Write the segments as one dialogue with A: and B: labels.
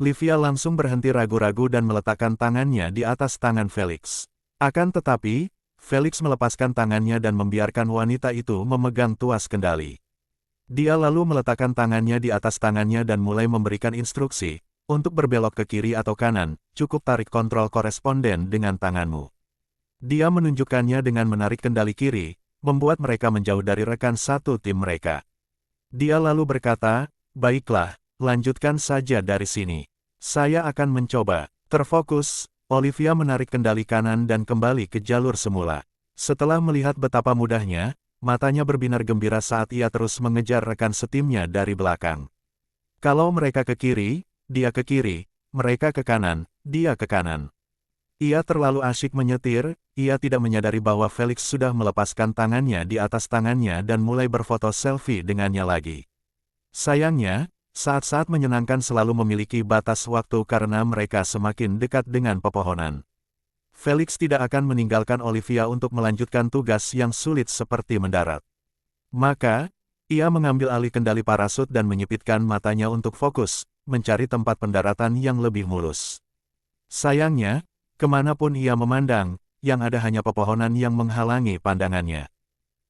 A: Livia langsung berhenti ragu-ragu dan meletakkan tangannya di atas tangan Felix. Akan tetapi, Felix melepaskan tangannya dan membiarkan wanita itu memegang tuas kendali. Dia lalu meletakkan tangannya di atas tangannya dan mulai memberikan instruksi, untuk berbelok ke kiri atau kanan, cukup tarik kontrol koresponden dengan tanganmu. Dia menunjukkannya dengan menarik kendali kiri, membuat mereka menjauh dari rekan satu tim mereka. Dia lalu berkata, "Baiklah, lanjutkan saja dari sini. Saya akan mencoba." Terfokus, Olivia menarik kendali kanan dan kembali ke jalur semula. Setelah melihat betapa mudahnya, matanya berbinar gembira saat ia terus mengejar rekan setimnya dari belakang. Kalau mereka ke kiri, dia ke kiri, mereka ke kanan, dia ke kanan. Ia terlalu asyik menyetir, ia tidak menyadari bahwa Felix sudah melepaskan tangannya di atas tangannya dan mulai berfoto selfie dengannya lagi. Sayangnya, saat-saat menyenangkan selalu memiliki batas waktu karena mereka semakin dekat dengan pepohonan. Felix tidak akan meninggalkan Olivia untuk melanjutkan tugas yang sulit seperti mendarat. Maka, ia mengambil alih kendali parasut dan menyipitkan matanya untuk fokus, mencari tempat pendaratan yang lebih mulus. Sayangnya, kemanapun ia memandang, yang ada hanya pepohonan yang menghalangi pandangannya.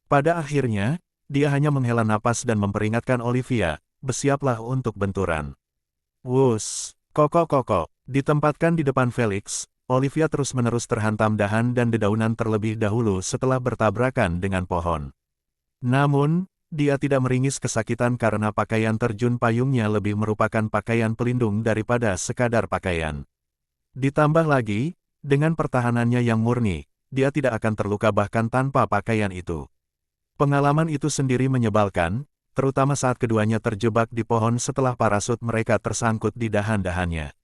A: Pada akhirnya, dia hanya menghela napas dan memperingatkan Olivia, "Bersiaplah untuk benturan." Wus, koko-koko, ditempatkan di depan Felix, Olivia terus-menerus terhantam dahan dan dedaunan terlebih dahulu setelah bertabrakan dengan pohon. Namun, dia tidak meringis kesakitan karena pakaian terjun payungnya lebih merupakan pakaian pelindung daripada sekadar pakaian. Ditambah lagi, dengan pertahanannya yang murni, dia tidak akan terluka bahkan tanpa pakaian itu. Pengalaman itu sendiri menyebalkan, terutama saat keduanya terjebak di pohon setelah parasut mereka tersangkut di dahan-dahannya.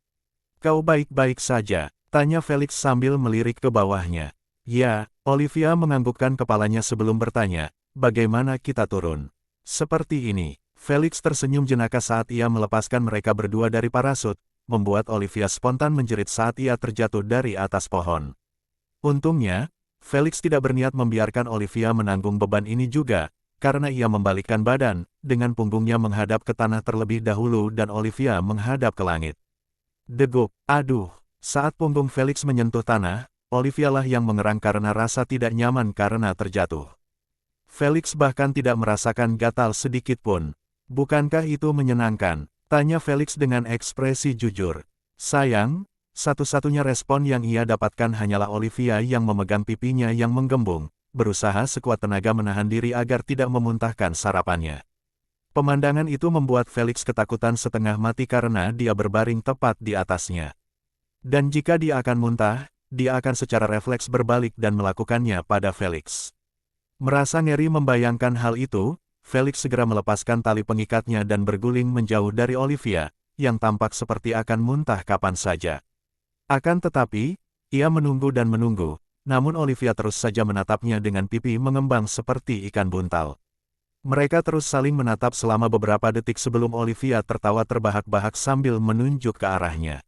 A: "Kau baik-baik saja?" tanya Felix sambil melirik ke bawahnya. "Ya," Olivia menganggukkan kepalanya sebelum bertanya, "Bagaimana kita turun?" "Seperti ini." Felix tersenyum jenaka saat ia melepaskan mereka berdua dari parasut, membuat Olivia spontan menjerit saat ia terjatuh dari atas pohon. Untungnya, Felix tidak berniat membiarkan Olivia menanggung beban ini juga, karena ia membalikkan badan, dengan punggungnya menghadap ke tanah terlebih dahulu dan Olivia menghadap ke langit. Degup, aduh, saat punggung Felix menyentuh tanah, Olivia lah yang mengerang karena rasa tidak nyaman karena terjatuh. Felix bahkan tidak merasakan gatal sedikit pun. "Bukankah itu menyenangkan?" tanya Felix dengan ekspresi jujur. Sayang, satu-satunya respon yang ia dapatkan hanyalah Olivia yang memegang pipinya yang menggembung, berusaha sekuat tenaga menahan diri agar tidak memuntahkan sarapannya. Pemandangan itu membuat Felix ketakutan setengah mati karena dia berbaring tepat di atasnya. Dan jika dia akan muntah, dia akan secara refleks berbalik dan melakukannya pada Felix. Merasa ngeri membayangkan hal itu, Felix segera melepaskan tali pengikatnya dan berguling menjauh dari Olivia, yang tampak seperti akan muntah kapan saja. Akan tetapi, ia menunggu dan menunggu, namun Olivia terus saja menatapnya dengan pipi mengembang seperti ikan buntal. Mereka terus saling menatap selama beberapa detik sebelum Olivia tertawa terbahak-bahak sambil menunjuk ke arahnya.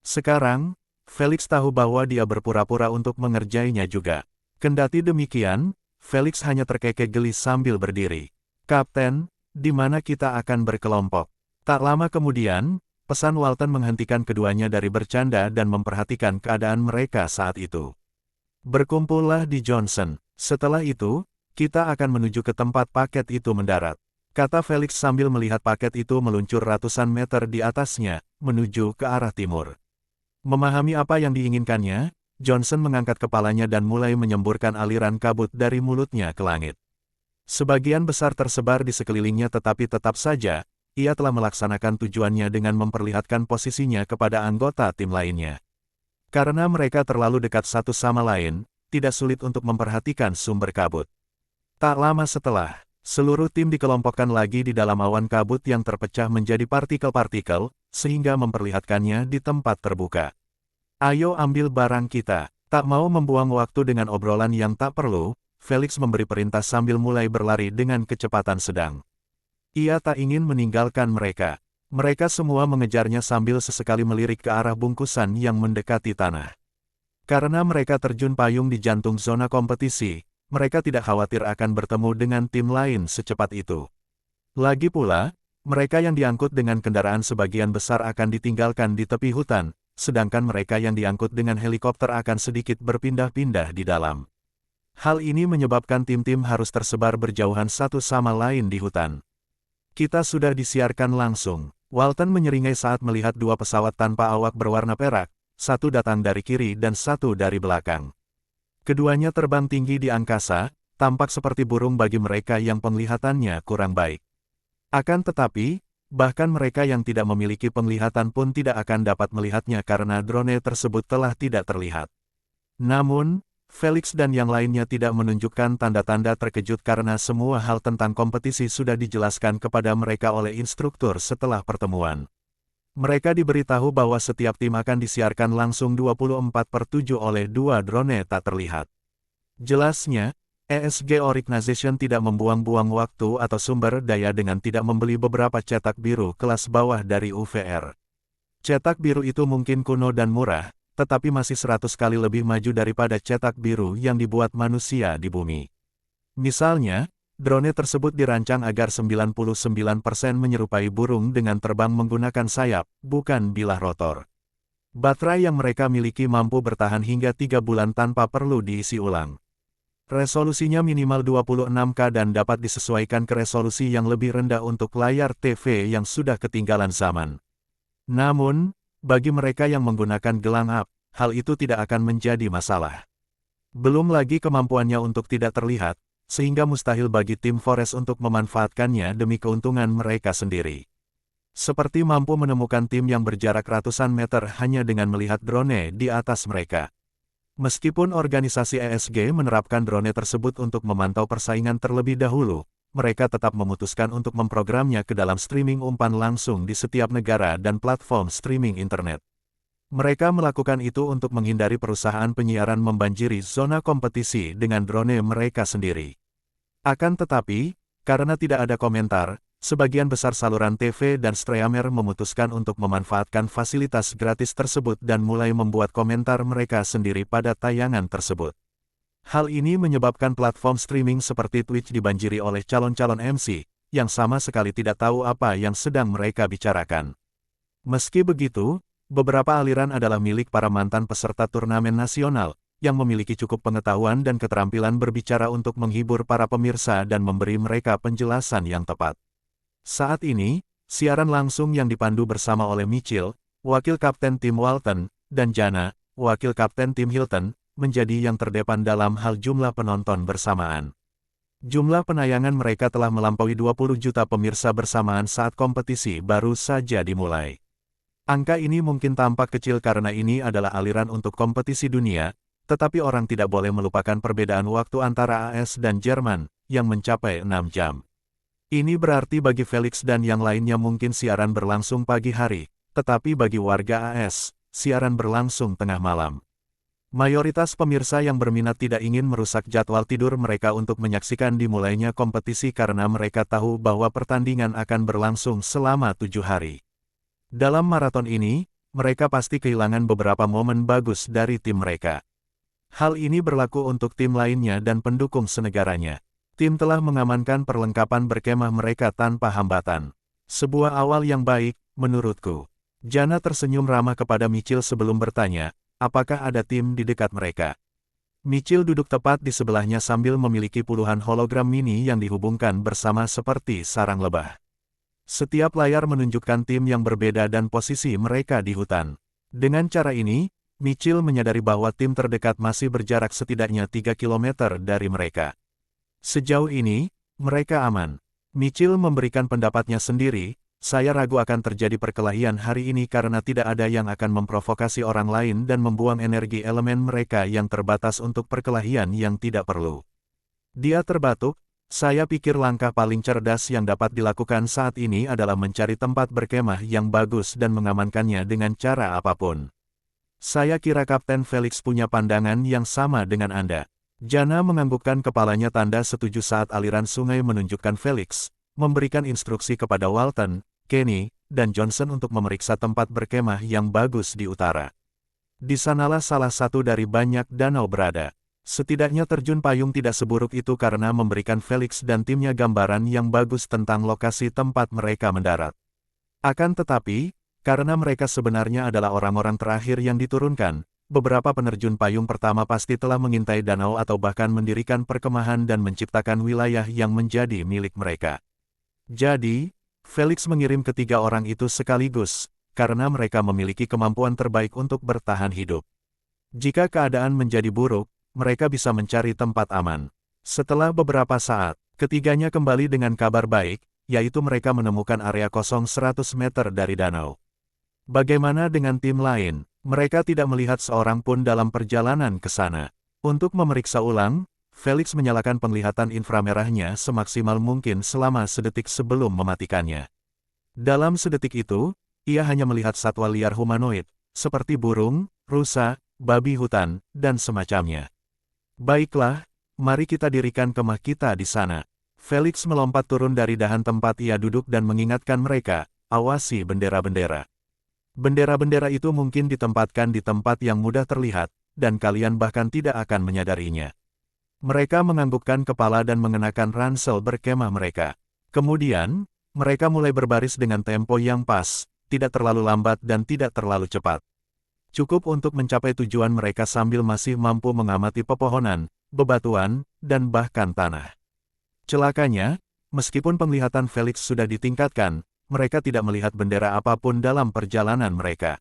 A: Sekarang, Felix tahu bahwa dia berpura-pura untuk mengerjainya juga. Kendati demikian, Felix hanya terkekeh geli sambil berdiri. "Kapten, di mana kita akan berkelompok?" Tak lama kemudian, pesan Walton menghentikan keduanya dari bercanda dan memperhatikan keadaan mereka saat itu. "Berkumpullah di Johnson. Setelah itu, kita akan menuju ke tempat paket itu mendarat," kata Felix sambil melihat paket itu meluncur ratusan meter di atasnya, menuju ke arah timur. Memahami apa yang diinginkannya, Johnson mengangkat kepalanya dan mulai menyemburkan aliran kabut dari mulutnya ke langit. Sebagian besar tersebar di sekelilingnya tetapi tetap saja, ia telah melaksanakan tujuannya dengan memperlihatkan posisinya kepada anggota tim lainnya. Karena mereka terlalu dekat satu sama lain, tidak sulit untuk memperhatikan sumber kabut. Tak lama setelah, seluruh tim dikelompokkan lagi di dalam awan kabut yang terpecah menjadi partikel-partikel, sehingga memperlihatkannya di tempat terbuka. "Ayo ambil barang kita." Tak mau membuang waktu dengan obrolan yang tak perlu, Felix memberi perintah sambil mulai berlari dengan kecepatan sedang. Ia tak ingin meninggalkan mereka. Mereka semua mengejarnya sambil sesekali melirik ke arah bungkusan yang mendekati tanah. Karena mereka terjun payung di jantung zona kompetisi, mereka tidak khawatir akan bertemu dengan tim lain secepat itu. Lagi pula, Mereka yang diangkut dengan kendaraan sebagian besar akan ditinggalkan di tepi hutan, sedangkan mereka yang diangkut dengan helikopter akan sedikit berpindah-pindah di dalam. Hal ini menyebabkan tim-tim harus tersebar berjauhan satu sama lain di hutan. Kita sudah disiarkan langsung. Walton menyeringai saat melihat dua pesawat tanpa awak berwarna perak, satu datang dari kiri dan satu dari belakang. Keduanya terbang tinggi di angkasa, tampak seperti burung bagi mereka yang penglihatannya kurang baik. Akan tetapi, bahkan mereka yang tidak memiliki penglihatan pun tidak akan dapat melihatnya karena drone tersebut telah tidak terlihat. Namun, Felix dan yang lainnya tidak menunjukkan tanda-tanda terkejut karena semua hal tentang kompetisi sudah dijelaskan kepada mereka oleh instruktur setelah pertemuan. Mereka diberitahu bahwa setiap tim akan disiarkan langsung 24/7 oleh dua drone tak terlihat. Jelasnya, ESG Organization tidak membuang-buang waktu atau sumber daya dengan tidak membeli beberapa cetak biru kelas bawah dari UVR. Cetak biru itu mungkin kuno dan murah, tetapi masih 100 kali lebih maju daripada cetak biru yang dibuat manusia di bumi. Misalnya, drone tersebut dirancang agar 99% menyerupai burung dengan terbang menggunakan sayap, bukan bilah rotor. Baterai yang mereka miliki mampu bertahan hingga 3 bulan tanpa perlu diisi ulang. Resolusinya minimal 26K dan dapat disesuaikan ke resolusi yang lebih rendah untuk layar TV yang sudah ketinggalan zaman. Namun, bagi mereka yang menggunakan gelang up, hal itu tidak akan menjadi masalah. Belum lagi kemampuannya untuk tidak terlihat, sehingga mustahil bagi tim Forest untuk memanfaatkannya demi keuntungan mereka sendiri. Seperti mampu menemukan tim yang berjarak ratusan meter hanya dengan melihat drone di atas mereka. Meskipun organisasi ESG menerapkan drone tersebut untuk memantau persaingan terlebih dahulu, mereka tetap memutuskan untuk memprogramnya ke dalam streaming umpan langsung di setiap negara dan platform streaming internet. Mereka melakukan itu untuk menghindari perusahaan penyiaran membanjiri zona kompetisi dengan drone mereka sendiri. Akan tetapi, karena tidak ada komentar, sebagian besar saluran TV dan streamer memutuskan untuk memanfaatkan fasilitas gratis tersebut dan mulai membuat komentar mereka sendiri pada tayangan tersebut. Hal ini menyebabkan platform streaming seperti Twitch dibanjiri oleh calon-calon MC, yang sama sekali tidak tahu apa yang sedang mereka bicarakan. Meski begitu, beberapa aliran adalah milik para mantan peserta turnamen nasional, yang memiliki cukup pengetahuan dan keterampilan berbicara untuk menghibur para pemirsa dan memberi mereka penjelasan yang tepat. Saat ini, siaran langsung yang dipandu bersama oleh Mitchell, wakil kapten tim Walton, dan Jana, wakil kapten tim Hilton, menjadi yang terdepan dalam hal jumlah penonton bersamaan. Jumlah penayangan mereka telah melampaui 20 juta pemirsa bersamaan saat kompetisi baru saja dimulai. Angka ini mungkin tampak kecil karena ini adalah aliran untuk kompetisi dunia, tetapi orang tidak boleh melupakan perbedaan waktu antara AS dan Jerman, yang mencapai 6 jam. Ini berarti bagi Felix dan yang lainnya mungkin siaran berlangsung pagi hari, tetapi bagi warga AS, siaran berlangsung tengah malam. Mayoritas pemirsa yang berminat tidak ingin merusak jadwal tidur mereka untuk menyaksikan dimulainya kompetisi karena mereka tahu bahwa pertandingan akan berlangsung selama 7 hari. Dalam maraton ini, mereka pasti kehilangan beberapa momen bagus dari tim mereka. Hal ini berlaku untuk tim lainnya dan pendukung senegaranya. Tim telah mengamankan perlengkapan berkemah mereka tanpa hambatan. Sebuah awal yang baik, menurutku. Jana tersenyum ramah kepada Mitchell sebelum bertanya, apakah ada tim di dekat mereka? Mitchell duduk tepat di sebelahnya sambil memiliki puluhan hologram mini yang dihubungkan bersama seperti sarang lebah. Setiap layar menunjukkan tim yang berbeda dan posisi mereka di hutan. Dengan cara ini, Mitchell menyadari bahwa tim terdekat masih berjarak setidaknya 3 km dari mereka. Sejauh ini, mereka aman. Mitchell memberikan pendapatnya sendiri. Saya ragu akan terjadi perkelahian hari ini karena tidak ada yang akan memprovokasi orang lain dan membuang energi elemen mereka yang terbatas untuk perkelahian yang tidak perlu. Dia terbatuk, saya pikir langkah paling cerdas yang dapat dilakukan saat ini adalah mencari tempat berkemah yang bagus dan mengamankannya dengan cara apapun. Saya kira Kapten Felix punya pandangan yang sama dengan Anda. Jana menganggukkan kepalanya tanda setuju saat aliran sungai menunjukkan Felix memberikan instruksi kepada Walton, Kenny, dan Johnson untuk memeriksa tempat berkemah yang bagus di utara. Di sanalah salah satu dari banyak danau berada. Setidaknya terjun payung tidak seburuk itu karena memberikan Felix dan timnya gambaran yang bagus tentang lokasi tempat mereka mendarat. Akan tetapi, karena mereka sebenarnya adalah orang-orang terakhir yang diturunkan, beberapa penerjun payung pertama pasti telah mengintai danau atau bahkan mendirikan perkemahan dan menciptakan wilayah yang menjadi milik mereka. Jadi, Felix mengirim ketiga orang itu sekaligus, karena mereka memiliki kemampuan terbaik untuk bertahan hidup. Jika keadaan menjadi buruk, mereka bisa mencari tempat aman. Setelah beberapa saat, ketiganya kembali dengan kabar baik, yaitu mereka menemukan area kosong 100 meter dari danau. Bagaimana dengan tim lain? Mereka tidak melihat seorang pun dalam perjalanan ke sana. Untuk memeriksa ulang, Felix menyalakan penglihatan inframerahnya semaksimal mungkin selama sedetik sebelum mematikannya. Dalam sedetik itu, ia hanya melihat satwa liar humanoid, seperti burung, rusa, babi hutan, dan semacamnya. Baiklah, mari kita dirikan kemah kita di sana. Felix melompat turun dari dahan tempat ia duduk dan mengingatkan mereka, awasi bendera-bendera. Bendera-bendera itu mungkin ditempatkan di tempat yang mudah terlihat, dan kalian bahkan tidak akan menyadarinya. Mereka menganggukkan kepala dan mengenakan ransel berkemah mereka. Kemudian, mereka mulai berbaris dengan tempo yang pas, tidak terlalu lambat dan tidak terlalu cepat. Cukup untuk mencapai tujuan mereka sambil masih mampu mengamati pepohonan, bebatuan, dan bahkan tanah. Celakanya, meskipun penglihatan Felix sudah ditingkatkan, mereka tidak melihat bendera apapun dalam perjalanan mereka.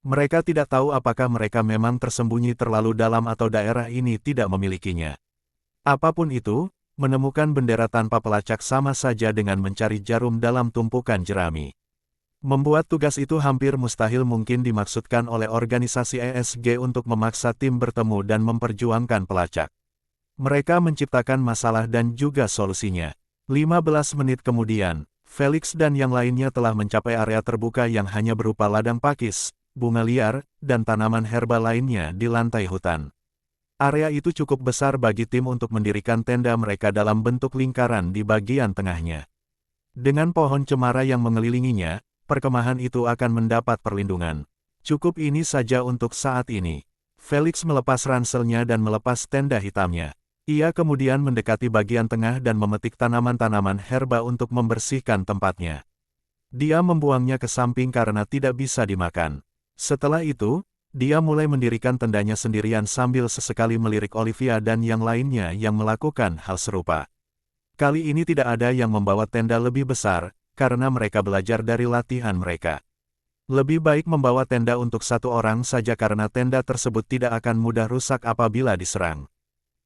A: Mereka tidak tahu apakah mereka memang tersembunyi terlalu dalam atau daerah ini tidak memilikinya. Apapun itu, menemukan bendera tanpa pelacak sama saja dengan mencari jarum dalam tumpukan jerami. Membuat tugas itu hampir mustahil mungkin dimaksudkan oleh organisasi ESG untuk memaksa tim bertemu dan memperjuangkan pelacak. Mereka menciptakan masalah dan juga solusinya. 15 menit kemudian, Felix dan yang lainnya telah mencapai area terbuka yang hanya berupa ladang pakis, bunga liar, dan tanaman herba lainnya di lantai hutan. Area itu cukup besar bagi tim untuk mendirikan tenda mereka dalam bentuk lingkaran di bagian tengahnya. Dengan pohon cemara yang mengelilinginya, perkemahan itu akan mendapat perlindungan. Cukup ini saja untuk saat ini. Felix melepas ranselnya dan melepas tenda hitamnya. Ia kemudian mendekati bagian tengah dan memetik tanaman-tanaman herba untuk membersihkan tempatnya. Dia membuangnya ke samping karena tidak bisa dimakan. Setelah itu, dia mulai mendirikan tendanya sendirian sambil sesekali melirik Olivia dan yang lainnya yang melakukan hal serupa. Kali ini tidak ada yang membawa tenda lebih besar, karena mereka belajar dari latihan mereka. Lebih baik membawa tenda untuk satu orang saja karena tenda tersebut tidak akan mudah rusak apabila diserang.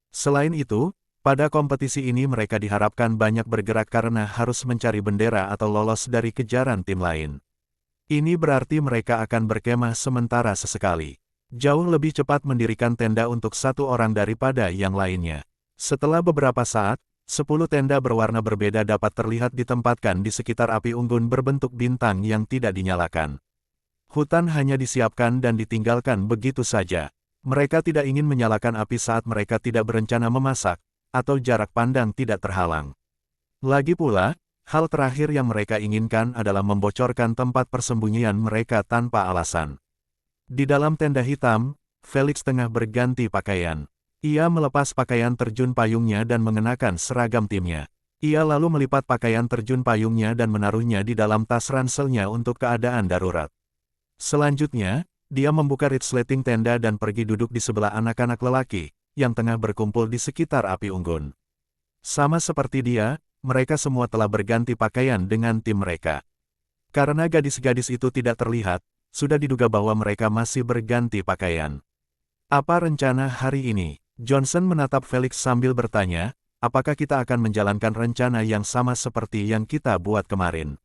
A: Selain itu, pada kompetisi ini mereka diharapkan banyak bergerak karena harus mencari bendera atau lolos dari kejaran tim lain. Ini berarti mereka akan berkemah sementara sesekali. Jauh lebih cepat mendirikan tenda untuk satu orang daripada yang lainnya. Setelah beberapa saat, 10 tenda berwarna berbeda dapat terlihat ditempatkan di sekitar api unggun berbentuk bintang yang tidak dinyalakan. Hutan hanya disiapkan dan ditinggalkan begitu saja. Mereka tidak ingin menyalakan api saat mereka tidak berencana memasak, atau jarak pandang tidak terhalang. Lagi pula, hal terakhir yang mereka inginkan adalah membocorkan tempat persembunyian mereka tanpa alasan. Di dalam tenda hitam, Felix tengah berganti pakaian. Ia melepas pakaian terjun payungnya dan mengenakan seragam timnya. Ia lalu melipat pakaian terjun payungnya dan menaruhnya di dalam tas ranselnya untuk keadaan darurat. Selanjutnya, dia membuka resleting tenda dan pergi duduk di sebelah anak-anak lelaki, yang tengah berkumpul di sekitar api unggun. Sama seperti dia, mereka semua telah berganti pakaian dengan tim mereka. Karena gadis-gadis itu tidak terlihat, sudah diduga bahwa mereka masih berganti pakaian. Apa rencana hari ini? Johnson menatap Felix sambil bertanya, apakah kita akan menjalankan rencana yang sama seperti yang kita buat kemarin?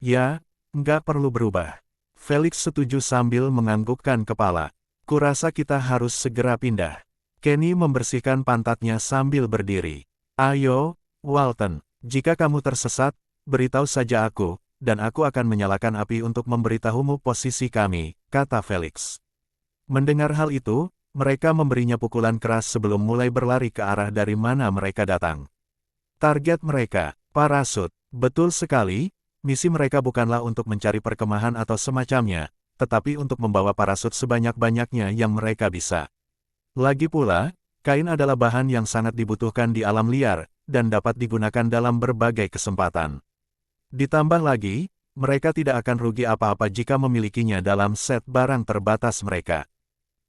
A: Ya, nggak perlu berubah. Felix setuju sambil menganggukkan kepala. Kurasa kita harus segera pindah. Kenny membersihkan pantatnya sambil berdiri. Ayo, Walton, jika kamu tersesat, beritahu saja aku, dan aku akan menyalakan api untuk memberitahumu posisi kami, kata Felix. Mendengar hal itu, mereka memberinya pukulan keras sebelum mulai berlari ke arah dari mana mereka datang. Target mereka, parasut, betul sekali. Misi mereka bukanlah untuk mencari perkemahan atau semacamnya, tetapi untuk membawa parasut sebanyak-banyaknya yang mereka bisa. Lagi pula, Kain adalah bahan yang sangat dibutuhkan di alam liar, dan dapat digunakan dalam berbagai kesempatan. Ditambah lagi, mereka tidak akan rugi apa-apa jika memilikinya dalam set barang terbatas mereka.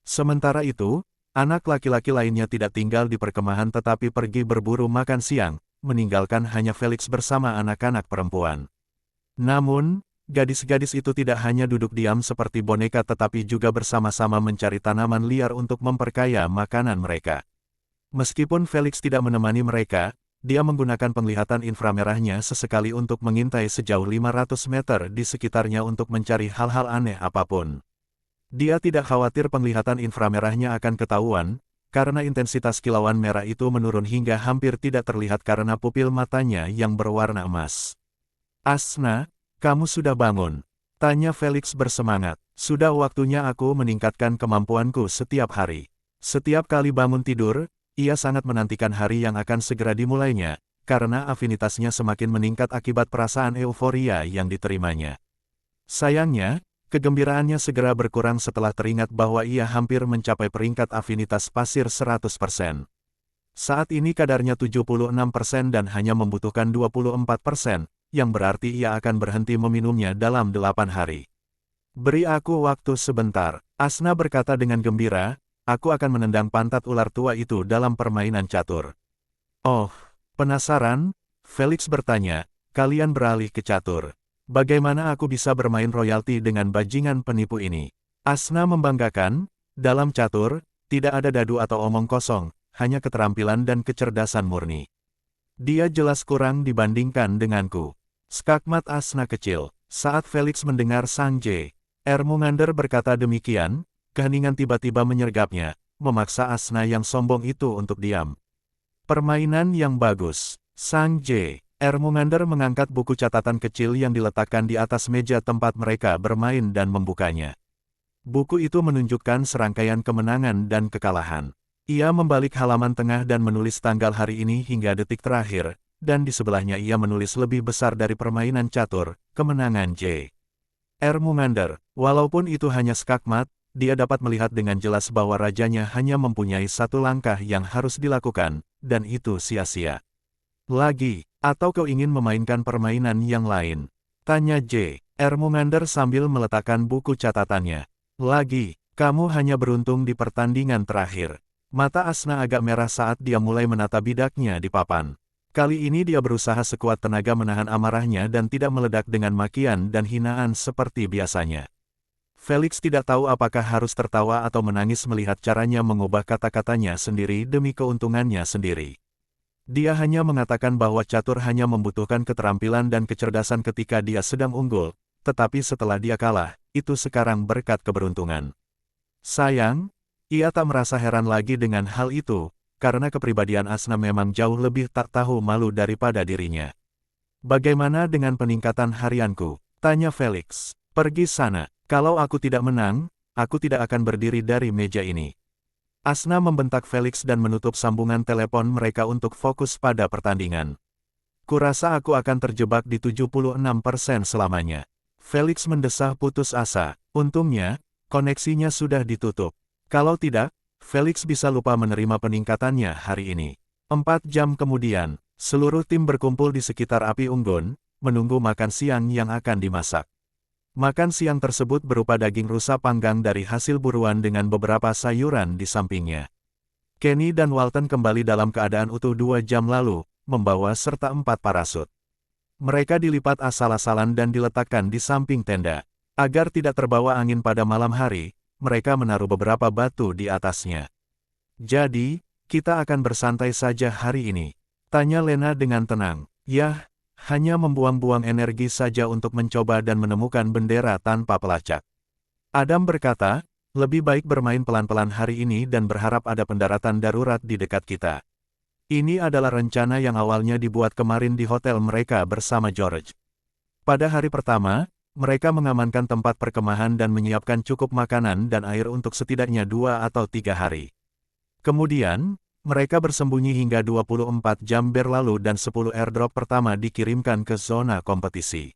A: Sementara itu, anak laki-laki lainnya tidak tinggal di perkemahan tetapi pergi berburu makan siang, meninggalkan hanya Felix bersama anak-anak perempuan. Namun, gadis-gadis itu tidak hanya duduk diam seperti boneka tetapi juga bersama-sama mencari tanaman liar untuk memperkaya makanan mereka. Meskipun Felix tidak menemani mereka, dia menggunakan penglihatan inframerahnya sesekali untuk mengintai sejauh 500 meter di sekitarnya untuk mencari hal-hal aneh apapun. Dia tidak khawatir penglihatan inframerahnya akan ketahuan, karena intensitas kilauan merah itu menurun hingga hampir tidak terlihat karena pupil matanya yang berwarna emas. "Asna, kamu sudah bangun?" tanya Felix bersemangat. "Sudah waktunya aku meningkatkan kemampuanku setiap hari." Setiap kali bangun tidur, ia sangat menantikan hari yang akan segera dimulainya, karena afinitasnya semakin meningkat akibat perasaan euforia yang diterimanya. Sayangnya, kegembiraannya segera berkurang setelah teringat bahwa ia hampir mencapai peringkat afinitas pasir 100%. Saat ini kadarnya 76% dan hanya membutuhkan 24%, yang berarti ia akan berhenti meminumnya dalam 8 hari. "Beri aku waktu sebentar," Asna berkata dengan gembira. "Aku akan menendang pantat ular tua itu dalam permainan catur." "Oh, penasaran?" Felix bertanya. "Kalian beralih ke catur. Bagaimana aku bisa bermain royalti dengan bajingan penipu ini?" Asna membanggakan, dalam catur, tidak ada dadu atau omong kosong, hanya keterampilan dan kecerdasan murni. "Dia jelas kurang dibandingkan denganku," skakmat Asna kecil. Saat Felix mendengar Sang J. Ermengander berkata demikian, keheningan tiba-tiba menyergapnya, memaksa Asna yang sombong itu untuk diam. "Permainan yang bagus." Sang J. Ermengander mengangkat buku catatan kecil yang diletakkan di atas meja tempat mereka bermain dan membukanya. Buku itu menunjukkan serangkaian kemenangan dan kekalahan. Ia membalik halaman tengah dan menulis tanggal hari ini hingga detik terakhir, dan di sebelahnya ia menulis lebih besar dari permainan catur, kemenangan J. Ermengander. Walaupun itu hanya skakmat, dia dapat melihat dengan jelas bahwa rajanya hanya mempunyai satu langkah yang harus dilakukan, dan itu sia-sia. "Lagi, atau kau ingin memainkan permainan yang lain?" tanya J. Ermengander sambil meletakkan buku catatannya. "Lagi, kamu hanya beruntung di pertandingan terakhir." Mata Asna agak merah saat dia mulai menata bidaknya di papan. Kali ini dia berusaha sekuat tenaga menahan amarahnya dan tidak meledak dengan makian dan hinaan seperti biasanya. Felix tidak tahu apakah harus tertawa atau menangis melihat caranya mengubah kata-katanya sendiri demi keuntungannya sendiri. Dia hanya mengatakan bahwa catur hanya membutuhkan keterampilan dan kecerdasan ketika dia sedang unggul, tetapi setelah dia kalah, itu sekarang berkat keberuntungan. Sayang, ia tak merasa heran lagi dengan hal itu, karena kepribadian Asna memang jauh lebih tak tahu malu daripada dirinya. "Bagaimana dengan peningkatan harianku?" tanya Felix. "Pergi sana. Kalau aku tidak menang, aku tidak akan berdiri dari meja ini." Asna membentak Felix dan menutup sambungan telepon mereka untuk fokus pada pertandingan. "Kurasa aku akan terjebak di 76% selamanya." Felix mendesah putus asa. Untungnya, koneksinya sudah ditutup. Kalau tidak, Felix bisa lupa menerima peningkatannya hari ini. 4 jam kemudian, seluruh tim berkumpul di sekitar api unggun, menunggu makan siang yang akan dimasak. Makan siang tersebut berupa daging rusa panggang dari hasil buruan dengan beberapa sayuran di sampingnya. Kenny dan Walton kembali dalam keadaan utuh 2 jam lalu, membawa serta 4 parasut. Mereka dilipat asal-asalan dan diletakkan di samping tenda. Agar tidak terbawa angin pada malam hari, mereka menaruh beberapa batu di atasnya. "Jadi, kita akan bersantai saja hari ini?" tanya Lena dengan tenang. "Yah, hanya membuang-buang energi saja untuk mencoba dan menemukan bendera tanpa pelacak." Adam berkata, "Lebih baik bermain pelan-pelan hari ini dan berharap ada pendaratan darurat di dekat kita." Ini adalah rencana yang awalnya dibuat kemarin di hotel mereka bersama George. Pada hari pertama, mereka mengamankan tempat perkemahan dan menyiapkan cukup makanan dan air untuk setidaknya 2 atau 3 hari. Kemudian, mereka bersembunyi hingga 24 jam berlalu dan 10 airdrop pertama dikirimkan ke zona kompetisi.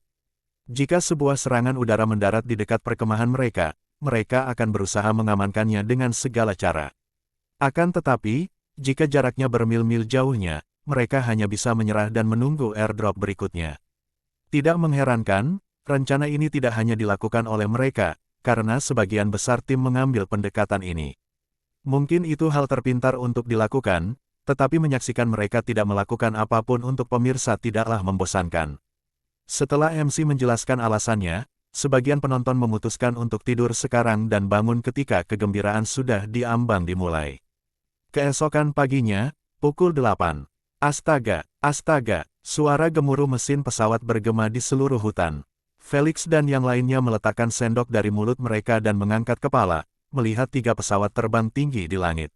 A: Jika sebuah serangan udara mendarat di dekat perkemahan mereka, mereka akan berusaha mengamankannya dengan segala cara. Akan tetapi, Jika jaraknya bermil-mil jauhnya, mereka hanya bisa menyerah dan menunggu airdrop berikutnya. Tidak mengherankan, rencana ini tidak hanya dilakukan oleh mereka, karena sebagian besar tim mengambil pendekatan ini. Mungkin itu hal terpintar untuk dilakukan, tetapi menyaksikan mereka tidak melakukan apapun untuk pemirsa tidaklah membosankan. Setelah MC menjelaskan alasannya, sebagian penonton memutuskan untuk tidur sekarang dan bangun ketika kegembiraan sudah diambang dimulai. Keesokan paginya, pukul 8. Astaga, astaga, suara gemuruh mesin pesawat bergema di seluruh hutan. Felix dan yang lainnya meletakkan sendok dari mulut mereka dan mengangkat kepala, melihat 3 pesawat terbang tinggi di langit.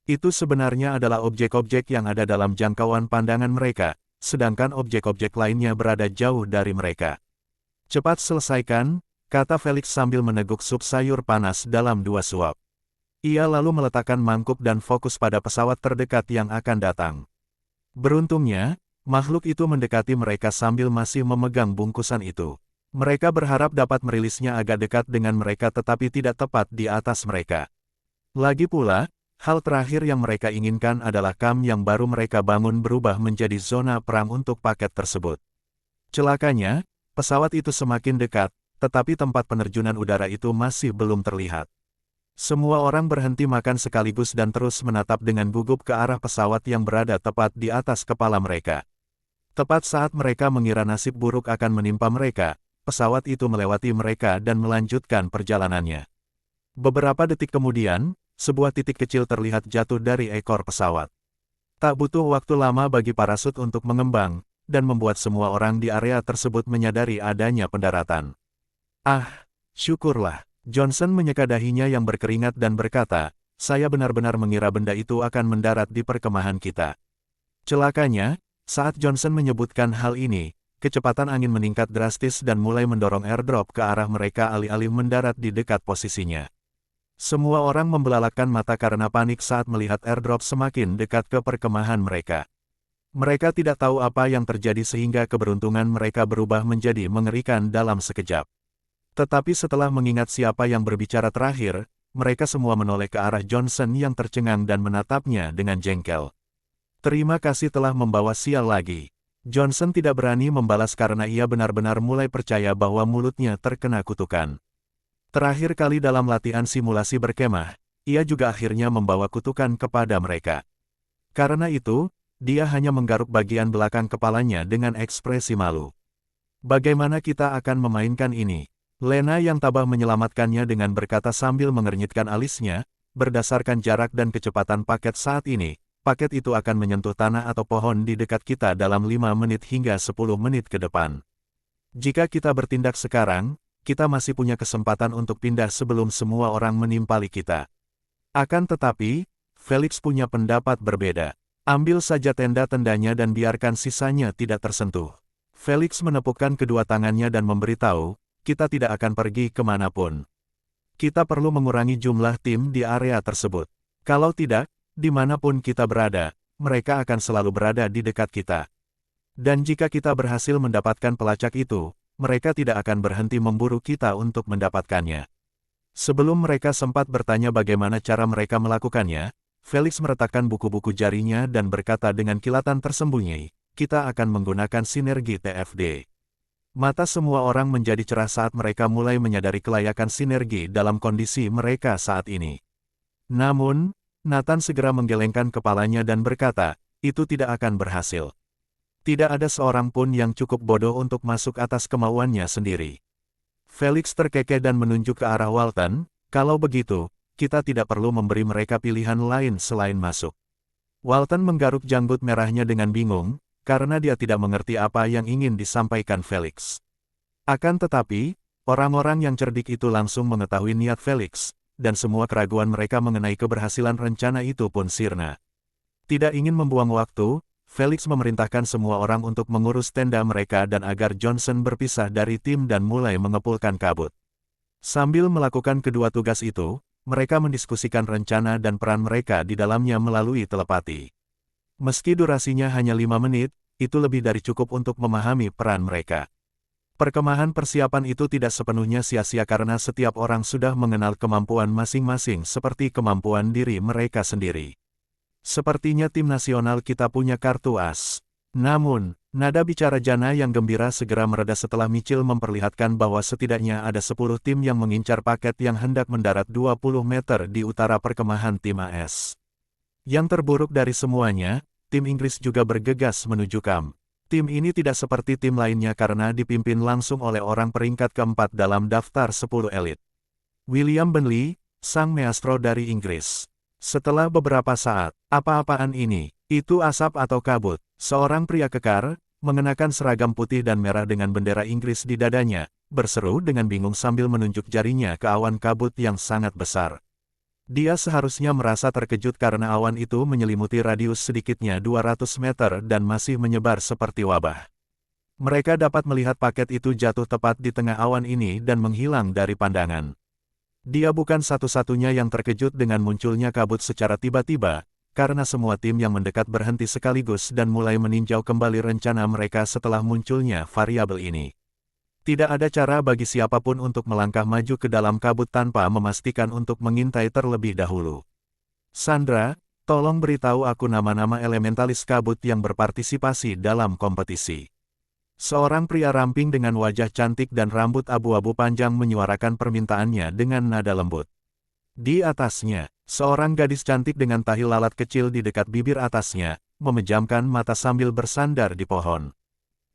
A: Itu sebenarnya adalah objek-objek yang ada dalam jangkauan pandangan mereka, sedangkan objek-objek lainnya berada jauh dari mereka. Cepat selesaikan, kata Felix sambil meneguk sup sayur panas dalam 2 suap. Ia lalu meletakkan mangkuk dan fokus pada pesawat terdekat yang akan datang. Beruntungnya, makhluk itu mendekati mereka sambil masih memegang bungkusan itu. Mereka berharap dapat merilisnya agak dekat dengan mereka tetapi tidak tepat di atas mereka. Lagi pula, hal terakhir yang mereka inginkan adalah kamp yang baru mereka bangun berubah menjadi zona perang untuk paket tersebut. Celakanya, pesawat itu semakin dekat, tetapi tempat penerjunan udara itu masih belum terlihat. Semua orang berhenti makan sekaligus dan terus menatap dengan gugup ke arah pesawat yang berada tepat di atas kepala mereka. Tepat saat mereka mengira nasib buruk akan menimpa mereka, pesawat itu melewati mereka dan melanjutkan perjalanannya. Beberapa detik kemudian, sebuah titik kecil terlihat jatuh dari ekor pesawat. Tak butuh waktu lama bagi parasut untuk mengembang, dan membuat semua orang di area tersebut menyadari adanya pendaratan. Ah, syukurlah. Johnson menyeka dahinya yang berkeringat dan berkata, saya benar-benar mengira benda itu akan mendarat di perkemahan kita. Celakanya, saat Johnson menyebutkan hal ini, kecepatan angin meningkat drastis dan mulai mendorong airdrop ke arah mereka alih-alih mendarat di dekat posisinya. Semua orang membelalakkan mata karena panik saat melihat airdrop semakin dekat ke perkemahan mereka. Mereka tidak tahu apa yang terjadi sehingga keberuntungan mereka berubah menjadi mengerikan dalam sekejap. Tetapi setelah mengingat siapa yang berbicara terakhir, mereka semua menoleh ke arah Johnson yang tercengang dan menatapnya dengan jengkel. Terima kasih telah membawa sial lagi. Johnson tidak berani membalas karena ia benar-benar mulai percaya bahwa mulutnya terkena kutukan. Terakhir kali dalam latihan simulasi berkemah, ia juga akhirnya membawa kutukan kepada mereka. Karena itu, dia hanya menggaruk bagian belakang kepalanya dengan ekspresi malu. Bagaimana kita akan memainkan ini? Lena yang tabah menyelamatkannya dengan berkata sambil mengernyitkan alisnya, berdasarkan jarak dan kecepatan paket saat ini, paket itu akan menyentuh tanah atau pohon di dekat kita dalam 5 menit hingga 10 menit ke depan. Jika kita bertindak sekarang, kita masih punya kesempatan untuk pindah sebelum semua orang menimpali kita. Akan tetapi, Felix punya pendapat berbeda. Ambil saja tenda-tendanya dan biarkan sisanya tidak tersentuh. Felix menepukkan kedua tangannya dan memberitahu, kita tidak akan pergi kemanapun. Kita perlu mengurangi jumlah tim di area tersebut. Kalau tidak, dimanapun kita berada, mereka akan selalu berada di dekat kita. Dan jika kita berhasil mendapatkan pelacak itu, mereka tidak akan berhenti memburu kita untuk mendapatkannya. Sebelum mereka sempat bertanya bagaimana cara mereka melakukannya, Felix meretakkan buku-buku jarinya dan berkata dengan kilatan tersembunyi, kita akan menggunakan sinergi TFD. Mata semua orang menjadi cerah saat mereka mulai menyadari kelayakan sinergi dalam kondisi mereka saat ini. Namun, Nathan segera menggelengkan kepalanya dan berkata, itu tidak akan berhasil. Tidak ada seorang pun yang cukup bodoh untuk masuk atas kemauannya sendiri. Felix terkekeh dan menunjuk ke arah Walton, kalau begitu, kita tidak perlu memberi mereka pilihan lain selain masuk. Walton menggaruk janggut merahnya dengan bingung, karena dia tidak mengerti apa yang ingin disampaikan Felix. Akan tetapi, orang-orang yang cerdik itu langsung mengetahui niat Felix, dan semua keraguan mereka mengenai keberhasilan rencana itu pun sirna. Tidak ingin membuang waktu, Felix memerintahkan semua orang untuk mengurus tenda mereka dan agar Johnson berpisah dari tim dan mulai mengepulkan kabut. Sambil melakukan kedua tugas itu, mereka mendiskusikan rencana dan peran mereka di dalamnya melalui telepati. Meski durasinya hanya 5 menit, itu lebih dari cukup untuk memahami peran mereka. Perkemahan persiapan itu tidak sepenuhnya sia-sia karena setiap orang sudah mengenal kemampuan masing-masing seperti kemampuan diri mereka sendiri. Sepertinya tim nasional kita punya kartu as. Namun, nada bicara Jana yang gembira segera mereda setelah Mitchell memperlihatkan bahwa setidaknya ada 10 tim yang mengincar paket yang hendak mendarat 20 meter di utara perkemahan tim AS. Yang terburuk dari semuanya, tim Inggris juga bergegas menuju kamp. Tim ini tidak seperti tim lainnya karena dipimpin langsung oleh orang peringkat keempat dalam daftar 10 elit. William Bentley, sang maestro dari Inggris. Setelah beberapa saat, apa-apaan ini? Itu asap atau kabut? Seorang pria kekar, mengenakan seragam putih dan merah dengan bendera Inggris di dadanya, berseru dengan bingung sambil menunjuk jarinya ke awan kabut yang sangat besar. Dia seharusnya merasa terkejut karena awan itu menyelimuti radius sedikitnya 200 meter dan masih menyebar seperti wabah. Mereka dapat melihat paket itu jatuh tepat di tengah awan ini dan menghilang dari pandangan. Dia bukan satu-satunya yang terkejut dengan munculnya kabut secara tiba-tiba, karena semua tim yang mendekat berhenti sekaligus dan mulai meninjau kembali rencana mereka setelah munculnya variabel ini. Tidak ada cara bagi siapapun untuk melangkah maju ke dalam kabut tanpa memastikan untuk mengintai terlebih dahulu. Sandra, tolong beritahu aku nama-nama elementalis kabut yang berpartisipasi dalam kompetisi. Seorang pria ramping dengan wajah cantik dan rambut abu-abu panjang menyuarakan permintaannya dengan nada lembut. Di atasnya, seorang gadis cantik dengan tahi lalat kecil di dekat bibir atasnya, memejamkan mata sambil bersandar di pohon.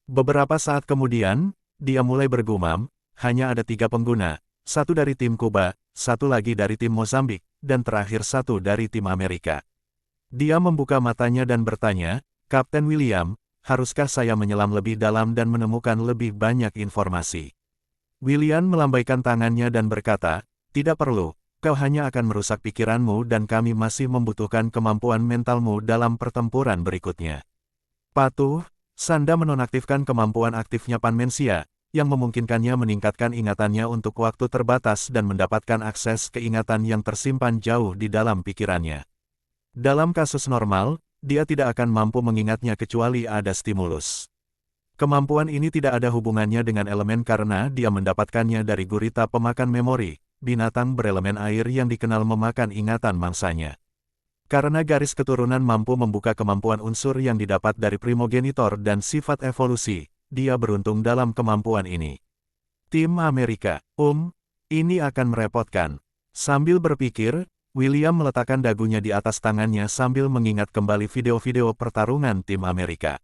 A: Beberapa saat kemudian, dia mulai bergumam, hanya ada 3 pengguna, 1 dari tim Kuba, 1 lagi dari tim Mozambik, dan terakhir 1 dari tim Amerika. Dia membuka matanya dan bertanya, Kapten William, haruskah saya menyelam lebih dalam dan menemukan lebih banyak informasi? William melambaikan tangannya dan berkata, tidak perlu, kau hanya akan merusak pikiranmu dan kami masih membutuhkan kemampuan mentalmu dalam pertempuran berikutnya. Patuh, Sanda menonaktifkan kemampuan aktifnya Panmensia, yang memungkinkannya meningkatkan ingatannya untuk waktu terbatas dan mendapatkan akses ke ingatan yang tersimpan jauh di dalam pikirannya. Dalam kasus normal, dia tidak akan mampu mengingatnya kecuali ada stimulus. Kemampuan ini tidak ada hubungannya dengan elemen karena dia mendapatkannya dari gurita pemakan memori, binatang berelemen air yang dikenal memakan ingatan mangsanya. Karena garis keturunan mampu membuka kemampuan unsur yang didapat dari primogenitor dan sifat evolusi, dia beruntung dalam kemampuan ini. Tim Amerika, ini akan merepotkan. Sambil berpikir, William meletakkan dagunya di atas tangannya sambil mengingat kembali video-video pertarungan tim Amerika.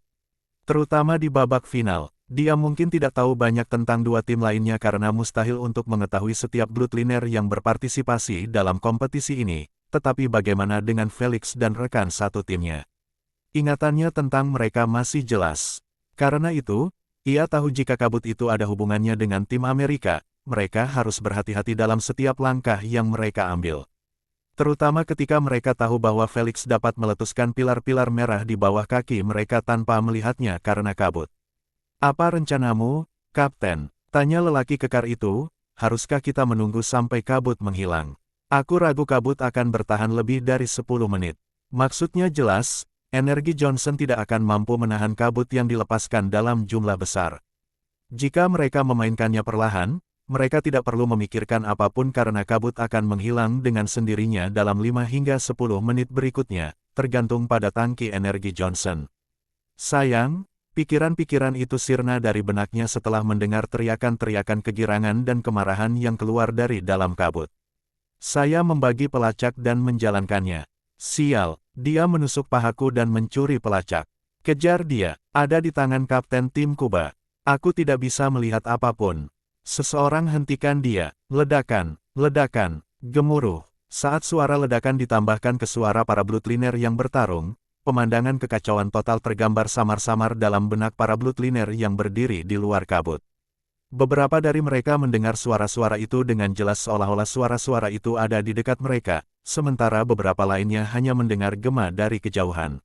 A: Terutama di babak final, dia mungkin tidak tahu banyak tentang 2 tim lainnya karena mustahil untuk mengetahui setiap bloodliner yang berpartisipasi dalam kompetisi ini, tetapi bagaimana dengan Felix dan rekan satu timnya? Ingatannya tentang mereka masih jelas. Karena itu, ia tahu jika kabut itu ada hubungannya dengan tim Amerika, mereka harus berhati-hati dalam setiap langkah yang mereka ambil. Terutama ketika mereka tahu bahwa Felix dapat meletuskan pilar-pilar merah di bawah kaki mereka tanpa melihatnya karena kabut. Apa rencanamu, Kapten? Tanya lelaki kekar itu, haruskah kita menunggu sampai kabut menghilang? Aku ragu kabut akan bertahan lebih dari 10 menit. Maksudnya jelas, energi Johnson tidak akan mampu menahan kabut yang dilepaskan dalam jumlah besar. Jika mereka memainkannya perlahan, mereka tidak perlu memikirkan apapun karena kabut akan menghilang dengan sendirinya dalam 5 hingga 10 menit berikutnya, tergantung pada tangki energi Johnson. Sayang, pikiran-pikiran itu sirna dari benaknya setelah mendengar teriakan-teriakan kegirangan dan kemarahan yang keluar dari dalam kabut. Saya membagi pelacak dan menjalankannya. Sial, dia menusuk pahaku dan mencuri pelacak. Kejar dia, ada di tangan Kapten tim Kuba. Aku tidak bisa melihat apapun. Seseorang hentikan dia, ledakan, gemuruh. Saat suara ledakan ditambahkan ke suara para bloodliner yang bertarung, pemandangan kekacauan total tergambar samar-samar dalam benak para bloodliner yang berdiri di luar kabut. Beberapa dari mereka mendengar suara-suara itu dengan jelas seolah-olah suara-suara itu ada di dekat mereka, sementara beberapa lainnya hanya mendengar gema dari kejauhan.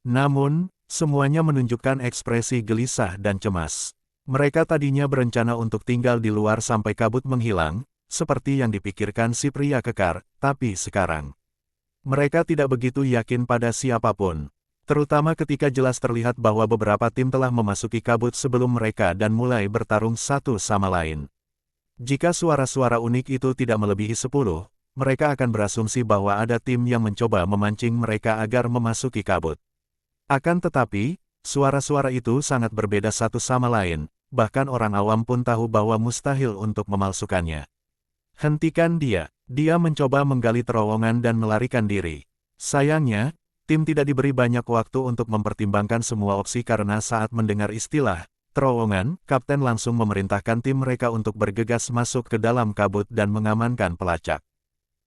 A: Namun, semuanya menunjukkan ekspresi gelisah dan cemas. Mereka tadinya berencana untuk tinggal di luar sampai kabut menghilang, seperti yang dipikirkan si pria kekar, tapi sekarang mereka tidak begitu yakin pada siapapun. Terutama ketika jelas terlihat bahwa beberapa tim telah memasuki kabut sebelum mereka dan mulai bertarung satu sama lain. Jika suara-suara unik itu tidak melebihi 10, mereka akan berasumsi bahwa ada tim yang mencoba memancing mereka agar memasuki kabut. Akan tetapi, suara-suara itu sangat berbeda satu sama lain, bahkan orang awam pun tahu bahwa mustahil untuk memalsukannya. Hentikan dia. Dia mencoba menggali terowongan dan melarikan diri. Sayangnya, tim tidak diberi banyak waktu untuk mempertimbangkan semua opsi karena saat mendengar istilah terowongan, Kapten langsung memerintahkan tim mereka untuk bergegas masuk ke dalam kabut dan mengamankan pelacak.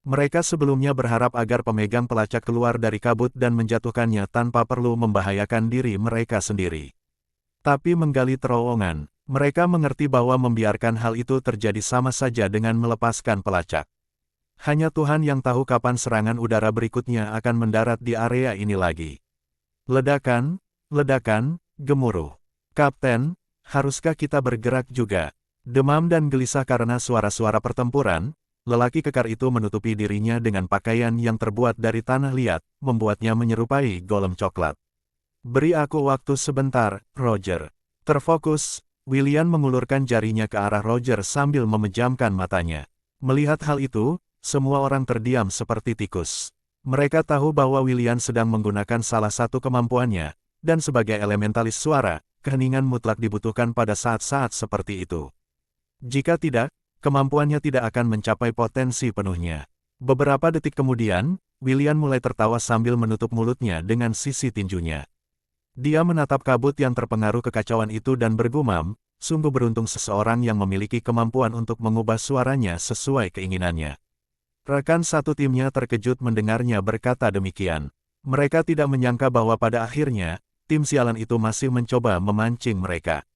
A: Mereka sebelumnya berharap agar pemegang pelacak keluar dari kabut dan menjatuhkannya tanpa perlu membahayakan diri mereka sendiri. Tapi menggali terowongan, mereka mengerti bahwa membiarkan hal itu terjadi sama saja dengan melepaskan pelacak. Hanya Tuhan yang tahu kapan serangan udara berikutnya akan mendarat di area ini lagi. Ledakan, gemuruh. Kapten, haruskah kita bergerak juga? Demam dan gelisah karena suara-suara pertempuran, lelaki kekar itu menutupi dirinya dengan pakaian yang terbuat dari tanah liat, membuatnya menyerupai golem coklat. Beri aku waktu sebentar, Roger. Terfokus, William mengulurkan jarinya ke arah Roger sambil memejamkan matanya. Melihat hal itu, semua orang terdiam seperti tikus. Mereka tahu bahwa William sedang menggunakan salah satu kemampuannya, dan sebagai elementalis suara, keheningan mutlak dibutuhkan pada saat-saat seperti itu. Jika tidak, kemampuannya tidak akan mencapai potensi penuhnya. Beberapa detik kemudian, William mulai tertawa sambil menutup mulutnya dengan sisi tinjunya. Dia menatap kabut yang terpengaruh kekacauan itu dan bergumam, sungguh beruntung seseorang yang memiliki kemampuan untuk mengubah suaranya sesuai keinginannya. Rekan satu timnya terkejut mendengarnya berkata demikian. Mereka tidak menyangka bahwa pada akhirnya, tim sialan itu masih mencoba memancing mereka.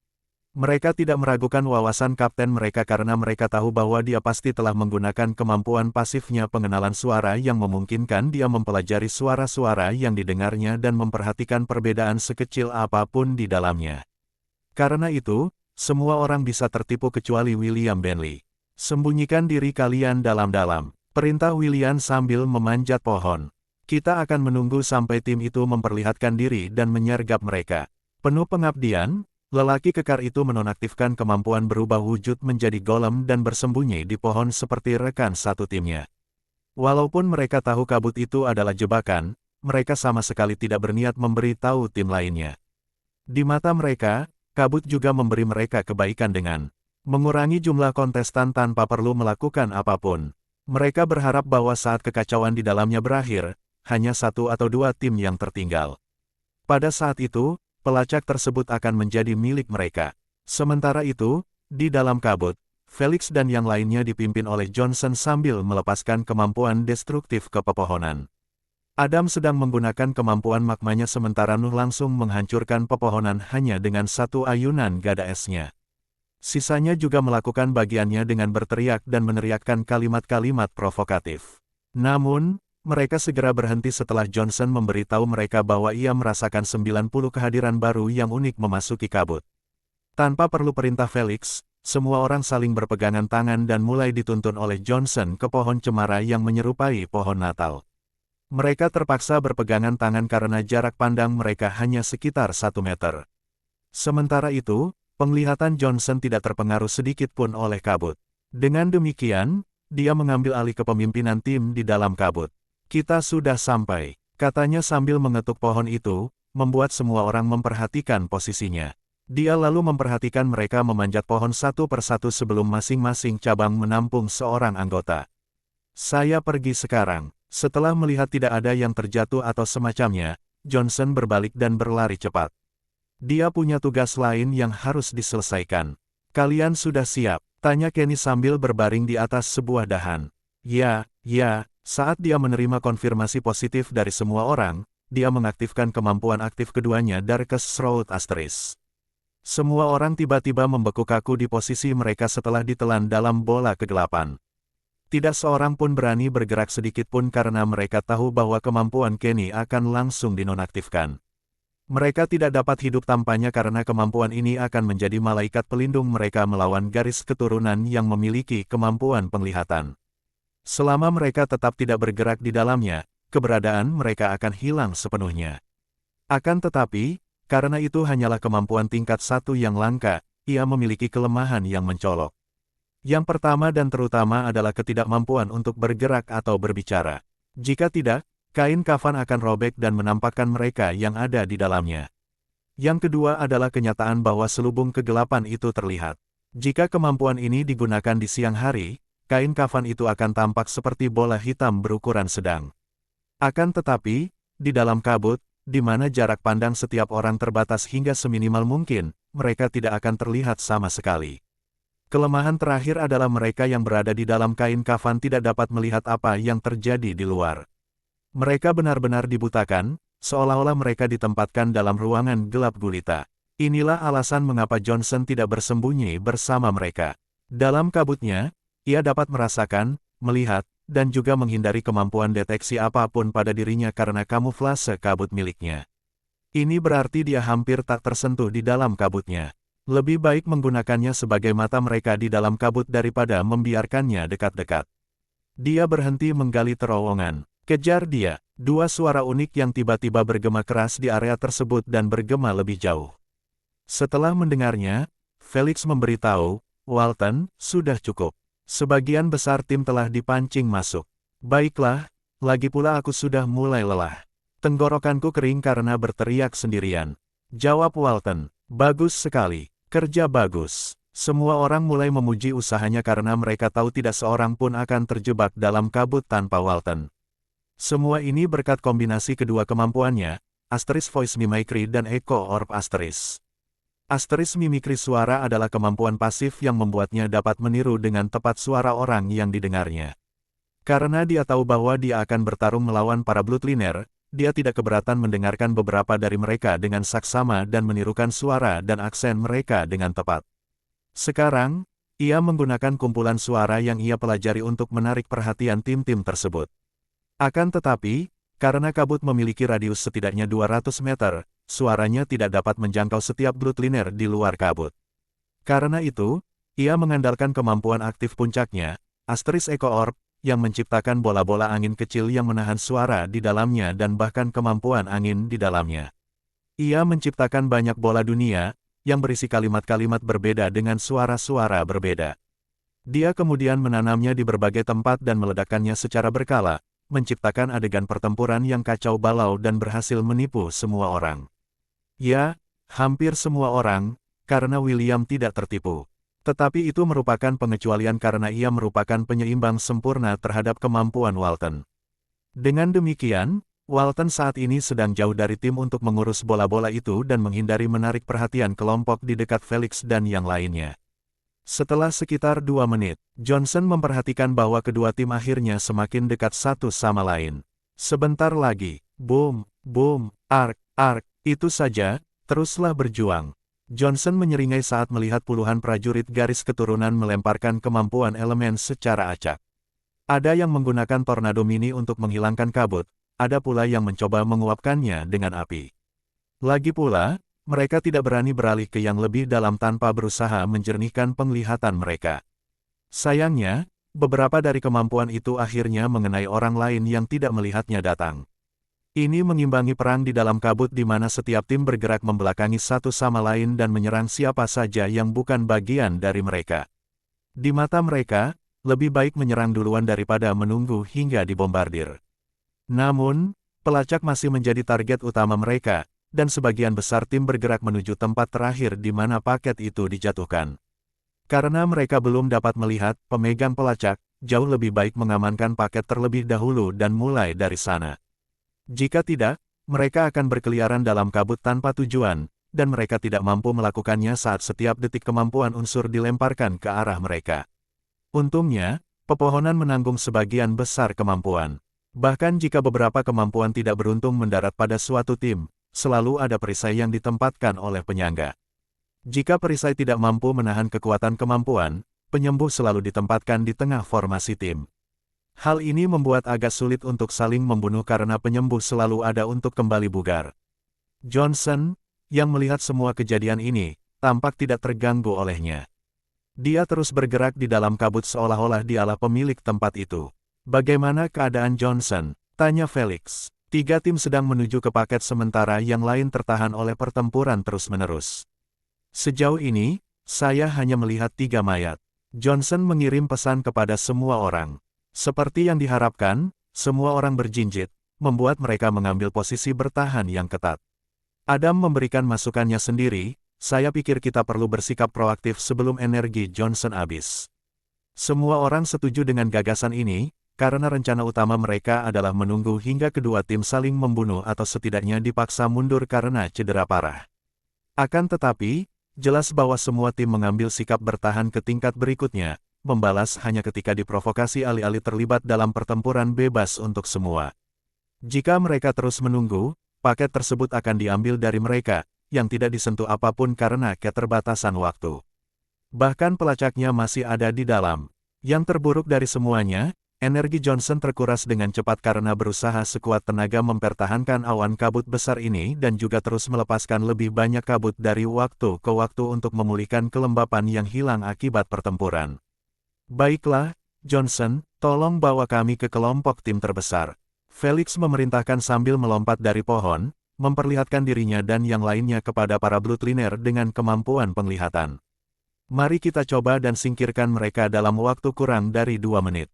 A: Mereka tidak meragukan wawasan kapten mereka karena mereka tahu bahwa dia pasti telah menggunakan kemampuan pasifnya pengenalan suara yang memungkinkan dia mempelajari suara-suara yang didengarnya dan memperhatikan perbedaan sekecil apapun di dalamnya. Karena itu, semua orang bisa tertipu kecuali William Bentley. Sembunyikan diri kalian dalam-dalam. Perintah William sambil memanjat pohon. Kita akan menunggu sampai tim itu memperlihatkan diri dan menyergap mereka. Penuh pengabdian, lelaki kekar itu menonaktifkan kemampuan berubah wujud menjadi golem dan bersembunyi di pohon seperti rekan satu timnya. Walaupun mereka tahu kabut itu adalah jebakan, mereka sama sekali tidak berniat memberi tahu tim lainnya. Di mata mereka, kabut juga memberi mereka kebaikan dengan mengurangi jumlah kontestan tanpa perlu melakukan apapun. Mereka berharap bahwa saat kekacauan di dalamnya berakhir, hanya satu atau dua tim yang tertinggal. Pada saat itu, pelacak tersebut akan menjadi milik mereka. Sementara itu, di dalam kabut, Felix dan yang lainnya dipimpin oleh Johnson sambil melepaskan kemampuan destruktif ke pepohonan. Adam sedang menggunakan kemampuan magmanya sementara Nuh langsung menghancurkan pepohonan hanya dengan satu ayunan gada esnya. Sisanya juga melakukan bagiannya dengan berteriak dan meneriakkan kalimat-kalimat provokatif. Namun, mereka segera berhenti setelah Johnson memberitahu mereka bahwa ia merasakan 90 kehadiran baru yang unik memasuki kabut. Tanpa perlu perintah Felix, semua orang saling berpegangan tangan dan mulai dituntun oleh Johnson ke pohon cemara yang menyerupai pohon Natal. Mereka terpaksa berpegangan tangan karena jarak pandang mereka hanya sekitar 1 meter. Sementara itu, penglihatan Johnson tidak terpengaruh sedikit pun oleh kabut. Dengan demikian, dia mengambil alih kepemimpinan tim di dalam kabut. Kita sudah sampai, katanya sambil mengetuk pohon itu, membuat semua orang memperhatikan posisinya. Dia lalu memperhatikan mereka memanjat pohon satu persatu sebelum masing-masing cabang menampung seorang anggota. Saya pergi sekarang. Setelah melihat tidak ada yang terjatuh atau semacamnya, Johnson berbalik dan berlari cepat. Dia punya tugas lain yang harus diselesaikan. Kalian sudah siap? Tanya Kenny sambil berbaring di atas sebuah dahan. Ya, saat dia menerima konfirmasi positif dari semua orang, dia mengaktifkan kemampuan aktif keduanya Darkest Shroud Asteris. Semua orang tiba-tiba membeku kaku di posisi mereka setelah ditelan dalam bola kegelapan. Tidak seorang pun berani bergerak sedikit pun karena mereka tahu bahwa kemampuan Kenny akan langsung dinonaktifkan. Mereka tidak dapat hidup tanpanya karena kemampuan ini akan menjadi malaikat pelindung mereka melawan garis keturunan yang memiliki kemampuan penglihatan. Selama mereka tetap tidak bergerak di dalamnya, keberadaan mereka akan hilang sepenuhnya. Akan tetapi, karena itu hanyalah kemampuan tingkat 1 yang langka, ia memiliki kelemahan yang mencolok. Yang pertama dan terutama adalah ketidakmampuan untuk bergerak atau berbicara. Jika tidak, kain kafan akan robek dan menampakkan mereka yang ada di dalamnya. Yang kedua adalah kenyataan bahwa selubung kegelapan itu terlihat. Jika kemampuan ini digunakan di siang hari, kain kafan itu akan tampak seperti bola hitam berukuran sedang. Akan tetapi, di dalam kabut, di mana jarak pandang setiap orang terbatas hingga seminimal mungkin, mereka tidak akan terlihat sama sekali. Kelemahan terakhir adalah mereka yang berada di dalam kain kafan tidak dapat melihat apa yang terjadi di luar. Mereka benar-benar dibutakan, seolah-olah mereka ditempatkan dalam ruangan gelap gulita. Inilah alasan mengapa Johnson tidak bersembunyi bersama mereka. Dalam kabutnya, ia dapat merasakan, melihat, dan juga menghindari kemampuan deteksi apapun pada dirinya karena kamuflase kabut miliknya. Ini berarti dia hampir tak tersentuh di dalam kabutnya. Lebih baik menggunakannya sebagai mata mereka di dalam kabut daripada membiarkannya dekat-dekat. Dia berhenti menggali terowongan. Kejar dia. Dua suara unik yang tiba-tiba bergema keras di area tersebut dan bergema lebih jauh. Setelah mendengarnya, Felix memberitahu, Walton, sudah cukup. Sebagian besar tim telah dipancing masuk. Baiklah, lagi pula aku sudah mulai lelah. Tenggorokanku kering karena berteriak sendirian. Jawab Walton. Bagus sekali. Kerja bagus. Semua orang mulai memuji usahanya karena mereka tahu tidak seorang pun akan terjebak dalam kabut tanpa Walton. Semua ini berkat kombinasi kedua kemampuannya, Asterisk Voice Mimicry dan Echo Orb Asterisk. Asterisk Mimicry suara adalah kemampuan pasif yang membuatnya dapat meniru dengan tepat suara orang yang didengarnya. Karena dia tahu bahwa dia akan bertarung melawan para Bloodliner, dia tidak keberatan mendengarkan beberapa dari mereka dengan saksama dan menirukan suara dan aksen mereka dengan tepat. Sekarang, ia menggunakan kumpulan suara yang ia pelajari untuk menarik perhatian tim-tim tersebut. Akan tetapi, karena kabut memiliki radius setidaknya 200 meter, suaranya tidak dapat menjangkau setiap Bloodliner di luar kabut. Karena itu, ia mengandalkan kemampuan aktif puncaknya, Asterisk Echo Orb, yang menciptakan bola-bola angin kecil yang menahan suara di dalamnya dan bahkan kemampuan angin di dalamnya. Ia menciptakan banyak bola dunia, yang berisi kalimat-kalimat berbeda dengan suara-suara berbeda. Dia kemudian menanamnya di berbagai tempat dan meledakkannya secara berkala, menciptakan adegan pertempuran yang kacau balau dan berhasil menipu semua orang. Ya, hampir semua orang, karena William tidak tertipu. Tetapi itu merupakan pengecualian karena ia merupakan penyeimbang sempurna terhadap kemampuan Walton. Dengan demikian, Walton saat ini sedang jauh dari tim untuk mengurus bola-bola itu dan menghindari menarik perhatian kelompok di dekat Felix dan yang lainnya. Setelah sekitar 2 menit, Johnson memperhatikan bahwa kedua tim akhirnya semakin dekat satu sama lain. Sebentar lagi, boom, boom, ark, itu saja, teruslah berjuang. Johnson menyeringai saat melihat puluhan prajurit garis keturunan melemparkan kemampuan elemen secara acak. Ada yang menggunakan tornado mini untuk menghilangkan kabut, ada pula yang mencoba menguapkannya dengan api. Lagi pula, mereka tidak berani beralih ke yang lebih dalam tanpa berusaha menjernihkan penglihatan mereka. Sayangnya, beberapa dari kemampuan itu akhirnya mengenai orang lain yang tidak melihatnya datang. Ini mengimbangi perang di dalam kabut di mana setiap tim bergerak membelakangi satu sama lain dan menyerang siapa saja yang bukan bagian dari mereka. Di mata mereka, lebih baik menyerang duluan daripada menunggu hingga dibombardir. Namun, pelacak masih menjadi target utama mereka, dan sebagian besar tim bergerak menuju tempat terakhir di mana paket itu dijatuhkan. Karena mereka belum dapat melihat pemegang pelacak, jauh lebih baik mengamankan paket terlebih dahulu dan mulai dari sana. Jika tidak, mereka akan berkeliaran dalam kabut tanpa tujuan, dan mereka tidak mampu melakukannya saat setiap detik kemampuan unsur dilemparkan ke arah mereka. Untungnya, pepohonan menanggung sebagian besar kemampuan. Bahkan jika beberapa kemampuan tidak beruntung mendarat pada suatu tim, selalu ada perisai yang ditempatkan oleh penyangga. Jika perisai tidak mampu menahan kekuatan kemampuan, penyembuh selalu ditempatkan di tengah formasi tim. Hal ini membuat agak sulit untuk saling membunuh karena penyembuh selalu ada untuk kembali bugar. Johnson, yang melihat semua kejadian ini, tampak tidak terganggu olehnya. Dia terus bergerak di dalam kabut seolah-olah dialah pemilik tempat itu. Bagaimana keadaan Johnson? Tanya Felix. 3 tim sedang menuju ke paket sementara yang lain tertahan oleh pertempuran terus-menerus. Sejauh ini, saya hanya melihat 3 mayat. Johnson mengirim pesan kepada semua orang. Seperti yang diharapkan, semua orang berjinjit, membuat mereka mengambil posisi bertahan yang ketat. Adam memberikan masukannya sendiri, saya pikir kita perlu bersikap proaktif sebelum energi Johnson habis. Semua orang setuju dengan gagasan ini, karena rencana utama mereka adalah menunggu hingga kedua tim saling membunuh atau setidaknya dipaksa mundur karena cedera parah. Akan tetapi, jelas bahwa semua tim mengambil sikap bertahan ke tingkat berikutnya, membalas hanya ketika diprovokasi alih-alih terlibat dalam pertempuran bebas untuk semua. Jika mereka terus menunggu, paket tersebut akan diambil dari mereka, yang tidak disentuh apapun karena keterbatasan waktu. Bahkan pelacaknya masih ada di dalam. Yang terburuk dari semuanya, energi Johnson terkuras dengan cepat karena berusaha sekuat tenaga mempertahankan awan kabut besar ini dan juga terus melepaskan lebih banyak kabut dari waktu ke waktu untuk memulihkan kelembapan yang hilang akibat pertempuran. Baiklah, Johnson, tolong bawa kami ke kelompok tim terbesar. Felix memerintahkan sambil melompat dari pohon, memperlihatkan dirinya dan yang lainnya kepada para Bloodliner dengan kemampuan penglihatan. Mari kita coba dan singkirkan mereka dalam waktu kurang dari 2 menit.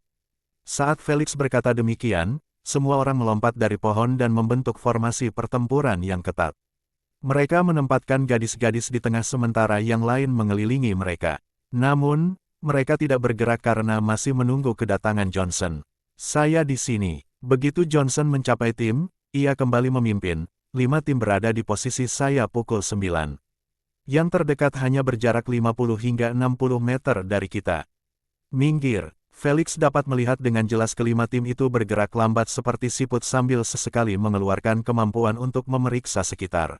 A: Saat Felix berkata demikian, semua orang melompat dari pohon dan membentuk formasi pertempuran yang ketat. Mereka menempatkan gadis-gadis di tengah sementara yang lain mengelilingi mereka. Namun, mereka tidak bergerak karena masih menunggu kedatangan Johnson. Saya di sini. Begitu Johnson mencapai tim, ia kembali memimpin. 5 tim berada di posisi saya pukul 9. Yang terdekat hanya berjarak 50 hingga 60 meter dari kita. Minggir. Felix dapat melihat dengan jelas kelima tim itu bergerak lambat seperti siput sambil sesekali mengeluarkan kemampuan untuk memeriksa sekitar.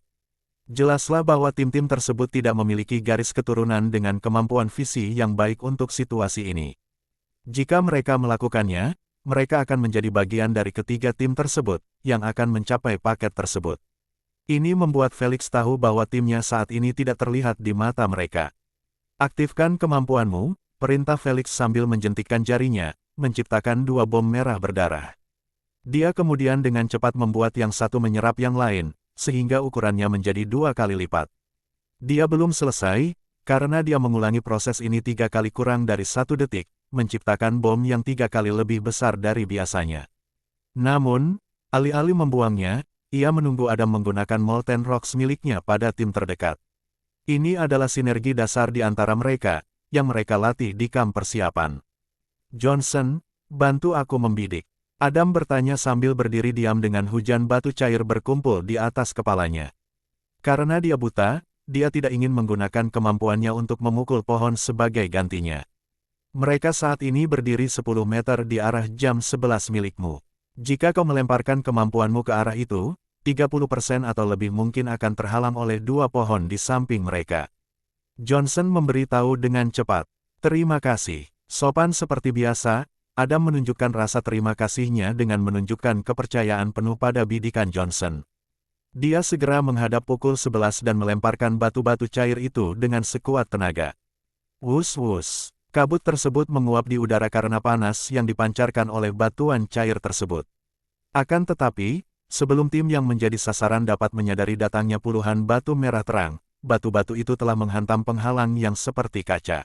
A: Jelaslah bahwa tim-tim tersebut tidak memiliki garis keturunan dengan kemampuan visi yang baik untuk situasi ini. Jika mereka melakukannya, mereka akan menjadi bagian dari ketiga tim tersebut, yang akan mencapai paket tersebut. Ini membuat Felix tahu bahwa timnya saat ini tidak terlihat di mata mereka. Aktifkan kemampuanmu, perintah Felix sambil menjentikkan jarinya, menciptakan 2 bom merah berdarah. Dia kemudian dengan cepat membuat yang satu menyerap yang lain, sehingga ukurannya menjadi 2 kali lipat. Dia belum selesai, karena dia mengulangi proses ini 3 kali kurang dari 1 detik, menciptakan bom yang 3 kali lebih besar dari biasanya. Namun, alih-alih membuangnya, ia menunggu Adam menggunakan Molten Rocks miliknya pada tim terdekat. Ini adalah sinergi dasar di antara mereka, yang mereka latih di kamp persiapan. Johnson, bantu aku membidik. Adam bertanya sambil berdiri diam dengan hujan batu cair berkumpul di atas kepalanya. Karena dia buta, dia tidak ingin menggunakan kemampuannya untuk memukul pohon sebagai gantinya. Mereka saat ini berdiri 10 meter di arah jam 11 milikmu. Jika kau melemparkan kemampuanmu ke arah itu, 30% atau lebih mungkin akan terhalang oleh 2 pohon di samping mereka. Johnson memberitahu dengan cepat. Terima kasih. Sopan seperti biasa, Adam menunjukkan rasa terima kasihnya dengan menunjukkan kepercayaan penuh pada bidikan Johnson. Dia segera menghadap pukul 11 dan melemparkan batu-batu cair itu dengan sekuat tenaga. Wus-wus. Kabut tersebut menguap di udara karena panas yang dipancarkan oleh batuan cair tersebut. Akan tetapi, sebelum tim yang menjadi sasaran dapat menyadari datangnya puluhan batu merah terang, batu-batu itu telah menghantam penghalang yang seperti kaca.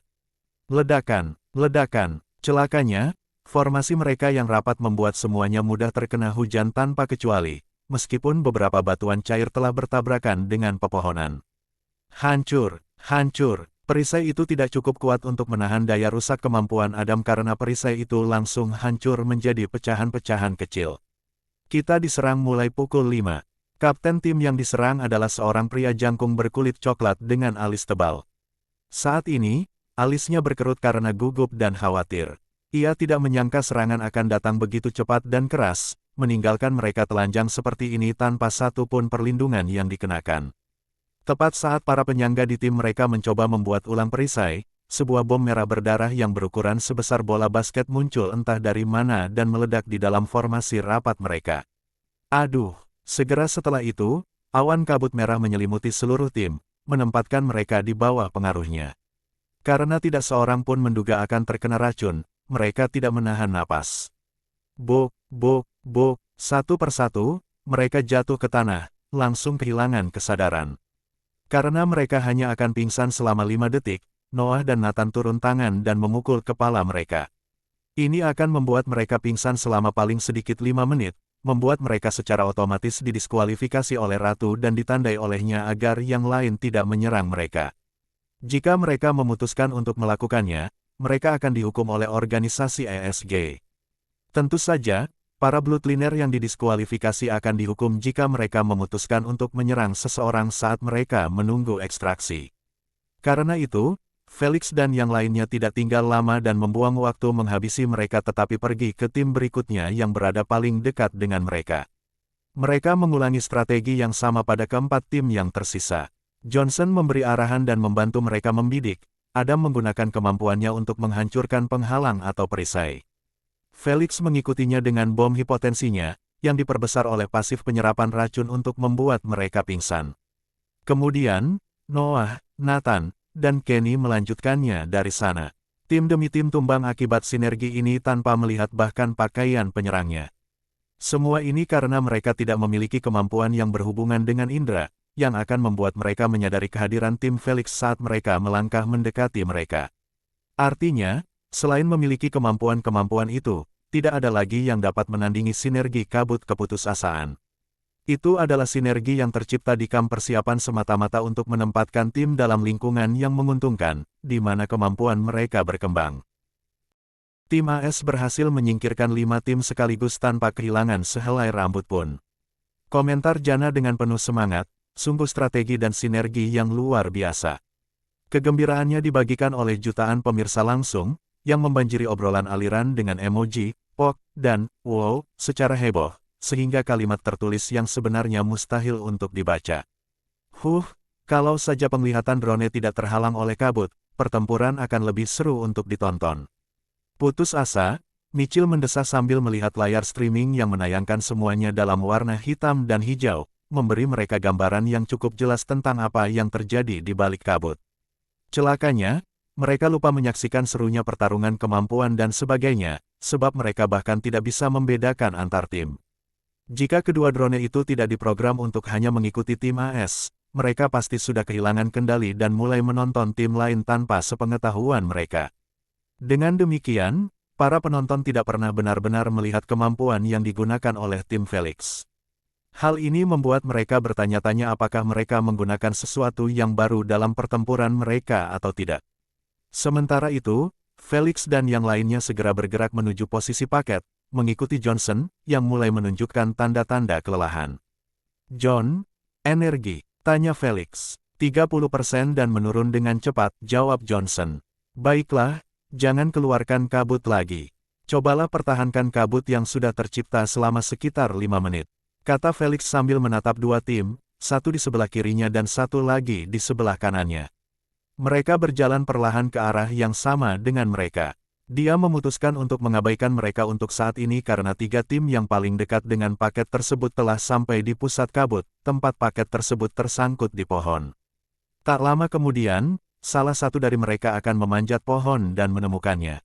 A: Ledakan, ledakan, celakanya, formasi mereka yang rapat membuat semuanya mudah terkena hujan tanpa kecuali, meskipun beberapa batuan cair telah bertabrakan dengan pepohonan. Hancur, hancur, perisai itu tidak cukup kuat untuk menahan daya rusak kemampuan Adam karena perisai itu langsung hancur menjadi pecahan-pecahan kecil. Kita diserang mulai pukul 5. Kapten tim yang diserang adalah seorang pria jangkung berkulit coklat dengan alis tebal. Saat ini, alisnya berkerut karena gugup dan khawatir. Ia tidak menyangka serangan akan datang begitu cepat dan keras, meninggalkan mereka telanjang seperti ini tanpa satu pun perlindungan yang dikenakan. Tepat saat para penyangga di tim mereka mencoba membuat ulang perisai, sebuah bom merah berdarah yang berukuran sebesar bola basket muncul entah dari mana dan meledak di dalam formasi rapat mereka. Aduh! Segera setelah itu, awan kabut merah menyelimuti seluruh tim, menempatkan mereka di bawah pengaruhnya. Karena tidak seorang pun menduga akan terkena racun, mereka tidak menahan napas. Bok, bok, bok, satu persatu, mereka jatuh ke tanah, langsung kehilangan kesadaran. Karena mereka hanya akan pingsan selama 5 detik, Noah dan Nathan turun tangan dan memukul kepala mereka. Ini akan membuat mereka pingsan selama paling sedikit 5 menit, membuat mereka secara otomatis didiskualifikasi oleh Ratu dan ditandai olehnya agar yang lain tidak menyerang mereka. Jika mereka memutuskan untuk melakukannya, mereka akan dihukum oleh organisasi ESG. Tentu saja, para bloodliner yang didiskualifikasi akan dihukum jika mereka memutuskan untuk menyerang seseorang saat mereka menunggu ekstraksi. Karena itu, Felix dan yang lainnya tidak tinggal lama dan membuang waktu menghabisi mereka tetapi pergi ke tim berikutnya yang berada paling dekat dengan mereka. Mereka mengulangi strategi yang sama pada keempat tim yang tersisa. Johnson memberi arahan dan membantu mereka membidik. Adam menggunakan kemampuannya untuk menghancurkan penghalang atau perisai. Felix mengikutinya dengan bom hipotensinya, yang diperbesar oleh pasif penyerapan racun untuk membuat mereka pingsan. Kemudian, Noah, Nathan, dan Kenny melanjutkannya dari sana. Tim demi tim tumbang akibat sinergi ini tanpa melihat bahkan pakaian penyerangnya. Semua ini karena mereka tidak memiliki kemampuan yang berhubungan dengan indera, yang akan membuat mereka menyadari kehadiran tim Felix saat mereka melangkah mendekati mereka. Artinya, selain memiliki kemampuan-kemampuan itu, tidak ada lagi yang dapat menandingi sinergi kabut keputusasaan. Itu adalah sinergi yang tercipta di kamp persiapan semata-mata untuk menempatkan tim dalam lingkungan yang menguntungkan, di mana kemampuan mereka berkembang. Tim AS berhasil menyingkirkan 5 tim sekaligus tanpa kehilangan sehelai rambut pun. Komentar Jana dengan penuh semangat, sungguh strategi dan sinergi yang luar biasa. Kegembiraannya dibagikan oleh jutaan pemirsa langsung, yang membanjiri obrolan aliran dengan emoji, pok, dan wow, secara heboh. Sehingga kalimat tertulis yang sebenarnya mustahil untuk dibaca. Kalau saja penglihatan drone tidak terhalang oleh kabut, pertempuran akan lebih seru untuk ditonton. Putus asa, Mitchell mendesah sambil melihat layar streaming yang menayangkan semuanya dalam warna hitam dan hijau, memberi mereka gambaran yang cukup jelas tentang apa yang terjadi di balik kabut. Celakanya, mereka lupa menyaksikan serunya pertarungan kemampuan dan sebagainya, sebab mereka bahkan tidak bisa membedakan antar tim. Jika kedua drone itu tidak diprogram untuk hanya mengikuti tim AS, mereka pasti sudah kehilangan kendali dan mulai menonton tim lain tanpa sepengetahuan mereka. Dengan demikian, para penonton tidak pernah benar-benar melihat kemampuan yang digunakan oleh tim Felix. Hal ini membuat mereka bertanya-tanya apakah mereka menggunakan sesuatu yang baru dalam pertempuran mereka atau tidak. Sementara itu, Felix dan yang lainnya segera bergerak menuju posisi paket, mengikuti Johnson, yang mulai menunjukkan tanda-tanda kelelahan. "John, energi?" tanya Felix. 30% dan menurun dengan cepat, jawab Johnson. "Baiklah, jangan keluarkan kabut lagi. Cobalah pertahankan kabut yang sudah tercipta selama sekitar 5 menit. Kata Felix sambil menatap 2 tim, satu di sebelah kirinya dan satu lagi di sebelah kanannya. Mereka berjalan perlahan ke arah yang sama dengan mereka. Dia memutuskan untuk mengabaikan mereka untuk saat ini karena 3 tim yang paling dekat dengan paket tersebut telah sampai di pusat kabut, tempat paket tersebut tersangkut di pohon. Tak lama kemudian, salah satu dari mereka akan memanjat pohon dan menemukannya.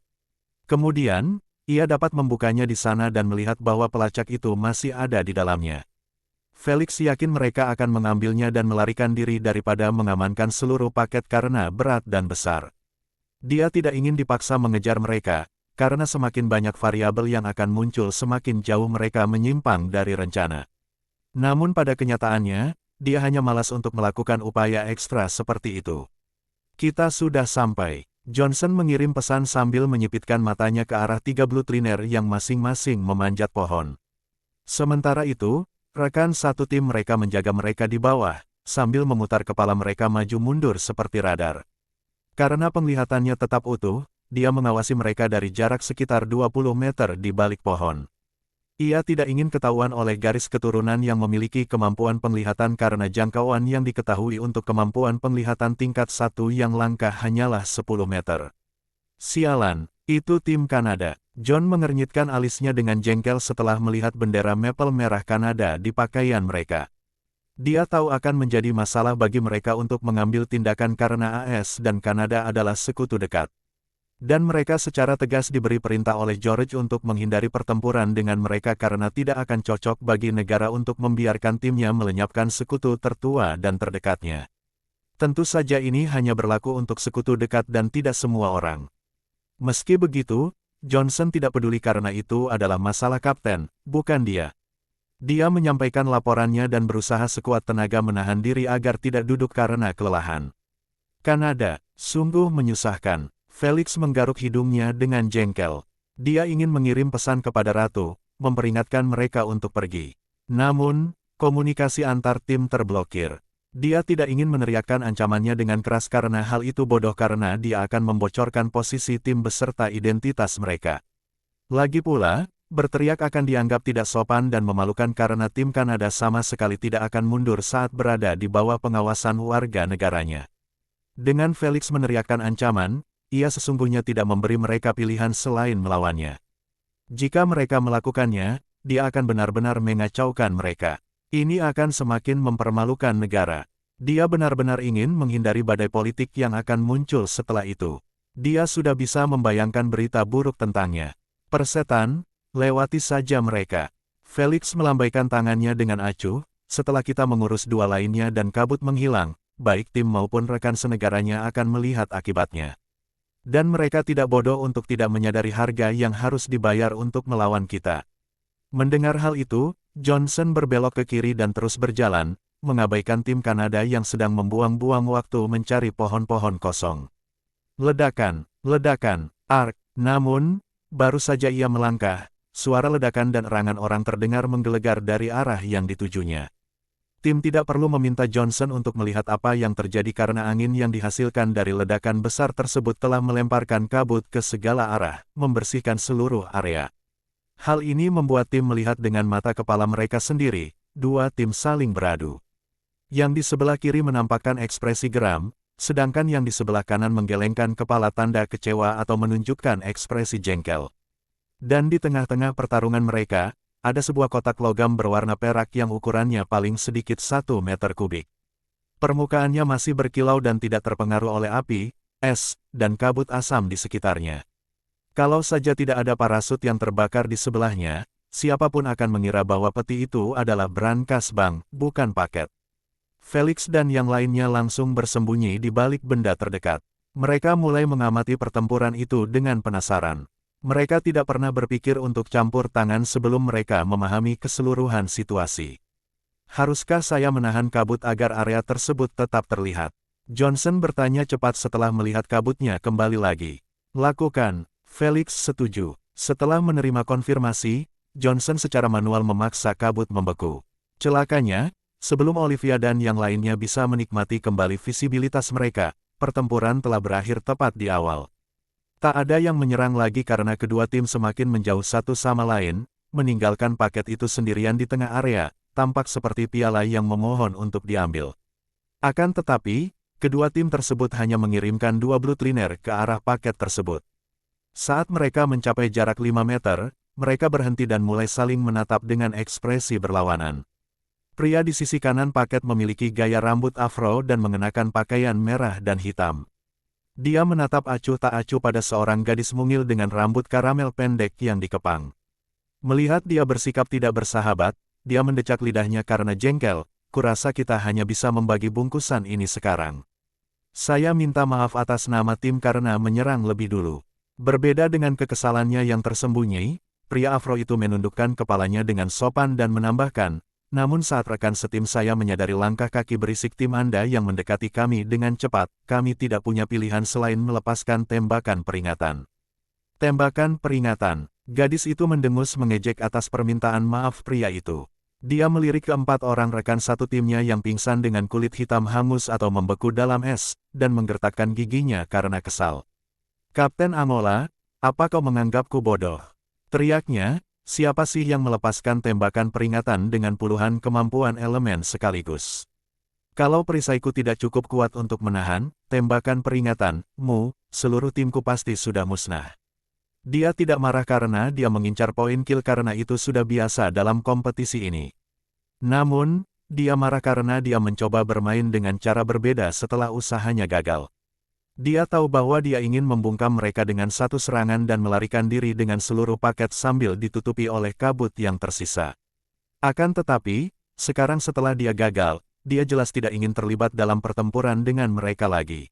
A: Kemudian, ia dapat membukanya di sana dan melihat bahwa pelacak itu masih ada di dalamnya. Felix yakin mereka akan mengambilnya dan melarikan diri daripada mengamankan seluruh paket karena berat dan besar. Dia tidak ingin dipaksa mengejar mereka, karena semakin banyak variabel yang akan muncul semakin jauh mereka menyimpang dari rencana. Namun pada kenyataannya, dia hanya malas untuk melakukan upaya ekstra seperti itu. "Kita sudah sampai." Johnson mengirim pesan sambil menyipitkan matanya ke arah 3 bloodliner yang masing-masing memanjat pohon. Sementara itu, rekan satu tim mereka menjaga mereka di bawah, sambil memutar kepala mereka maju mundur seperti radar. Karena penglihatannya tetap utuh, dia mengawasi mereka dari jarak sekitar 20 meter di balik pohon. Ia tidak ingin ketahuan oleh garis keturunan yang memiliki kemampuan penglihatan karena jangkauan yang diketahui untuk kemampuan penglihatan tingkat 1 yang langka hanyalah 10 meter. "Sialan, itu tim Kanada." John mengernyitkan alisnya dengan jengkel setelah melihat bendera maple merah Kanada di pakaian mereka. Dia tahu akan menjadi masalah bagi mereka untuk mengambil tindakan karena AS dan Kanada adalah sekutu dekat. Dan mereka secara tegas diberi perintah oleh George untuk menghindari pertempuran dengan mereka karena tidak akan cocok bagi negara untuk membiarkan timnya melenyapkan sekutu tertua dan terdekatnya. Tentu saja ini hanya berlaku untuk sekutu dekat dan tidak semua orang. Meski begitu, Johnson tidak peduli karena itu adalah masalah kapten, bukan dia. Dia menyampaikan laporannya dan berusaha sekuat tenaga menahan diri agar tidak duduk karena kelelahan. Kanada, sungguh menyusahkan. Felix menggaruk hidungnya dengan jengkel. Dia ingin mengirim pesan kepada Ratu, memperingatkan mereka untuk pergi. Namun, komunikasi antar tim terblokir. Dia tidak ingin meneriakkan ancamannya dengan keras karena hal itu bodoh karena dia akan membocorkan posisi tim beserta identitas mereka. Lagi pula, berteriak akan dianggap tidak sopan dan memalukan karena tim Kanada sama sekali tidak akan mundur saat berada di bawah pengawasan warga negaranya. Dengan Felix meneriakkan ancaman, ia sesungguhnya tidak memberi mereka pilihan selain melawannya. Jika mereka melakukannya, dia akan benar-benar mengacaukan mereka. Ini akan semakin mempermalukan negara. Dia benar-benar ingin menghindari badai politik yang akan muncul setelah itu. Dia sudah bisa membayangkan berita buruk tentangnya. Persetan, lewati saja mereka. Felix melambaikan tangannya dengan acuh, setelah kita mengurus dua lainnya dan kabut menghilang, baik tim maupun rekan senegaranya akan melihat akibatnya. Dan mereka tidak bodoh untuk tidak menyadari harga yang harus dibayar untuk melawan kita. Mendengar hal itu, Johnson berbelok ke kiri dan terus berjalan, mengabaikan tim Kanada yang sedang membuang-buang waktu mencari pohon-pohon kosong. Ledakan, ledakan, ark. Namun, baru saja ia melangkah, suara ledakan dan erangan orang terdengar menggelegar dari arah yang ditujunya. Tim tidak perlu meminta Johnson untuk melihat apa yang terjadi karena angin yang dihasilkan dari ledakan besar tersebut telah melemparkan kabut ke segala arah, membersihkan seluruh area. Hal ini membuat tim melihat dengan mata kepala mereka sendiri, dua tim saling beradu. Yang di sebelah kiri menampakkan ekspresi geram, sedangkan yang di sebelah kanan menggelengkan kepala tanda kecewa atau menunjukkan ekspresi jengkel. Dan di tengah-tengah pertarungan mereka, ada sebuah kotak logam berwarna perak yang ukurannya paling sedikit 1 meter kubik. Permukaannya masih berkilau dan tidak terpengaruh oleh api, es, dan kabut asam di sekitarnya. Kalau saja tidak ada parasut yang terbakar di sebelahnya, siapapun akan mengira bahwa peti itu adalah brankas bank, bukan paket. Felix dan yang lainnya langsung bersembunyi di balik benda terdekat. Mereka mulai mengamati pertempuran itu dengan penasaran. Mereka tidak pernah berpikir untuk campur tangan sebelum mereka memahami keseluruhan situasi. Haruskah saya menahan kabut agar area tersebut tetap terlihat? Johnson bertanya cepat setelah melihat kabutnya kembali lagi. Lakukan. Felix setuju. Setelah menerima konfirmasi, Johnson secara manual memaksa kabut membeku. Celakanya, sebelum Olivia dan yang lainnya bisa menikmati kembali visibilitas mereka, pertempuran telah berakhir tepat di awal. Tak ada yang menyerang lagi karena kedua tim semakin menjauh satu sama lain, meninggalkan paket itu sendirian di tengah area, tampak seperti piala yang memohon untuk diambil. Akan tetapi, kedua tim tersebut hanya mengirimkan 2 bloodliner ke arah paket tersebut. Saat mereka mencapai jarak 5 meter, mereka berhenti dan mulai saling menatap dengan ekspresi berlawanan. Pria di sisi kanan paket memiliki gaya rambut afro dan mengenakan pakaian merah dan hitam. Dia menatap acuh tak acuh pada seorang gadis mungil dengan rambut karamel pendek yang dikepang. Melihat dia bersikap tidak bersahabat, dia mendecak lidahnya karena jengkel, kurasa kita hanya bisa membagi bungkusan ini sekarang. Saya minta maaf atas nama tim karena menyerang lebih dulu. Berbeda dengan kekesalannya yang tersembunyi, pria afro itu menundukkan kepalanya dengan sopan dan menambahkan, namun saat rekan setim saya menyadari langkah kaki berisik tim Anda yang mendekati kami dengan cepat, kami tidak punya pilihan selain melepaskan tembakan peringatan. Tembakan peringatan. Gadis itu mendengus mengejek atas permintaan maaf pria itu. Dia melirik ke 4 orang rekan satu timnya yang pingsan dengan kulit hitam hangus atau membeku dalam es, dan menggertakkan giginya karena kesal. Kapten Angola, apa kau menganggapku bodoh? Teriaknya, siapa sih yang melepaskan tembakan peringatan dengan puluhan kemampuan elemen sekaligus? Kalau perisaiku tidak cukup kuat untuk menahan tembakan peringatanmu, seluruh timku pasti sudah musnah. Dia tidak marah karena dia mengincar poin kill karena itu sudah biasa dalam kompetisi ini. Namun, dia marah karena dia mencoba bermain dengan cara berbeda setelah usahanya gagal. Dia tahu bahwa dia ingin membungkam mereka dengan satu serangan dan melarikan diri dengan seluruh paket sambil ditutupi oleh kabut yang tersisa. Akan tetapi, sekarang setelah dia gagal, dia jelas tidak ingin terlibat dalam pertempuran dengan mereka lagi.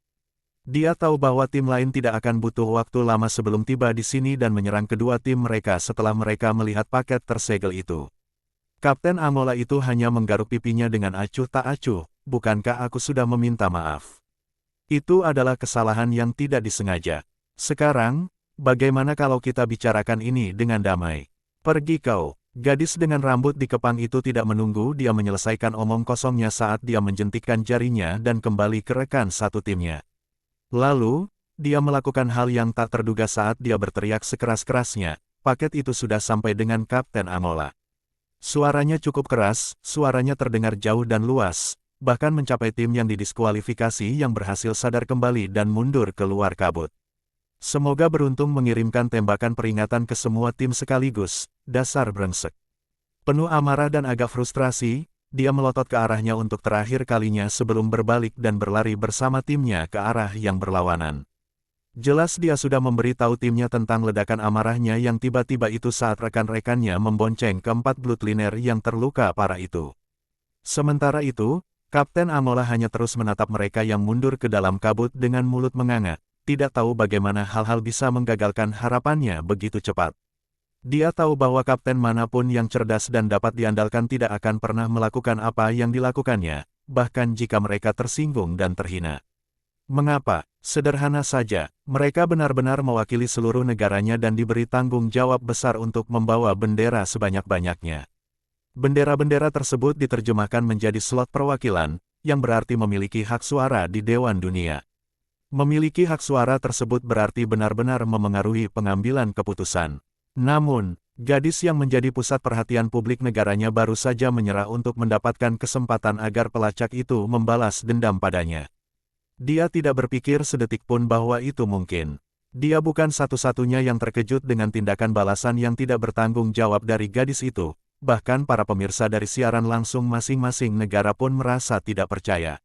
A: Dia tahu bahwa tim lain tidak akan butuh waktu lama sebelum tiba di sini dan menyerang kedua tim mereka setelah mereka melihat paket tersegel itu. Kapten Amola itu hanya menggaruk pipinya dengan acuh tak acuh, bukankah aku sudah meminta maaf? Itu adalah kesalahan yang tidak disengaja. Sekarang, bagaimana kalau kita bicarakan ini dengan damai? Pergi kau. Gadis dengan rambut dikepang itu tidak menunggu dia menyelesaikan omong kosongnya saat dia menjentikkan jarinya dan kembali ke rekan satu timnya. Lalu, dia melakukan hal yang tak terduga saat dia berteriak sekeras-kerasnya, paket itu sudah sampai dengan Kapten Amola. Suaranya cukup keras, suaranya terdengar jauh dan luas, bahkan mencapai tim yang didiskualifikasi yang berhasil sadar kembali dan mundur keluar kabut. Semoga beruntung mengirimkan tembakan peringatan ke semua tim sekaligus, dasar brengsek. Penuh amarah dan agak frustrasi, dia melotot ke arahnya untuk terakhir kalinya sebelum berbalik dan berlari bersama timnya ke arah yang berlawanan. Jelas dia sudah memberitahu timnya tentang ledakan amarahnya yang tiba-tiba itu saat rekan-rekannya membonceng keempat bloodliner yang terluka parah itu. Sementara itu, Kapten Amola hanya terus menatap mereka yang mundur ke dalam kabut dengan mulut menganga. Tidak tahu bagaimana hal-hal bisa menggagalkan harapannya begitu cepat. Dia tahu bahwa kapten manapun yang cerdas dan dapat diandalkan tidak akan pernah melakukan apa yang dilakukannya, bahkan jika mereka tersinggung dan terhina. Mengapa? Sederhana saja, mereka benar-benar mewakili seluruh negaranya dan diberi tanggung jawab besar untuk membawa bendera sebanyak-banyaknya. Bendera-bendera tersebut diterjemahkan menjadi slot perwakilan, yang berarti memiliki hak suara di Dewan Dunia. Memiliki hak suara tersebut berarti benar-benar memengaruhi pengambilan keputusan. Namun, gadis yang menjadi pusat perhatian publik negaranya baru saja menyerah untuk mendapatkan kesempatan agar pelacak itu membalas dendam padanya. Dia tidak berpikir sedetik pun bahwa itu mungkin. Dia bukan satu-satunya yang terkejut dengan tindakan balasan yang tidak bertanggung jawab dari gadis itu, bahkan para pemirsa dari siaran langsung masing-masing negara pun merasa tidak percaya.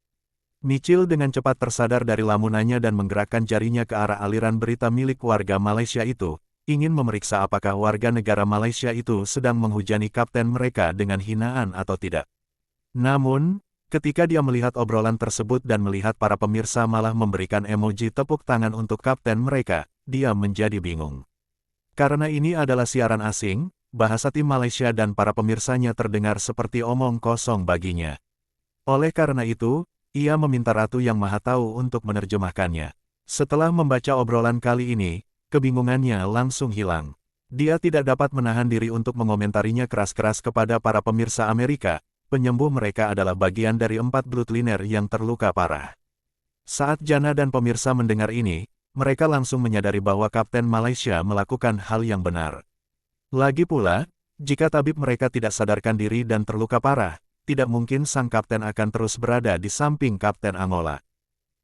A: Mitchell dengan cepat tersadar dari lamunannya dan menggerakkan jarinya ke arah aliran berita milik warga Malaysia itu, ingin memeriksa apakah warga negara Malaysia itu sedang menghujani kapten mereka dengan hinaan atau tidak. Namun, ketika dia melihat obrolan tersebut dan melihat para pemirsa malah memberikan emoji tepuk tangan untuk kapten mereka, dia menjadi bingung. Karena ini adalah siaran asing, bahasa tim Malaysia dan para pemirsanya terdengar seperti omong kosong baginya. Oleh karena itu, ia meminta Ratu Yang Maha Tahu untuk menerjemahkannya. Setelah membaca obrolan kali ini, kebingungannya langsung hilang. Dia tidak dapat menahan diri untuk mengomentarinya keras-keras kepada para pemirsa Amerika, penyembuh mereka adalah bagian dari 4 bloodliner yang terluka parah. Saat Jana dan pemirsa mendengar ini, mereka langsung menyadari bahwa Kapten Malaysia melakukan hal yang benar. Lagi pula, jika tabib mereka tidak sadarkan diri dan terluka parah, tidak mungkin sang kapten akan terus berada di samping Kapten Amola.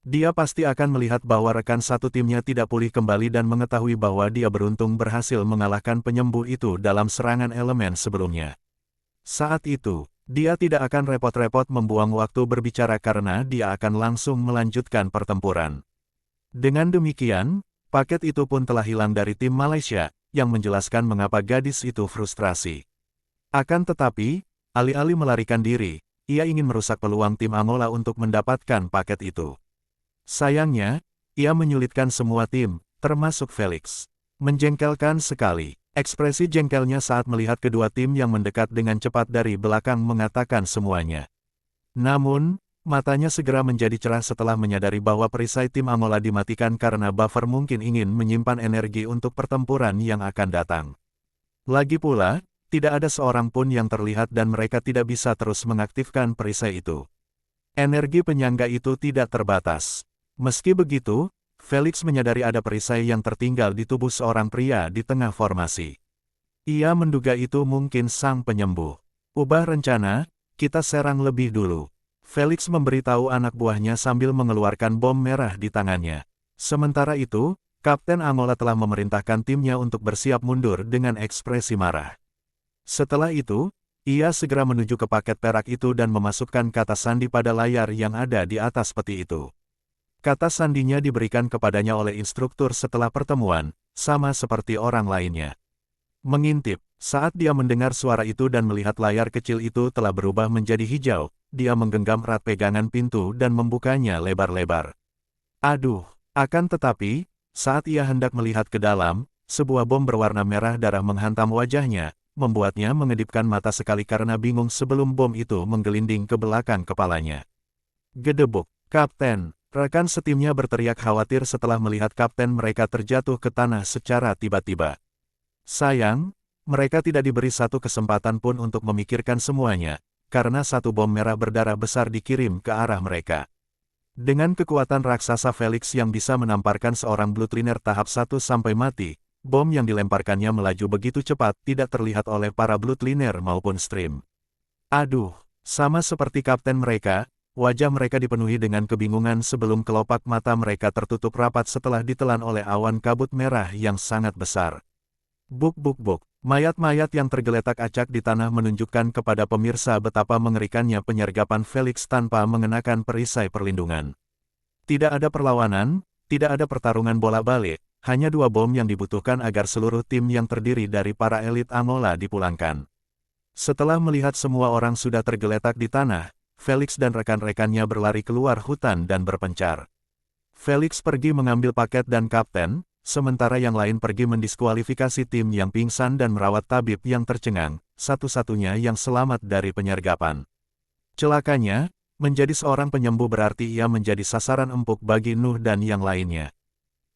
A: Dia pasti akan melihat bahwa rekan satu timnya tidak pulih kembali dan mengetahui bahwa dia beruntung berhasil mengalahkan penyembuh itu dalam serangan elemen sebelumnya. Saat itu, dia tidak akan repot-repot membuang waktu berbicara karena dia akan langsung melanjutkan pertempuran. Dengan demikian, paket itu pun telah hilang dari tim Malaysia, yang menjelaskan mengapa gadis itu frustrasi. Akan tetapi, alih-alih melarikan diri, ia ingin merusak peluang tim Amola untuk mendapatkan paket itu. Sayangnya, ia menyulitkan semua tim, termasuk Felix. Menjengkelkan sekali, ekspresi jengkelnya saat melihat kedua tim yang mendekat dengan cepat dari belakang mengatakan semuanya. Namun, matanya segera menjadi cerah setelah menyadari bahwa perisai tim Amola dimatikan karena buffer mungkin ingin menyimpan energi untuk pertempuran yang akan datang. Lagi pula, tidak ada seorang pun yang terlihat dan mereka tidak bisa terus mengaktifkan perisai itu. Energi penyangga itu tidak terbatas. Meski begitu, Felix menyadari ada perisai yang tertinggal di tubuh seorang pria di tengah formasi. Ia menduga itu mungkin sang penyembuh. Ubah rencana, kita serang lebih dulu. Felix memberitahu anak buahnya sambil mengeluarkan bom merah di tangannya. Sementara itu, Kapten Amola telah memerintahkan timnya untuk bersiap mundur dengan ekspresi marah. Setelah itu, ia segera menuju ke paket perak itu dan memasukkan kata sandi pada layar yang ada di atas peti itu. Kata sandinya diberikan kepadanya oleh instruktur setelah pertemuan, sama seperti orang lainnya. Mengintip, saat dia mendengar suara itu dan melihat layar kecil itu telah berubah menjadi hijau, dia menggenggam erat pegangan pintu dan membukanya lebar-lebar. Aduh! Akan tetapi, saat ia hendak melihat ke dalam, sebuah bom berwarna merah darah menghantam wajahnya, membuatnya mengedipkan mata sekali karena bingung sebelum bom itu menggelinding ke belakang kepalanya. Gedebuk! Kapten! Rekan setimnya berteriak khawatir setelah melihat kapten mereka terjatuh ke tanah secara tiba-tiba. Sayang, mereka tidak diberi satu kesempatan pun untuk memikirkan semuanya, karena satu bom merah berdarah besar dikirim ke arah mereka. Dengan kekuatan raksasa Felix yang bisa menamparkan seorang Bloodliner tahap 1 sampai mati, bom yang dilemparkannya melaju begitu cepat tidak terlihat oleh para Bloodliner maupun Stream. Aduh, sama seperti kapten mereka, wajah mereka dipenuhi dengan kebingungan sebelum kelopak mata mereka tertutup rapat setelah ditelan oleh awan kabut merah yang sangat besar. Buk buk buk, mayat-mayat yang tergeletak acak di tanah menunjukkan kepada pemirsa betapa mengerikannya penyergapan Felix tanpa mengenakan perisai perlindungan. Tidak ada perlawanan, tidak ada pertarungan bola balik, hanya dua bom yang dibutuhkan agar seluruh tim yang terdiri dari para elit Angola dipulangkan. Setelah melihat semua orang sudah tergeletak di tanah, Felix dan rekan-rekannya berlari keluar hutan dan berpencar. Felix pergi mengambil paket dan kapten, sementara yang lain pergi mendiskualifikasi tim yang pingsan dan merawat tabib yang tercengang, satu-satunya yang selamat dari penyergapan. Celakanya, menjadi seorang penyembuh berarti ia menjadi sasaran empuk bagi Nuh dan yang lainnya.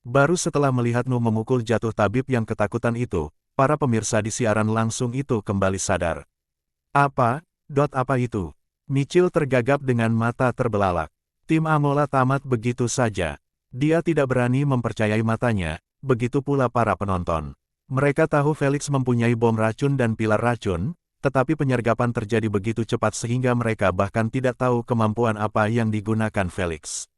A: Baru setelah melihat Nuh memukul jatuh tabib yang ketakutan itu, para pemirsa di siaran langsung itu kembali sadar. Apa itu? Mitchell tergagap dengan mata terbelalak. Tim Angola tamat begitu saja. Dia tidak berani mempercayai matanya, begitu pula para penonton. Mereka tahu Felix mempunyai bom racun dan pilar racun, tetapi penyergapan terjadi begitu cepat sehingga mereka bahkan tidak tahu kemampuan apa yang digunakan Felix.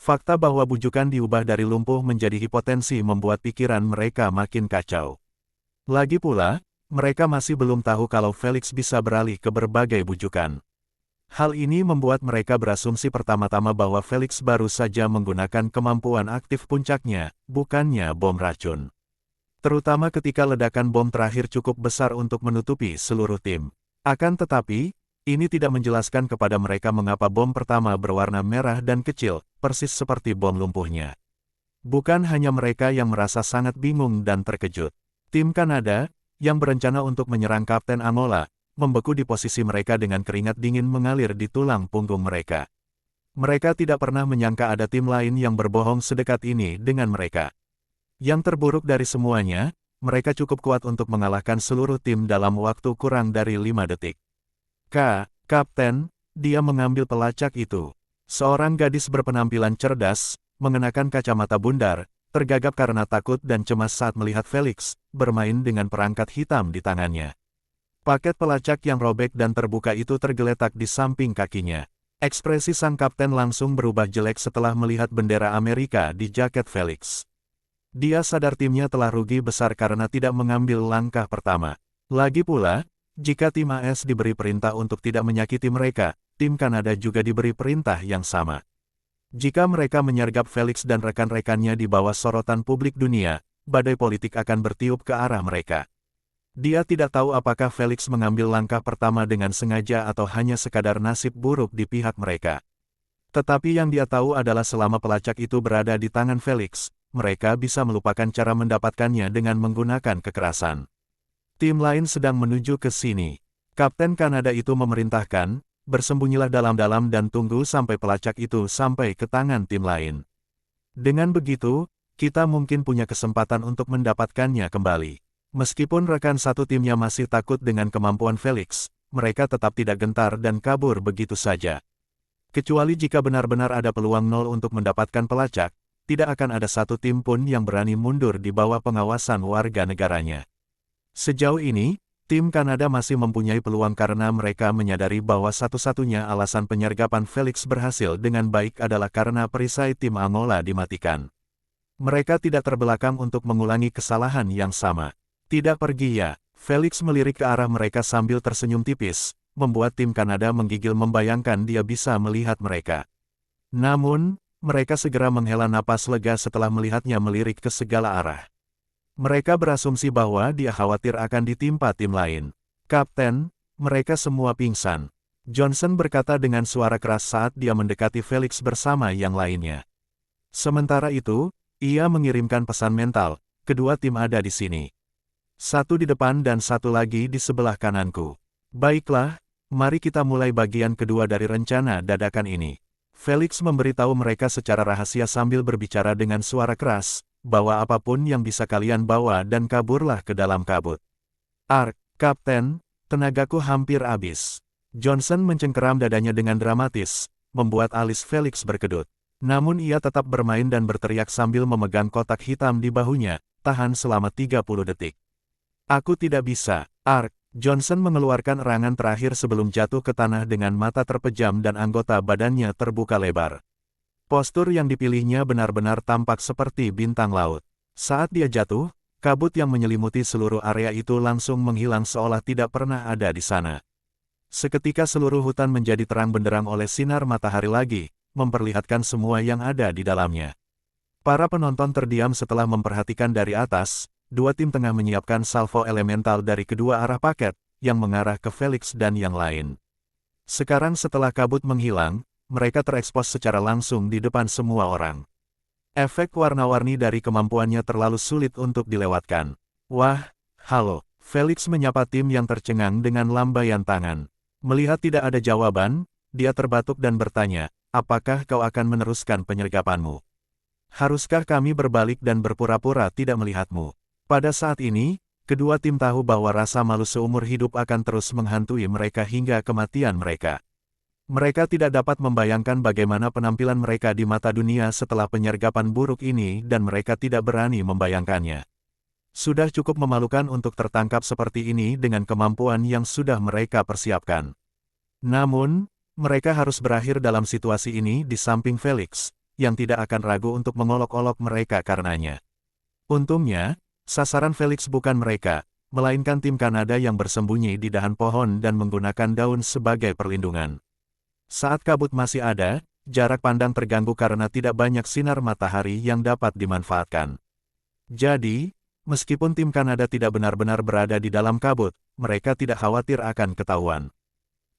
A: Fakta bahwa bujukan diubah dari lumpuh menjadi hipotensi membuat pikiran mereka makin kacau. Lagi pula, mereka masih belum tahu kalau Felix bisa beralih ke berbagai bujukan. Hal ini membuat mereka berasumsi pertama-tama bahwa Felix baru saja menggunakan kemampuan aktif puncaknya, bukannya bom racun. Terutama ketika ledakan bom terakhir cukup besar untuk menutupi seluruh tim. Akan tetapi, ini tidak menjelaskan kepada mereka mengapa bom pertama berwarna merah dan kecil, persis seperti bom lumpuhnya. Bukan hanya mereka yang merasa sangat bingung dan terkejut. Tim Kanada, yang berencana untuk menyerang Kapten Angola, membeku di posisi mereka dengan keringat dingin mengalir di tulang punggung mereka. Mereka tidak pernah menyangka ada tim lain yang berbohong sedekat ini dengan mereka. Yang terburuk dari semuanya, mereka cukup kuat untuk mengalahkan seluruh tim dalam waktu kurang dari 5 detik. Kapten, dia mengambil pelacak itu. Seorang gadis berpenampilan cerdas, mengenakan kacamata bundar, tergagap karena takut dan cemas saat melihat Felix bermain dengan perangkat hitam di tangannya. Paket pelacak yang robek dan terbuka itu tergeletak di samping kakinya. Ekspresi sang kapten langsung berubah jelek setelah melihat bendera Amerika di jaket Felix. Dia sadar timnya telah rugi besar karena tidak mengambil langkah pertama. Lagi pula, jika tim AS diberi perintah untuk tidak menyakiti mereka, tim Kanada juga diberi perintah yang sama. Jika mereka menyergap Felix dan rekan-rekannya di bawah sorotan publik dunia, badai politik akan bertiup ke arah mereka. Dia tidak tahu apakah Felix mengambil langkah pertama dengan sengaja atau hanya sekadar nasib buruk di pihak mereka. Tetapi yang dia tahu adalah selama pelacak itu berada di tangan Felix, mereka bisa melupakan cara mendapatkannya dengan menggunakan kekerasan. Tim lain sedang menuju ke sini. Kapten Kanada itu memerintahkan, bersembunyilah dalam-dalam dan tunggu sampai pelacak itu sampai ke tangan tim lain. Dengan begitu, kita mungkin punya kesempatan untuk mendapatkannya kembali. Meskipun rekan satu timnya masih takut dengan kemampuan Felix, mereka tetap tidak gentar dan kabur begitu saja. Kecuali jika benar-benar ada peluang nol untuk mendapatkan pelacak, tidak akan ada satu tim pun yang berani mundur di bawah pengawasan warga negaranya. Sejauh ini, tim Kanada masih mempunyai peluang karena mereka menyadari bahwa satu-satunya alasan penyergapan Felix berhasil dengan baik adalah karena perisai tim Angola dimatikan. Mereka tidak terbelakang untuk mengulangi kesalahan yang sama. Tidak pergi ya, Felix melirik ke arah mereka sambil tersenyum tipis, membuat tim Kanada menggigil membayangkan dia bisa melihat mereka. Namun, mereka segera menghela napas lega setelah melihatnya melirik ke segala arah. Mereka berasumsi bahwa dia khawatir akan ditimpa tim lain. Kapten, mereka semua pingsan. Johnson berkata dengan suara keras saat dia mendekati Felix bersama yang lainnya. Sementara itu, ia mengirimkan pesan mental, kedua tim ada di sini. Satu di depan dan satu lagi di sebelah kananku. Baiklah, mari kita mulai bagian kedua dari rencana dadakan ini. Felix memberitahu mereka secara rahasia sambil berbicara dengan suara keras, bawa apapun yang bisa kalian bawa dan kaburlah ke dalam kabut. Kapten, tenagaku hampir habis. Johnson mencengkeram dadanya dengan dramatis, membuat alis Felix berkedut. Namun ia tetap bermain dan berteriak sambil memegang kotak hitam di bahunya, tahan selama 30 detik. Aku tidak bisa, Johnson mengeluarkan erangan terakhir sebelum jatuh ke tanah dengan mata terpejam dan anggota badannya terbuka lebar. Postur yang dipilihnya benar-benar tampak seperti bintang laut. Saat dia jatuh, kabut yang menyelimuti seluruh area itu langsung menghilang seolah tidak pernah ada di sana. Seketika seluruh hutan menjadi terang benderang oleh sinar matahari lagi, memperlihatkan semua yang ada di dalamnya. Para penonton terdiam setelah memperhatikan dari atas. Dua tim tengah menyiapkan salvo elemental dari kedua arah paket, yang mengarah ke Felix dan yang lain. Sekarang setelah kabut menghilang, mereka terekspos secara langsung di depan semua orang. Efek warna-warni dari kemampuannya terlalu sulit untuk dilewatkan. Wah, halo, Felix menyapa tim yang tercengang dengan lambaian tangan. Melihat tidak ada jawaban, dia terbatuk dan bertanya, apakah kau akan meneruskan penyergapanmu? Haruskah kami berbalik dan berpura-pura tidak melihatmu? Pada saat ini, kedua tim tahu bahwa rasa malu seumur hidup akan terus menghantui mereka hingga kematian mereka. Mereka tidak dapat membayangkan bagaimana penampilan mereka di mata dunia setelah penyergapan buruk ini dan mereka tidak berani membayangkannya. Sudah cukup memalukan untuk tertangkap seperti ini dengan kemampuan yang sudah mereka persiapkan. Namun, mereka harus berakhir dalam situasi ini di samping Felix, yang tidak akan ragu untuk mengolok-olok mereka karenanya. Untungnya, sasaran Felix bukan mereka, melainkan tim Kanada yang bersembunyi di dahan pohon dan menggunakan daun sebagai perlindungan. Saat kabut masih ada, jarak pandang terganggu karena tidak banyak sinar matahari yang dapat dimanfaatkan. Jadi, meskipun tim Kanada tidak benar-benar berada di dalam kabut, mereka tidak khawatir akan ketahuan.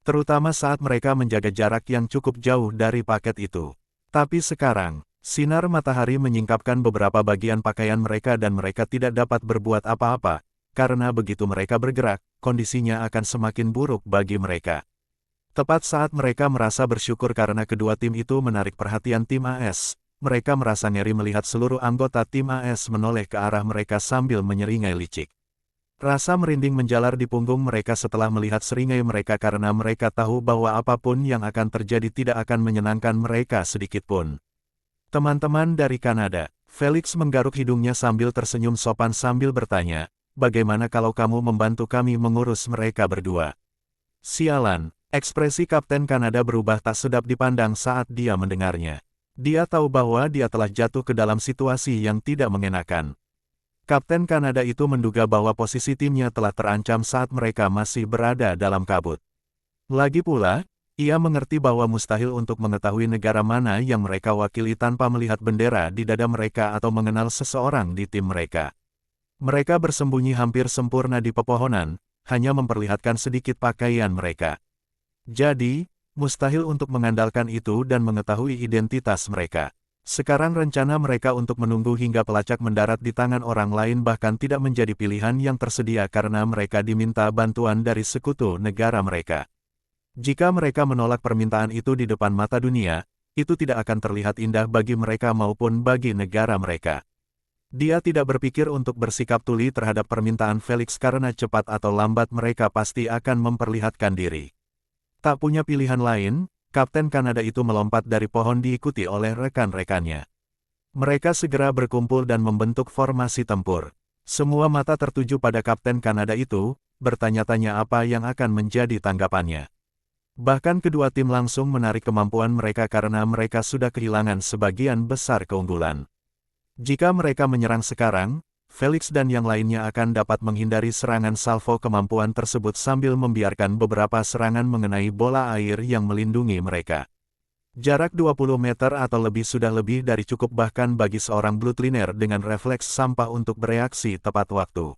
A: Terutama saat mereka menjaga jarak yang cukup jauh dari paket itu. Tapi sekarang, sinar matahari menyingkapkan beberapa bagian pakaian mereka dan mereka tidak dapat berbuat apa-apa, karena begitu mereka bergerak, kondisinya akan semakin buruk bagi mereka. Tepat saat mereka merasa bersyukur karena kedua tim itu menarik perhatian tim AS, mereka merasa ngeri melihat seluruh anggota tim AS menoleh ke arah mereka sambil menyeringai licik. Rasa merinding menjalar di punggung mereka setelah melihat seringai mereka karena mereka tahu bahwa apapun yang akan terjadi tidak akan menyenangkan mereka sedikitpun. Teman-teman dari Kanada, Felix menggaruk hidungnya sambil tersenyum sopan sambil bertanya, bagaimana kalau kamu membantu kami mengurus mereka berdua? Sialan, ekspresi Kapten Kanada berubah tak sedap dipandang saat dia mendengarnya. Dia tahu bahwa dia telah jatuh ke dalam situasi yang tidak mengenakan. Kapten Kanada itu menduga bahwa posisi timnya telah terancam saat mereka masih berada dalam kabut. Lagi pula, ia mengerti bahwa mustahil untuk mengetahui negara mana yang mereka wakili tanpa melihat bendera di dada mereka atau mengenal seseorang di tim mereka. Mereka bersembunyi hampir sempurna di pepohonan, hanya memperlihatkan sedikit pakaian mereka. Jadi, mustahil untuk mengandalkan itu dan mengetahui identitas mereka. Sekarang rencana mereka untuk menunggu hingga pelacak mendarat di tangan orang lain bahkan tidak menjadi pilihan yang tersedia karena mereka diminta bantuan dari sekutu negara mereka. Jika mereka menolak permintaan itu di depan mata dunia, itu tidak akan terlihat indah bagi mereka maupun bagi negara mereka. Dia tidak berpikir untuk bersikap tuli terhadap permintaan Felix karena cepat atau lambat mereka pasti akan memperlihatkan diri. Tak punya pilihan lain, Kapten Kanada itu melompat dari pohon diikuti oleh rekan-rekannya. Mereka segera berkumpul dan membentuk formasi tempur. Semua mata tertuju pada Kapten Kanada itu, bertanya-tanya apa yang akan menjadi tanggapannya. Bahkan kedua tim langsung menarik kemampuan mereka karena mereka sudah kehilangan sebagian besar keunggulan. Jika mereka menyerang sekarang, Felix dan yang lainnya akan dapat menghindari serangan salvo kemampuan tersebut sambil membiarkan beberapa serangan mengenai bola air yang melindungi mereka. Jarak 20 meter atau lebih sudah lebih dari cukup bahkan bagi seorang bloodliner dengan refleks sampah untuk bereaksi tepat waktu.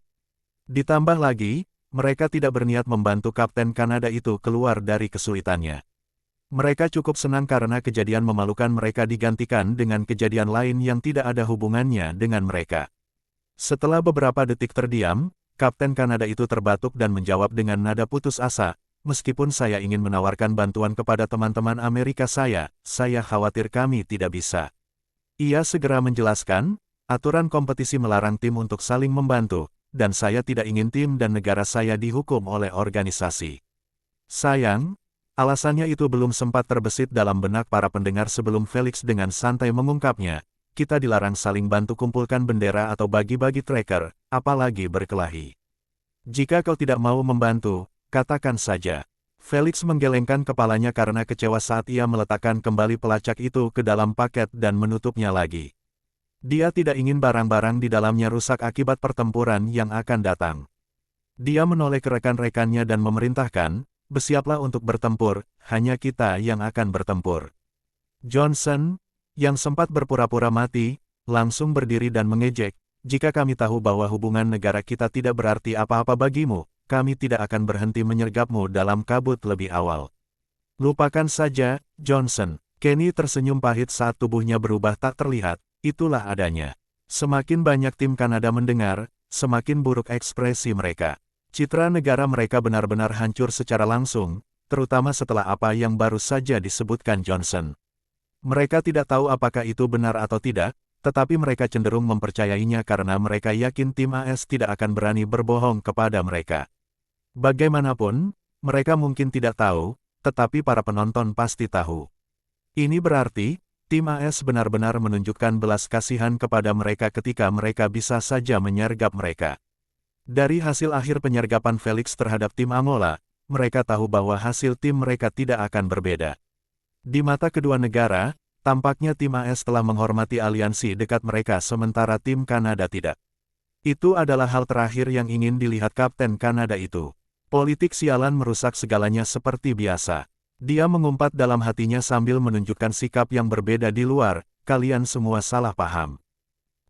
A: Ditambah lagi, mereka tidak berniat membantu Kapten Kanada itu keluar dari kesulitannya. Mereka cukup senang karena kejadian memalukan mereka digantikan dengan kejadian lain yang tidak ada hubungannya dengan mereka. Setelah beberapa detik terdiam, Kapten Kanada itu terbatuk dan menjawab dengan nada putus asa, "Meskipun saya ingin menawarkan bantuan kepada teman-teman Amerika saya khawatir kami tidak bisa." Ia segera menjelaskan, aturan kompetisi melarang tim untuk saling membantu, dan saya tidak ingin tim dan negara saya dihukum oleh organisasi. Sayang, alasannya itu belum sempat terbesit dalam benak para pendengar sebelum Felix dengan santai mengungkapnya, "Kita dilarang saling bantu kumpulkan bendera atau bagi-bagi tracker, apalagi berkelahi. Jika kau tidak mau membantu, katakan saja." Felix menggelengkan kepalanya karena kecewa saat ia meletakkan kembali pelacak itu ke dalam paket dan menutupnya lagi. Dia tidak ingin barang-barang di dalamnya rusak akibat pertempuran yang akan datang. Dia menoleh ke rekan-rekannya dan memerintahkan, "Bersiaplah untuk bertempur, hanya kita yang akan bertempur." Johnson, yang sempat berpura-pura mati, langsung berdiri dan mengejek, "Jika kami tahu bahwa hubungan negara kita tidak berarti apa-apa bagimu, kami tidak akan berhenti menyergapmu dalam kabut lebih awal." "Lupakan saja, Johnson." Kenny tersenyum pahit saat tubuhnya berubah tak terlihat. Itulah adanya. Semakin banyak tim Kanada mendengar, semakin buruk ekspresi mereka. Citra negara mereka benar-benar hancur secara langsung, terutama setelah apa yang baru saja disebutkan Johnson. Mereka tidak tahu apakah itu benar atau tidak, tetapi mereka cenderung mempercayainya karena mereka yakin tim AS tidak akan berani berbohong kepada mereka. Bagaimanapun, mereka mungkin tidak tahu, tetapi para penonton pasti tahu. Ini berarti, tim AS benar-benar menunjukkan belas kasihan kepada mereka ketika mereka bisa saja menyergap mereka. Dari hasil akhir penyergapan Felix terhadap tim Angola, mereka tahu bahwa hasil tim mereka tidak akan berbeda. Di mata kedua negara, tampaknya tim AS telah menghormati aliansi dekat mereka sementara tim Kanada tidak. Itu adalah hal terakhir yang ingin dilihat Kapten Kanada itu. Politik sialan merusak segalanya seperti biasa. Dia mengumpat dalam hatinya sambil menunjukkan sikap yang berbeda di luar, "Kalian semua salah paham.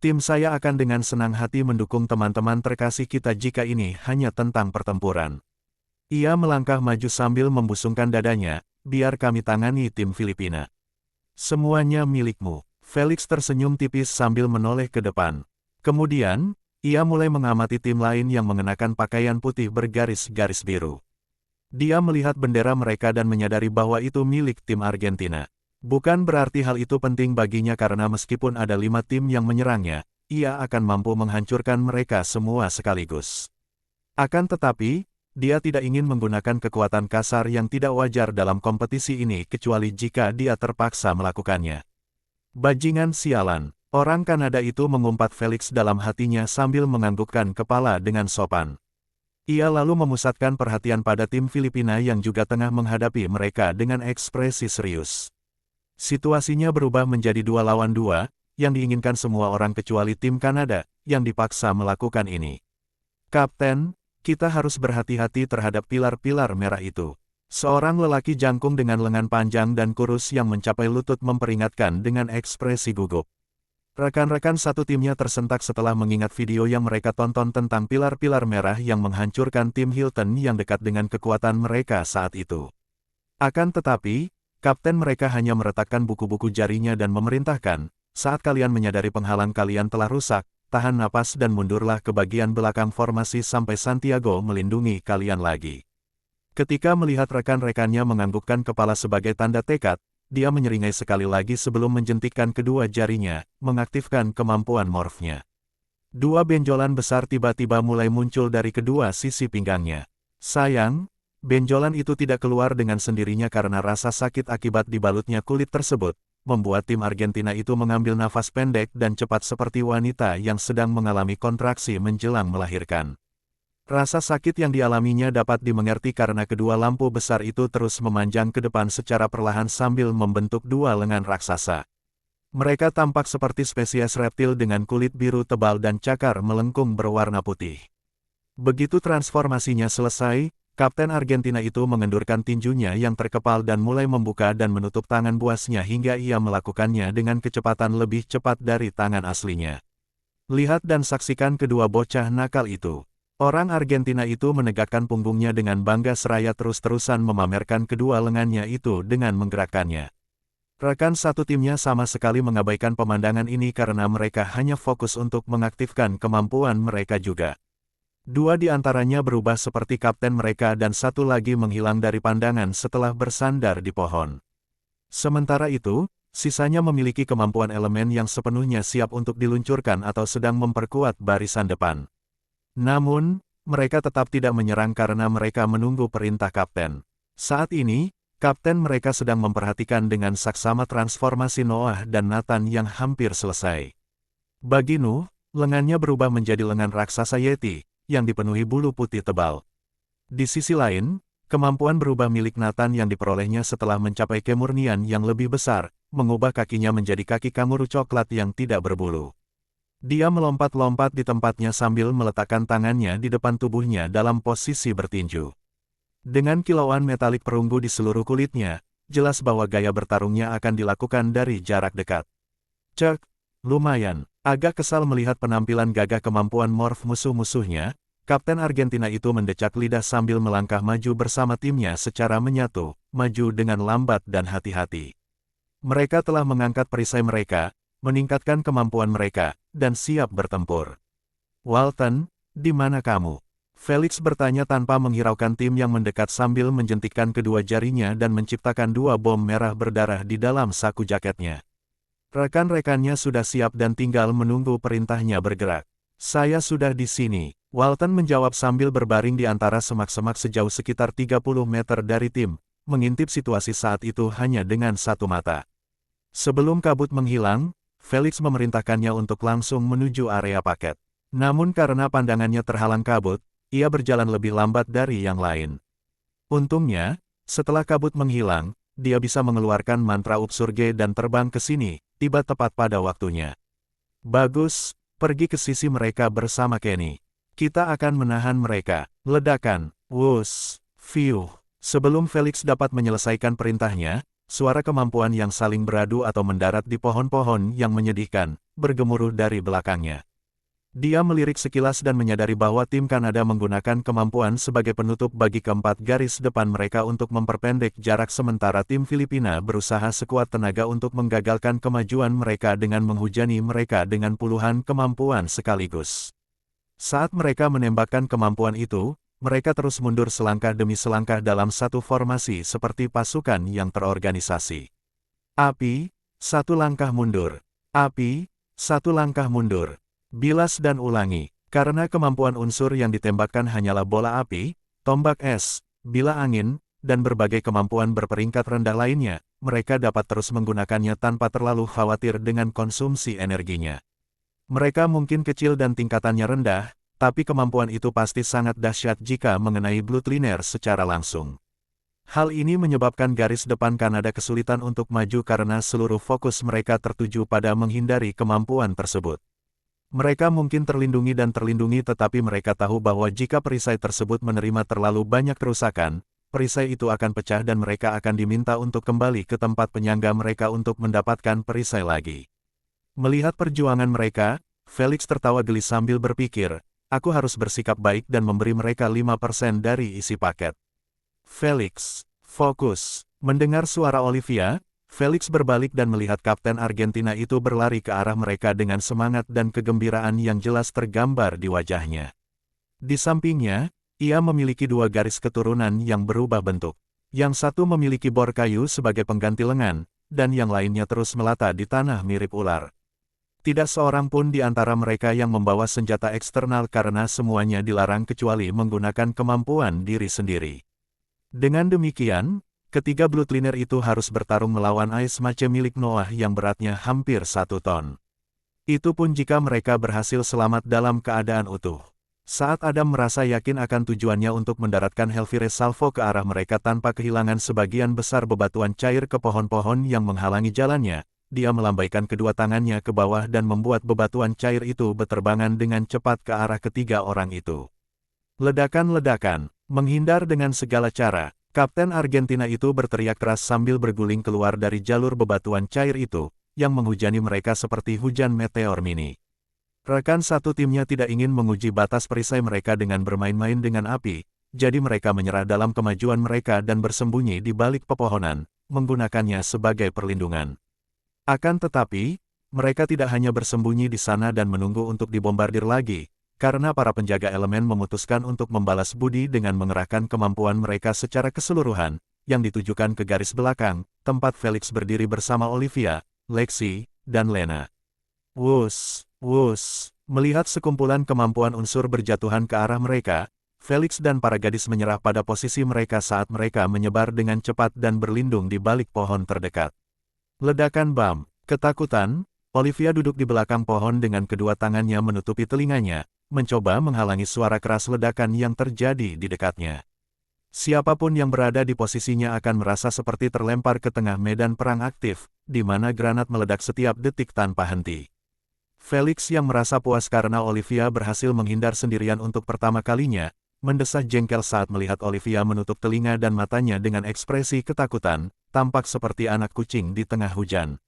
A: Tim saya akan dengan senang hati mendukung teman-teman terkasih kita jika ini hanya tentang pertempuran." Ia melangkah maju sambil membusungkan dadanya, "Biar kami tangani tim Filipina. Semuanya milikmu." Felix tersenyum tipis sambil menoleh ke depan. Kemudian, ia mulai mengamati tim lain yang mengenakan pakaian putih bergaris-garis biru. Dia melihat bendera mereka dan menyadari bahwa itu milik tim Argentina. Bukan berarti hal itu penting baginya karena meskipun ada 5 tim yang menyerangnya, ia akan mampu menghancurkan mereka semua sekaligus. Akan tetapi, dia tidak ingin menggunakan kekuatan kasar yang tidak wajar dalam kompetisi ini kecuali jika dia terpaksa melakukannya. "Bajingan sialan." Orang Kanada itu mengumpat Felix dalam hatinya sambil menganggukkan kepala dengan sopan. Ia lalu memusatkan perhatian pada tim Filipina yang juga tengah menghadapi mereka dengan ekspresi serius. Situasinya berubah menjadi 2 lawan 2, yang diinginkan semua orang kecuali tim Kanada, yang dipaksa melakukan ini. "Kapten, kita harus berhati-hati terhadap pilar-pilar merah itu." Seorang lelaki jangkung dengan lengan panjang dan kurus yang mencapai lutut memperingatkan dengan ekspresi gugup. Rekan-rekan satu timnya tersentak setelah mengingat video yang mereka tonton tentang pilar-pilar merah yang menghancurkan tim Hilton yang dekat dengan kekuatan mereka saat itu. Akan tetapi, kapten mereka hanya meretakkan buku-buku jarinya dan memerintahkan, "Saat kalian menyadari penghalang kalian telah rusak, tahan napas dan mundurlah ke bagian belakang formasi sampai Santiago melindungi kalian lagi." Ketika melihat rekan-rekannya menganggukkan kepala sebagai tanda tekad, dia menyeringai sekali lagi sebelum menjentikkan kedua jarinya, mengaktifkan kemampuan morfnya. 2 benjolan besar tiba-tiba mulai muncul dari kedua sisi pinggangnya. Sayang, benjolan itu tidak keluar dengan sendirinya karena rasa sakit akibat dibalutnya kulit tersebut, membuat tim Argentina itu mengambil nafas pendek dan cepat seperti wanita yang sedang mengalami kontraksi menjelang melahirkan. Rasa sakit yang dialaminya dapat dimengerti karena kedua lampu besar itu terus memanjang ke depan secara perlahan sambil membentuk 2 lengan raksasa. Mereka tampak seperti spesies reptil dengan kulit biru tebal dan cakar melengkung berwarna putih. Begitu transformasinya selesai, kapten Argentina itu mengendurkan tinjunya yang terkepal dan mulai membuka dan menutup tangan buasnya hingga ia melakukannya dengan kecepatan lebih cepat dari tangan aslinya. Lihat dan saksikan kedua bocah nakal itu. Orang Argentina itu menegakkan punggungnya dengan bangga seraya terus-terusan memamerkan kedua lengannya itu dengan menggerakkannya. Rekan satu timnya sama sekali mengabaikan pemandangan ini karena mereka hanya fokus untuk mengaktifkan kemampuan mereka juga. Dua di antaranya berubah seperti kapten mereka dan satu lagi menghilang dari pandangan setelah bersandar di pohon. Sementara itu, sisanya memiliki kemampuan elemen yang sepenuhnya siap untuk diluncurkan atau sedang memperkuat barisan depan. Namun, mereka tetap tidak menyerang karena mereka menunggu perintah kapten. Saat ini, kapten mereka sedang memperhatikan dengan saksama transformasi Noah dan Nathan yang hampir selesai. Bagi Nuh, lengannya berubah menjadi lengan raksasa Yeti, yang dipenuhi bulu putih tebal. Di sisi lain, kemampuan berubah milik Nathan yang diperolehnya setelah mencapai kemurnian yang lebih besar, mengubah kakinya menjadi kaki kanguru coklat yang tidak berbulu. Dia melompat-lompat di tempatnya sambil meletakkan tangannya di depan tubuhnya dalam posisi bertinju. Dengan kilauan metalik perunggu di seluruh kulitnya, jelas bahwa gaya bertarungnya akan dilakukan dari jarak dekat. Cek, lumayan. Agak kesal melihat penampilan gagah kemampuan morph musuh-musuhnya, Kapten Argentina itu mendecak lidah sambil melangkah maju bersama timnya secara menyatu, maju dengan lambat dan hati-hati. Mereka telah mengangkat perisai mereka, meningkatkan kemampuan mereka, dan siap bertempur. Walton, di mana kamu? Felix bertanya tanpa menghiraukan tim yang mendekat sambil menjentikkan kedua jarinya dan menciptakan dua bom merah berdarah di dalam saku jaketnya. Rekan-rekannya sudah siap dan tinggal menunggu perintahnya bergerak. Saya sudah di sini, Walton menjawab sambil berbaring di antara semak-semak sejauh sekitar 30 meter dari tim, mengintip situasi saat itu hanya dengan satu mata. Sebelum kabut menghilang, Felix memerintahkannya untuk langsung menuju area paket. Namun karena pandangannya terhalang kabut, ia berjalan lebih lambat dari yang lain. Untungnya, setelah kabut menghilang, dia bisa mengeluarkan mantra Upsurge dan terbang ke sini, tiba tepat pada waktunya. Bagus, pergi ke sisi mereka bersama Kenny. Kita akan menahan mereka. Ledakan, wuss, fiuh. Sebelum Felix dapat menyelesaikan perintahnya, suara kemampuan yang saling beradu atau mendarat di pohon-pohon yang menyedihkan, bergemuruh dari belakangnya. Dia melirik sekilas dan menyadari bahwa tim Kanada menggunakan kemampuan sebagai penutup bagi keempat garis depan mereka untuk memperpendek jarak sementara tim Filipina berusaha sekuat tenaga untuk menggagalkan kemajuan mereka dengan menghujani mereka dengan puluhan kemampuan sekaligus. Saat mereka menembakkan kemampuan itu, mereka terus mundur selangkah demi selangkah dalam satu formasi seperti pasukan yang terorganisasi. Api, satu langkah mundur. Api, satu langkah mundur. Bilas dan ulangi. Karena kemampuan unsur yang ditembakkan hanyalah bola api, tombak es, bila angin, dan berbagai kemampuan berperingkat rendah lainnya, mereka dapat terus menggunakannya tanpa terlalu khawatir dengan konsumsi energinya. Mereka mungkin kecil dan tingkatannya rendah, tapi kemampuan itu pasti sangat dahsyat jika mengenai Bloodliner secara langsung. Hal ini menyebabkan garis depan Kanada kesulitan untuk maju karena seluruh fokus mereka tertuju pada menghindari kemampuan tersebut. Mereka mungkin terlindungi tetapi mereka tahu bahwa jika perisai tersebut menerima terlalu banyak kerusakan, perisai itu akan pecah dan mereka akan diminta untuk kembali ke tempat penyangga mereka untuk mendapatkan perisai lagi. Melihat perjuangan mereka, Felix tertawa geli sambil berpikir, aku harus bersikap baik dan memberi mereka 5% dari isi paket. Felix, fokus. Mendengar suara Olivia, Felix berbalik dan melihat Kapten Argentina itu berlari ke arah mereka dengan semangat dan kegembiraan yang jelas tergambar di wajahnya. Di sampingnya, ia memiliki dua garis keturunan yang berubah bentuk. Yang satu memiliki bor kayu sebagai pengganti lengan, dan yang lainnya terus melata di tanah mirip ular. Tidak seorang pun di antara mereka yang membawa senjata eksternal karena semuanya dilarang kecuali menggunakan kemampuan diri sendiri. Dengan demikian, ketiga Bloodliner itu harus bertarung melawan Ice Mace milik Noah yang beratnya hampir 1 ton. Itu pun jika mereka berhasil selamat dalam keadaan utuh. Saat Adam merasa yakin akan tujuannya untuk mendaratkan Helvire Salvo ke arah mereka tanpa kehilangan sebagian besar bebatuan cair ke pohon-pohon yang menghalangi jalannya, dia melambaikan kedua tangannya ke bawah dan membuat bebatuan cair itu berterbangan dengan cepat ke arah ketiga orang itu. Ledakan-ledakan, menghindar dengan segala cara, Kapten Argentina itu berteriak keras sambil berguling keluar dari jalur bebatuan cair itu, yang menghujani mereka seperti hujan meteor mini. Rekan satu timnya tidak ingin menguji batas perisai mereka dengan bermain-main dengan api, jadi mereka menyerah dalam kemajuan mereka dan bersembunyi di balik pepohonan, menggunakannya sebagai perlindungan. Akan tetapi, mereka tidak hanya bersembunyi di sana dan menunggu untuk dibombardir lagi, karena para penjaga elemen memutuskan untuk membalas budi dengan mengerahkan kemampuan mereka secara keseluruhan, yang ditujukan ke garis belakang, tempat Felix berdiri bersama Olivia, Lexi, dan Lena. Wus, wus, melihat sekumpulan kemampuan unsur berjatuhan ke arah mereka, Felix dan para gadis menyerah pada posisi mereka saat mereka menyebar dengan cepat dan berlindung di balik pohon terdekat. Ledakan bam, ketakutan, Olivia duduk di belakang pohon dengan kedua tangannya menutupi telinganya, mencoba menghalangi suara keras ledakan yang terjadi di dekatnya. Siapapun yang berada di posisinya akan merasa seperti terlempar ke tengah medan perang aktif, di mana granat meledak setiap detik tanpa henti. Felix yang merasa puas karena Olivia berhasil menghindar sendirian untuk pertama kalinya, mendesah jengkel saat melihat Olivia menutup telinga dan matanya dengan ekspresi ketakutan, tampak seperti anak kucing di tengah hujan.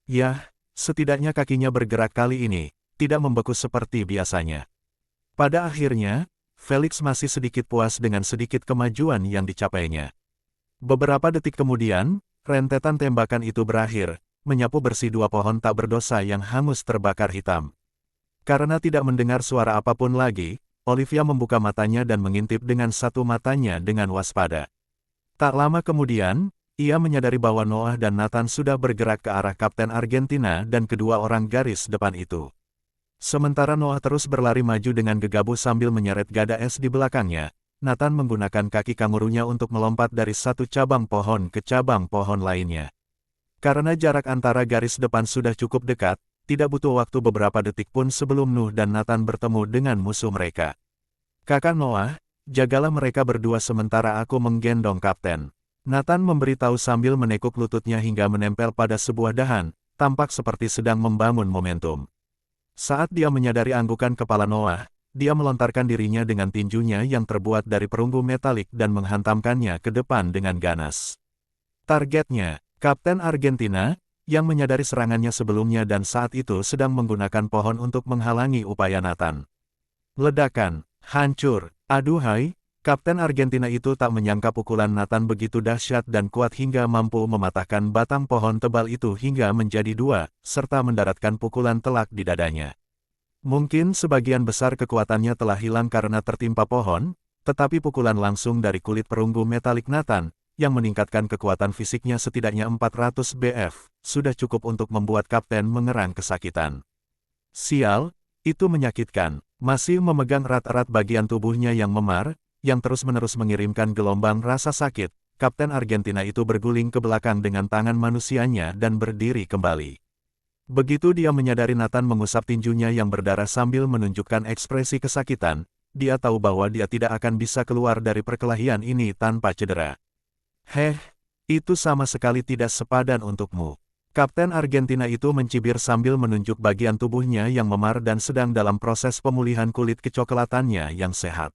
A: Yah, setidaknya kakinya bergerak kali ini, tidak membeku seperti biasanya. Pada akhirnya, Felix masih sedikit puas dengan sedikit kemajuan yang dicapainya. Beberapa detik kemudian, rentetan tembakan itu berakhir, menyapu bersih dua pohon tak berdosa yang hangus terbakar hitam. Karena tidak mendengar suara apapun lagi, Olivia membuka matanya dan mengintip dengan satu matanya dengan waspada. Tak lama kemudian, ia menyadari bahwa Noah dan Nathan sudah bergerak ke arah Kapten Argentina dan kedua orang garis depan itu. Sementara Noah terus berlari maju dengan gegabah sambil menyeret gada es di belakangnya, Nathan menggunakan kaki kangurunya untuk melompat dari satu cabang pohon ke cabang pohon lainnya. Karena jarak antara garis depan sudah cukup dekat, tidak butuh waktu beberapa detik pun sebelum Nuh dan Nathan bertemu dengan musuh mereka. Kakak Noah, jagalah mereka berdua sementara aku menggendong Kapten. Nathan memberitahu sambil menekuk lututnya hingga menempel pada sebuah dahan, tampak seperti sedang membangun momentum. Saat dia menyadari anggukan kepala Noah, dia melontarkan dirinya dengan tinjunya yang terbuat dari perunggu metalik dan menghantamkannya ke depan dengan ganas. Targetnya, Kapten Argentina, yang menyadari serangannya sebelumnya dan saat itu sedang menggunakan pohon untuk menghalangi upaya Nathan. Ledakan, hancur, aduhai, Kapten Argentina itu tak menyangka pukulan Nathan begitu dahsyat dan kuat hingga mampu mematahkan batang pohon tebal itu hingga menjadi dua, serta mendaratkan pukulan telak di dadanya. Mungkin sebagian besar kekuatannya telah hilang karena tertimpa pohon, tetapi pukulan langsung dari kulit perunggu metalik Nathan, yang meningkatkan kekuatan fisiknya setidaknya 400 BF, sudah cukup untuk membuat Kapten mengerang kesakitan. Sial, itu menyakitkan, masih memegang erat-erat bagian tubuhnya yang memar, yang terus-menerus mengirimkan gelombang rasa sakit, Kapten Argentina itu berguling ke belakang dengan tangan manusianya dan berdiri kembali. Begitu dia menyadari Nathan mengusap tinjunya yang berdarah sambil menunjukkan ekspresi kesakitan, dia tahu bahwa dia tidak akan bisa keluar dari perkelahian ini tanpa cedera. Itu sama sekali tidak sepadan untukmu. Kapten Argentina itu mencibir sambil menunjuk bagian tubuhnya yang memar dan sedang dalam proses pemulihan kulit kecoklatannya yang sehat.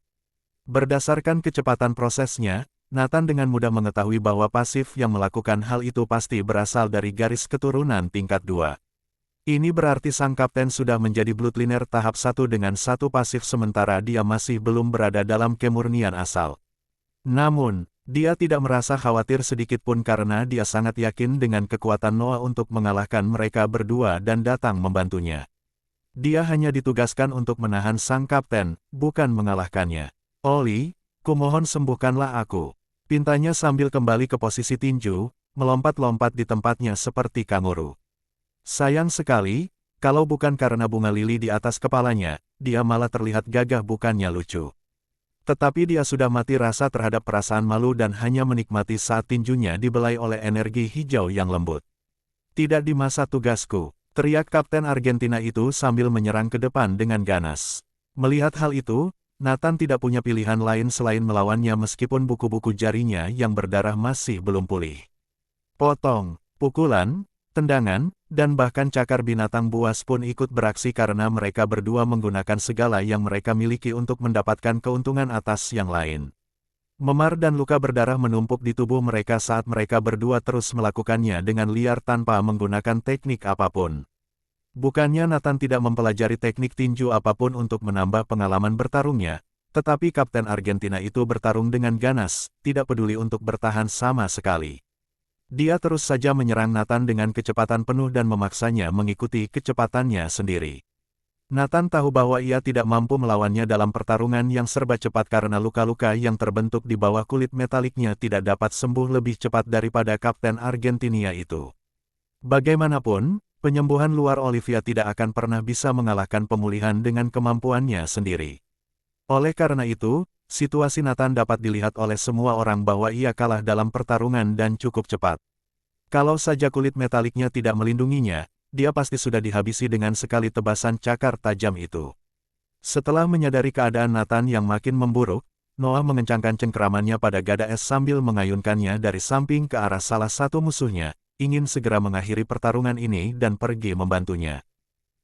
A: Berdasarkan kecepatan prosesnya, Nathan dengan mudah mengetahui bahwa pasif yang melakukan hal itu pasti berasal dari garis keturunan tingkat 2. Ini berarti sang kapten sudah menjadi bloodliner tahap 1 dengan satu pasif sementara dia masih belum berada dalam kemurnian asal. Namun, dia tidak merasa khawatir sedikitpun karena dia sangat yakin dengan kekuatan Noah untuk mengalahkan mereka berdua dan datang membantunya. Dia hanya ditugaskan untuk menahan sang kapten, bukan mengalahkannya. Oli, kumohon sembuhkanlah aku. Pintanya sambil kembali ke posisi tinju, melompat-lompat di tempatnya seperti kanguru. Sayang sekali, kalau bukan karena bunga lili di atas kepalanya, dia malah terlihat gagah bukannya lucu. Tetapi dia sudah mati rasa terhadap perasaan malu dan hanya menikmati saat tinjunya dibelai oleh energi hijau yang lembut. Tidak di masa tugasku, teriak Kapten Argentina itu sambil menyerang ke depan dengan ganas. Melihat hal itu, Nathan tidak punya pilihan lain selain melawannya meskipun buku-buku jarinya yang berdarah masih belum pulih. Potong, pukulan, tendangan, dan bahkan cakar binatang buas pun ikut beraksi karena mereka berdua menggunakan segala yang mereka miliki untuk mendapatkan keuntungan atas yang lain. Memar dan luka berdarah menumpuk di tubuh mereka saat mereka berdua terus melakukannya dengan liar tanpa menggunakan teknik apapun. Bukannya Nathan tidak mempelajari teknik tinju apapun untuk menambah pengalaman bertarungnya, tetapi Kapten Argentina itu bertarung dengan ganas, tidak peduli untuk bertahan sama sekali. Dia terus saja menyerang Nathan dengan kecepatan penuh dan memaksanya mengikuti kecepatannya sendiri. Nathan tahu bahwa ia tidak mampu melawannya dalam pertarungan yang serba cepat karena luka-luka yang terbentuk di bawah kulit metaliknya tidak dapat sembuh lebih cepat daripada Kapten Argentina itu. Bagaimanapun, penyembuhan luar Olivia tidak akan pernah bisa mengalahkan pemulihan dengan kemampuannya sendiri. Oleh karena itu, situasi Nathan dapat dilihat oleh semua orang bahwa ia kalah dalam pertarungan dan cukup cepat. Kalau saja kulit metaliknya tidak melindunginya, dia pasti sudah dihabisi dengan sekali tebasan cakar tajam itu. Setelah menyadari keadaan Nathan yang makin memburuk, Noah mengencangkan cengkeramannya pada gada es sambil mengayunkannya dari samping ke arah salah satu musuhnya, ingin segera mengakhiri pertarungan ini dan pergi membantunya.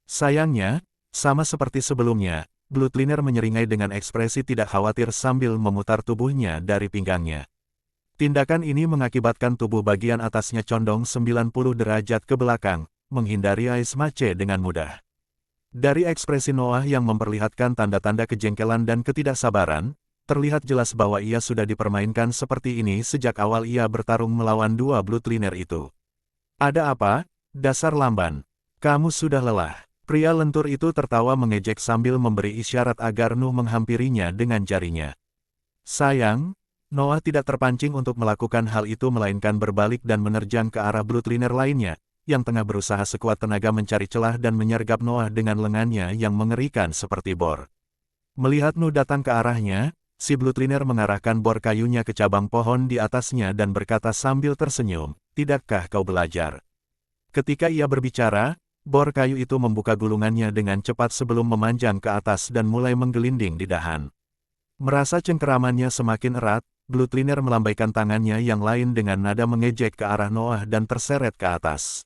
A: Sayangnya, sama seperti sebelumnya, Bloodliner menyeringai dengan ekspresi tidak khawatir sambil memutar tubuhnya dari pinggangnya. Tindakan ini mengakibatkan tubuh bagian atasnya condong 90 derajat ke belakang, menghindari Ice Mace dengan mudah. Dari ekspresi Noah yang memperlihatkan tanda-tanda kejengkelan dan ketidaksabaran, terlihat jelas bahwa ia sudah dipermainkan seperti ini sejak awal ia bertarung melawan dua Bloodliner itu. Ada apa? Dasar lamban. Kamu sudah lelah. Pria lentur itu tertawa mengejek sambil memberi isyarat agar Nuh menghampirinya dengan jarinya. Sayang, Noah tidak terpancing untuk melakukan hal itu melainkan berbalik dan menerjang ke arah Bloodliner lainnya, yang tengah berusaha sekuat tenaga mencari celah dan menyergap Noah dengan lengannya yang mengerikan seperti bor. Melihat Nuh datang ke arahnya, si Bloodliner mengarahkan bor kayunya ke cabang pohon di atasnya dan berkata sambil tersenyum, "Tidakkah kau belajar?" Ketika ia berbicara, bor kayu itu membuka gulungannya dengan cepat sebelum memanjang ke atas dan mulai menggelinding di dahan. Merasa cengkeramannya semakin erat, Bloodliner melambaikan tangannya yang lain dengan nada mengejek ke arah Noah dan terseret ke atas.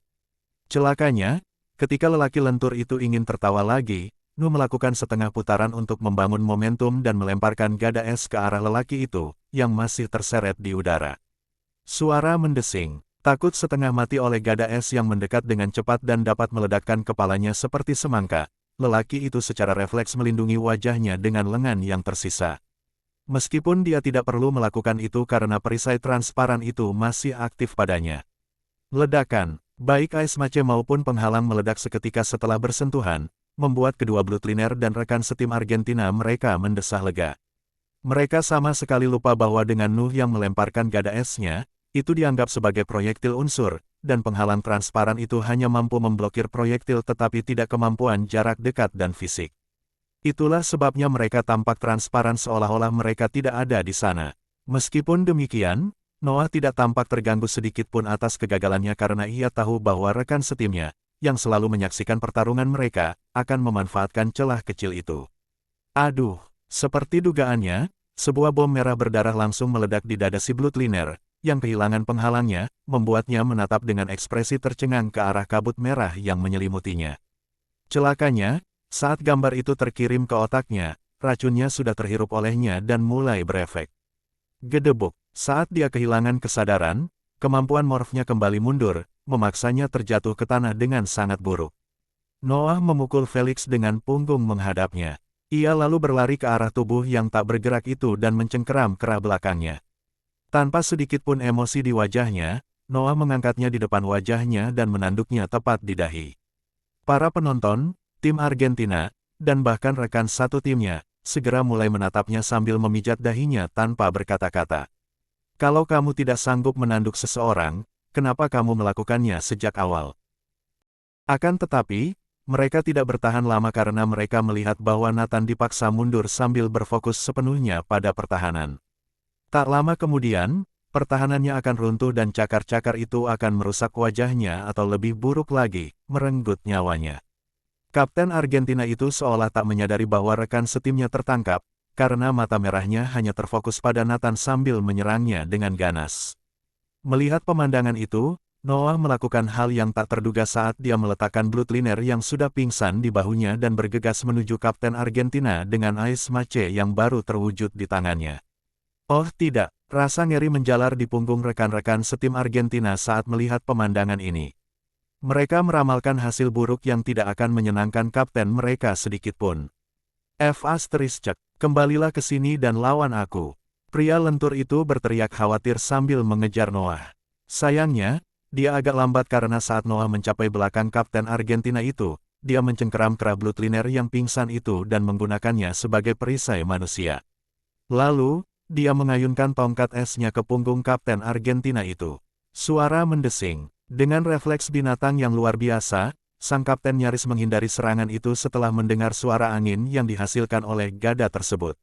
A: Celakanya, ketika lelaki lentur itu ingin tertawa lagi, Nuh melakukan setengah putaran untuk membangun momentum dan melemparkan gada es ke arah lelaki itu, yang masih terseret di udara. Suara mendesing. Takut setengah mati oleh gada es yang mendekat dengan cepat dan dapat meledakkan kepalanya seperti semangka, lelaki itu secara refleks melindungi wajahnya dengan lengan yang tersisa. Meskipun dia tidak perlu melakukan itu karena perisai transparan itu masih aktif padanya. Ledakan, baik Ice Mace maupun penghalang meledak seketika setelah bersentuhan, membuat kedua Bloodliner dan rekan setim Argentina mereka mendesah lega. Mereka sama sekali lupa bahwa dengan Nuh yang melemparkan gada esnya, itu dianggap sebagai proyektil unsur, dan penghalang transparan itu hanya mampu memblokir proyektil tetapi tidak kemampuan jarak dekat dan fisik. Itulah sebabnya mereka tampak transparan seolah-olah mereka tidak ada di sana. Meskipun demikian, Noah tidak tampak terganggu sedikit pun atas kegagalannya karena ia tahu bahwa rekan setimnya, yang selalu menyaksikan pertarungan mereka, akan memanfaatkan celah kecil itu. Aduh, seperti dugaannya, sebuah bom merah berdarah langsung meledak di dada si Bloodliner, yang kehilangan penghalangnya, membuatnya menatap dengan ekspresi tercengang ke arah kabut merah yang menyelimutinya. Celakanya, saat gambar itu terkirim ke otaknya, racunnya sudah terhirup olehnya dan mulai berefek. Gedebuk, saat dia kehilangan kesadaran, kemampuan morfnya kembali mundur, memaksanya terjatuh ke tanah dengan sangat buruk. Noah memukul Felix dengan punggung menghadapnya. Ia lalu berlari ke arah tubuh yang tak bergerak itu dan mencengkeram kerah belakangnya. Tanpa sedikit pun emosi di wajahnya, Noah mengangkatnya di depan wajahnya dan menanduknya tepat di dahi. Para penonton, tim Argentina, dan bahkan rekan satu timnya, segera mulai menatapnya sambil memijat dahinya tanpa berkata-kata. Kalau kamu tidak sanggup menanduk seseorang, kenapa kamu melakukannya sejak awal? Akan tetapi, mereka tidak bertahan lama karena mereka melihat bahwa Nathan dipaksa mundur sambil berfokus sepenuhnya pada pertahanan. Tak lama kemudian, pertahanannya akan runtuh dan cakar-cakar itu akan merusak wajahnya atau lebih buruk lagi, merenggut nyawanya. Kapten Argentina itu seolah tak menyadari bahwa rekan setimnya tertangkap, karena mata merahnya hanya terfokus pada Nathan sambil menyerangnya dengan ganas. Melihat pemandangan itu, Noah melakukan hal yang tak terduga saat dia meletakkan Bloodliner yang sudah pingsan di bahunya dan bergegas menuju Kapten Argentina dengan Ice Mace yang baru terwujud di tangannya. Oh tidak, rasa ngeri menjalar di punggung rekan-rekan setim Argentina saat melihat pemandangan ini. Mereka meramalkan hasil buruk yang tidak akan menyenangkan kapten mereka sedikitpun. Cek, kembalilah ke sini dan lawan aku. Pria lentur itu berteriak khawatir sambil mengejar Noah. Sayangnya, dia agak lambat karena saat Noah mencapai belakang kapten Argentina itu, dia mencengkeram kera bloodliner yang pingsan itu dan menggunakannya sebagai perisai manusia. Lalu, dia mengayunkan tongkat esnya ke punggung kapten Argentina itu. Suara mendesing. Dengan refleks binatang yang luar biasa, sang kapten nyaris menghindari serangan itu setelah mendengar suara angin yang dihasilkan oleh gada tersebut.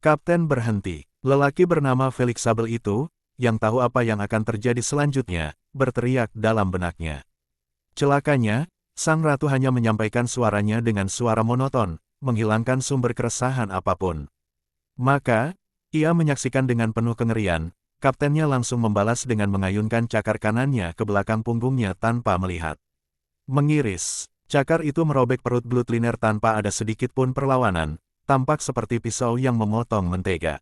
A: Kapten berhenti. Lelaki bernama Felix Sable itu, yang tahu apa yang akan terjadi selanjutnya, berteriak dalam benaknya. Celakanya, sang ratu hanya menyampaikan suaranya dengan suara monoton, menghilangkan sumber keresahan apapun. Maka, ia menyaksikan dengan penuh kengerian. Kaptennya langsung membalas dengan mengayunkan cakar kanannya ke belakang punggungnya tanpa melihat. Mengiris, cakar itu merobek perut bloodliner tanpa ada sedikit pun perlawanan, tampak seperti pisau yang memotong mentega.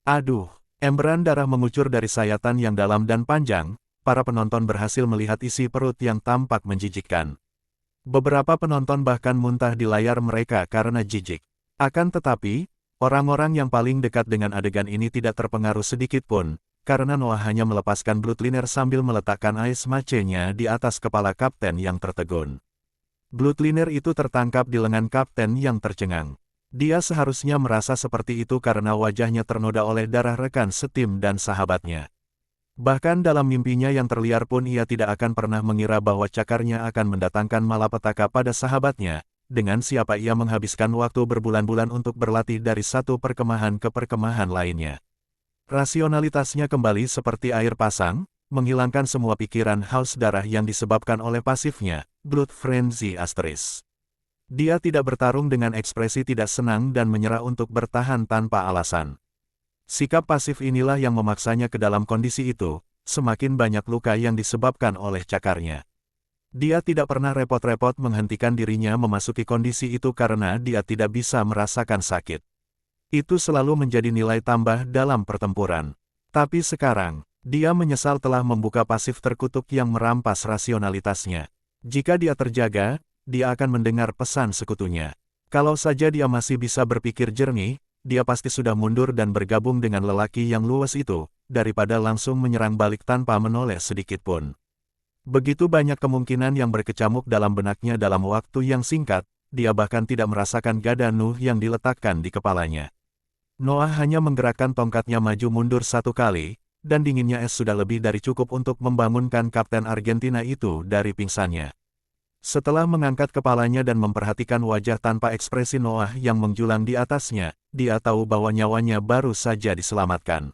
A: Aduh, emberan darah mengucur dari sayatan yang dalam dan panjang, para penonton berhasil melihat isi perut yang tampak menjijikkan. Beberapa penonton bahkan muntah di layar mereka karena jijik. Akan tetapi, orang-orang yang paling dekat dengan adegan ini tidak terpengaruh sedikit pun, karena Noah hanya melepaskan bloodliner sambil meletakkan ice mace-nya di atas kepala kapten yang tertegun. Bloodliner itu tertangkap di lengan kapten yang tercengang. Dia seharusnya merasa seperti itu karena wajahnya ternoda oleh darah rekan setim dan sahabatnya. Bahkan dalam mimpinya yang terliar pun ia tidak akan pernah mengira bahwa cakarnya akan mendatangkan malapetaka pada sahabatnya, dengan siapa ia menghabiskan waktu berbulan-bulan untuk berlatih dari satu perkemahan ke perkemahan lainnya. Rasionalitasnya kembali seperti air pasang, menghilangkan semua pikiran haus darah yang disebabkan oleh pasifnya, Blood Frenzy Asteris. Dia tidak bertarung dengan ekspresi tidak senang dan menyerah untuk bertahan tanpa alasan. Sikap pasif inilah yang memaksanya ke dalam kondisi itu, semakin banyak luka yang disebabkan oleh cakarnya. Dia tidak pernah repot-repot menghentikan dirinya memasuki kondisi itu karena dia tidak bisa merasakan sakit. Itu selalu menjadi nilai tambah dalam pertempuran. Tapi sekarang, dia menyesal telah membuka pasif terkutuk yang merampas rasionalitasnya. Jika dia terjaga, dia akan mendengar pesan sekutunya. Kalau saja dia masih bisa berpikir jernih, dia pasti sudah mundur dan bergabung dengan lelaki yang luwes itu, daripada langsung menyerang balik tanpa menoleh sedikitpun. Begitu banyak kemungkinan yang berkecamuk dalam benaknya dalam waktu yang singkat, dia bahkan tidak merasakan gada Nuh yang diletakkan di kepalanya. Noah hanya menggerakkan tongkatnya maju mundur satu kali, dan dinginnya es sudah lebih dari cukup untuk membangunkan kapten Argentina itu dari pingsannya. Setelah mengangkat kepalanya dan memperhatikan wajah tanpa ekspresi Noah yang menjulang di atasnya, dia tahu bahwa nyawanya baru saja diselamatkan.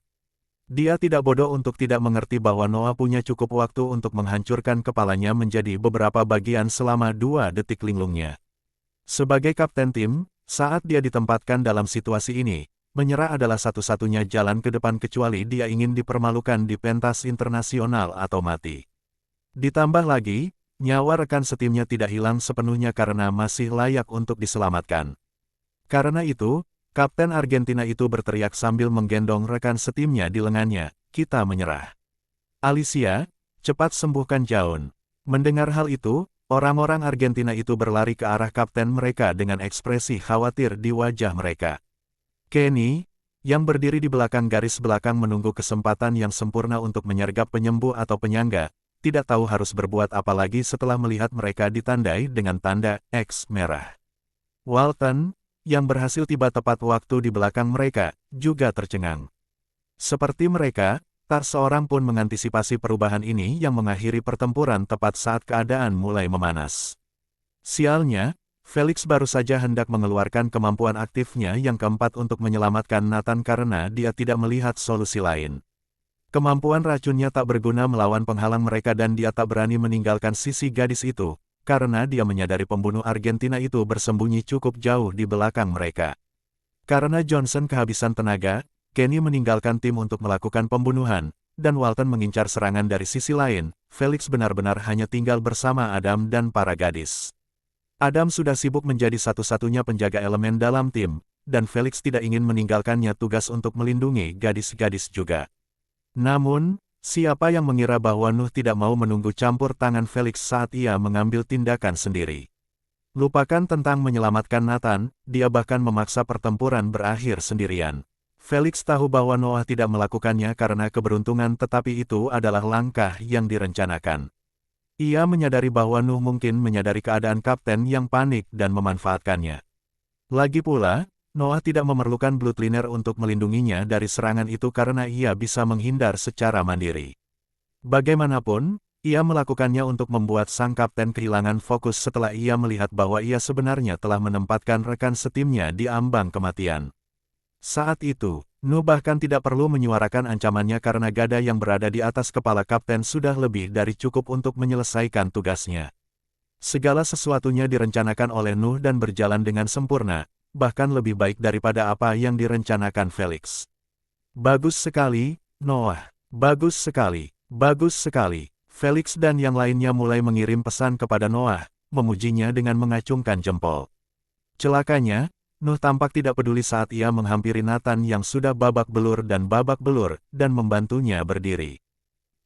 A: Dia tidak bodoh untuk tidak mengerti bahwa Noah punya cukup waktu untuk menghancurkan kepalanya menjadi beberapa bagian selama 2 detik linglungnya. Sebagai kapten tim, saat dia ditempatkan dalam situasi ini, menyerah adalah satu-satunya jalan ke depan kecuali dia ingin dipermalukan di pentas internasional atau mati. Ditambah lagi, nyawa rekan setimnya tidak hilang sepenuhnya karena masih layak untuk diselamatkan. Karena itu, kapten Argentina itu berteriak sambil menggendong rekan setimnya di lengannya, "Kita menyerah. Alicia, cepat sembuhkan Jaun." Mendengar hal itu, orang-orang Argentina itu berlari ke arah kapten mereka dengan ekspresi khawatir di wajah mereka. Kenny, yang berdiri di belakang garis belakang menunggu kesempatan yang sempurna untuk menyergap penyembuh atau penyangga, tidak tahu harus berbuat apa lagi setelah melihat mereka ditandai dengan tanda X merah. Walton, yang berhasil tiba tepat waktu di belakang mereka, juga tercengang. Seperti mereka, tak seorang pun mengantisipasi perubahan ini yang mengakhiri pertempuran tepat saat keadaan mulai memanas. Sialnya, Felix baru saja hendak mengeluarkan kemampuan aktifnya yang keempat untuk menyelamatkan Nathan karena dia tidak melihat solusi lain. Kemampuan racunnya tak berguna melawan penghalang mereka dan dia tak berani meninggalkan sisi gadis itu, karena dia menyadari pembunuh Argentina itu bersembunyi cukup jauh di belakang mereka. Karena Johnson kehabisan tenaga, Kenny meninggalkan tim untuk melakukan pembunuhan, dan Walton mengincar serangan dari sisi lain. Felix benar-benar hanya tinggal bersama Adam dan para gadis. Adam sudah sibuk menjadi satu-satunya penjaga elemen dalam tim, dan Felix tidak ingin meninggalkannya tugas untuk melindungi gadis-gadis juga. Namun, Siapa yang mengira bahwa Nuh tidak mau menunggu campur tangan Felix saat ia mengambil tindakan sendiri. Lupakan tentang menyelamatkan Nathan, dia bahkan memaksa pertempuran berakhir sendirian. Felix tahu bahwa Noah tidak melakukannya karena keberuntungan, tetapi itu adalah langkah yang direncanakan. Ia menyadari bahwa Nuh mungkin menyadari keadaan kapten yang panik dan memanfaatkannya. Lagi pula, Noah tidak memerlukan Bloodliner untuk melindunginya dari serangan itu karena ia bisa menghindar secara mandiri. Bagaimanapun, ia melakukannya untuk membuat sang kapten kehilangan fokus setelah ia melihat bahwa ia sebenarnya telah menempatkan rekan setimnya di ambang kematian. Saat itu, Nuh bahkan tidak perlu menyuarakan ancamannya karena gada yang berada di atas kepala kapten sudah lebih dari cukup untuk menyelesaikan tugasnya. Segala sesuatunya direncanakan oleh Nuh dan berjalan dengan sempurna, bahkan lebih baik daripada apa yang direncanakan Felix. Bagus sekali, Noah. Bagus sekali. Bagus sekali. Felix dan yang lainnya mulai mengirim pesan kepada Noah, memujinya dengan mengacungkan jempol. Celakanya, Nuh tampak tidak peduli saat ia menghampiri Nathan yang sudah babak belur dan membantunya berdiri.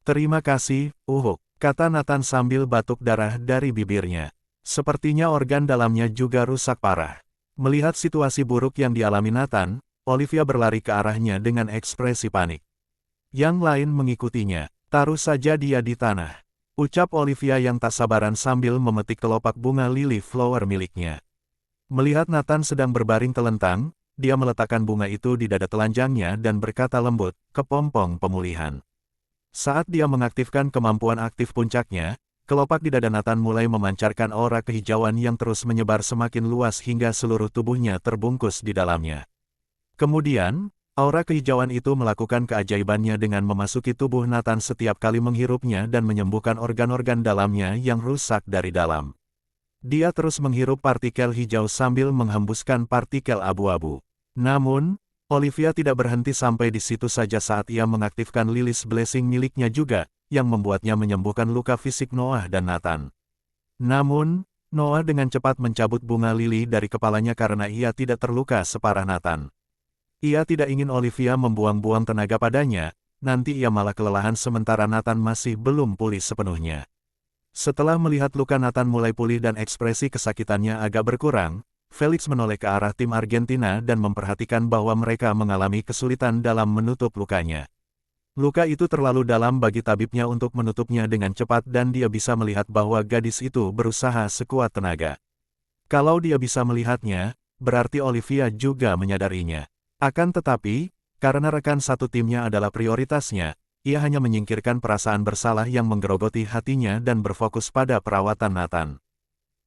A: Terima kasih, Uhuk, kata Nathan sambil batuk darah dari bibirnya. Sepertinya organ dalamnya juga rusak parah. Melihat situasi buruk yang dialami Nathan, Olivia berlari ke arahnya dengan ekspresi panik. Yang lain mengikutinya. Taruh saja dia di tanah, ucap Olivia yang tak sabaran sambil memetik kelopak bunga lily flower miliknya. Melihat Nathan sedang berbaring telentang, dia meletakkan bunga itu di dada telanjangnya dan berkata lembut, "Kepompong pemulihan." Saat dia mengaktifkan kemampuan aktif puncaknya, kelopak di dada Nathan mulai memancarkan aura kehijauan yang terus menyebar semakin luas hingga seluruh tubuhnya terbungkus di dalamnya. Kemudian, aura kehijauan itu melakukan keajaibannya dengan memasuki tubuh Nathan setiap kali menghirupnya dan menyembuhkan organ-organ dalamnya yang rusak dari dalam. Dia terus menghirup partikel hijau sambil menghembuskan partikel abu-abu. Namun, Olivia tidak berhenti sampai di situ saja saat ia mengaktifkan Lily's Blessing miliknya juga, yang membuatnya menyembuhkan luka fisik Noah dan Nathan. Namun, Noah dengan cepat mencabut bunga lili dari kepalanya karena ia tidak terluka separah Nathan. Ia tidak ingin Olivia membuang-buang tenaga padanya, nanti ia malah kelelahan sementara Nathan masih belum pulih sepenuhnya. Setelah melihat luka Nathan mulai pulih dan ekspresi kesakitannya agak berkurang, Felix menoleh ke arah tim Argentina dan memperhatikan bahwa mereka mengalami kesulitan dalam menutup lukanya. Luka itu terlalu dalam bagi tabibnya untuk menutupnya dengan cepat dan dia bisa melihat bahwa gadis itu berusaha sekuat tenaga. Kalau dia bisa melihatnya, berarti Olivia juga menyadarinya. Akan tetapi, karena rekan satu timnya adalah prioritasnya, ia hanya menyingkirkan perasaan bersalah yang menggerogoti hatinya dan berfokus pada perawatan Nathan.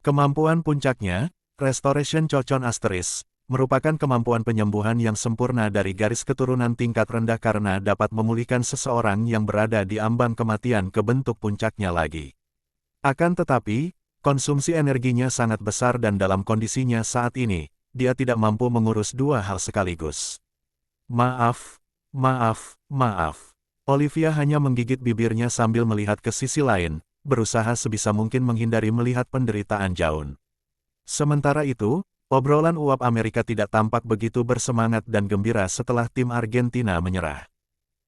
A: Kemampuan puncaknya, Restoration Cocon Asteris, merupakan kemampuan penyembuhan yang sempurna dari garis keturunan tingkat rendah karena dapat memulihkan seseorang yang berada di ambang kematian ke bentuk puncaknya lagi. Akan tetapi, konsumsi energinya sangat besar dan dalam kondisinya saat ini, dia tidak mampu mengurus dua hal sekaligus. Maaf. Olivia hanya menggigit bibirnya sambil melihat ke sisi lain, berusaha sebisa mungkin menghindari melihat penderitaan Jaun. Sementara itu, obrolan uap Amerika tidak tampak begitu bersemangat dan gembira setelah tim Argentina menyerah.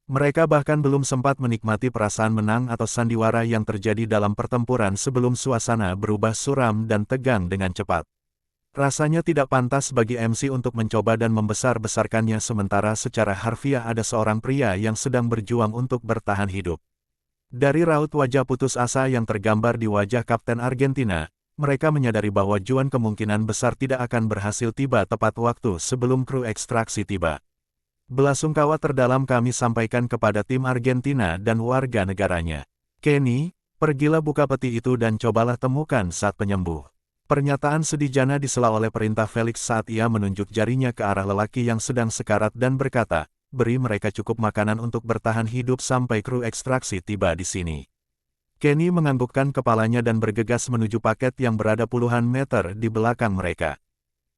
A: Mereka bahkan belum sempat menikmati perasaan menang atau sandiwara yang terjadi dalam pertempuran sebelum suasana berubah suram dan tegang dengan cepat. Rasanya tidak pantas bagi MC untuk mencoba dan membesar-besarkannya sementara secara harfiah ada seorang pria yang sedang berjuang untuk bertahan hidup. Dari raut wajah putus asa yang tergambar di wajah Kapten Argentina, mereka menyadari bahwa Juan kemungkinan besar tidak akan berhasil tiba tepat waktu sebelum kru ekstraksi tiba. Belasungkawa terdalam kami sampaikan kepada tim Argentina dan warga negaranya. Kenny, pergilah buka peti itu dan cobalah temukan saat penyembuh. Pernyataan sedih Jana disela oleh perintah Felix saat ia menunjuk jarinya ke arah lelaki yang sedang sekarat dan berkata, beri mereka cukup makanan untuk bertahan hidup sampai kru ekstraksi tiba di sini. Kenny menganggukkan kepalanya dan bergegas menuju paket yang berada puluhan meter di belakang mereka.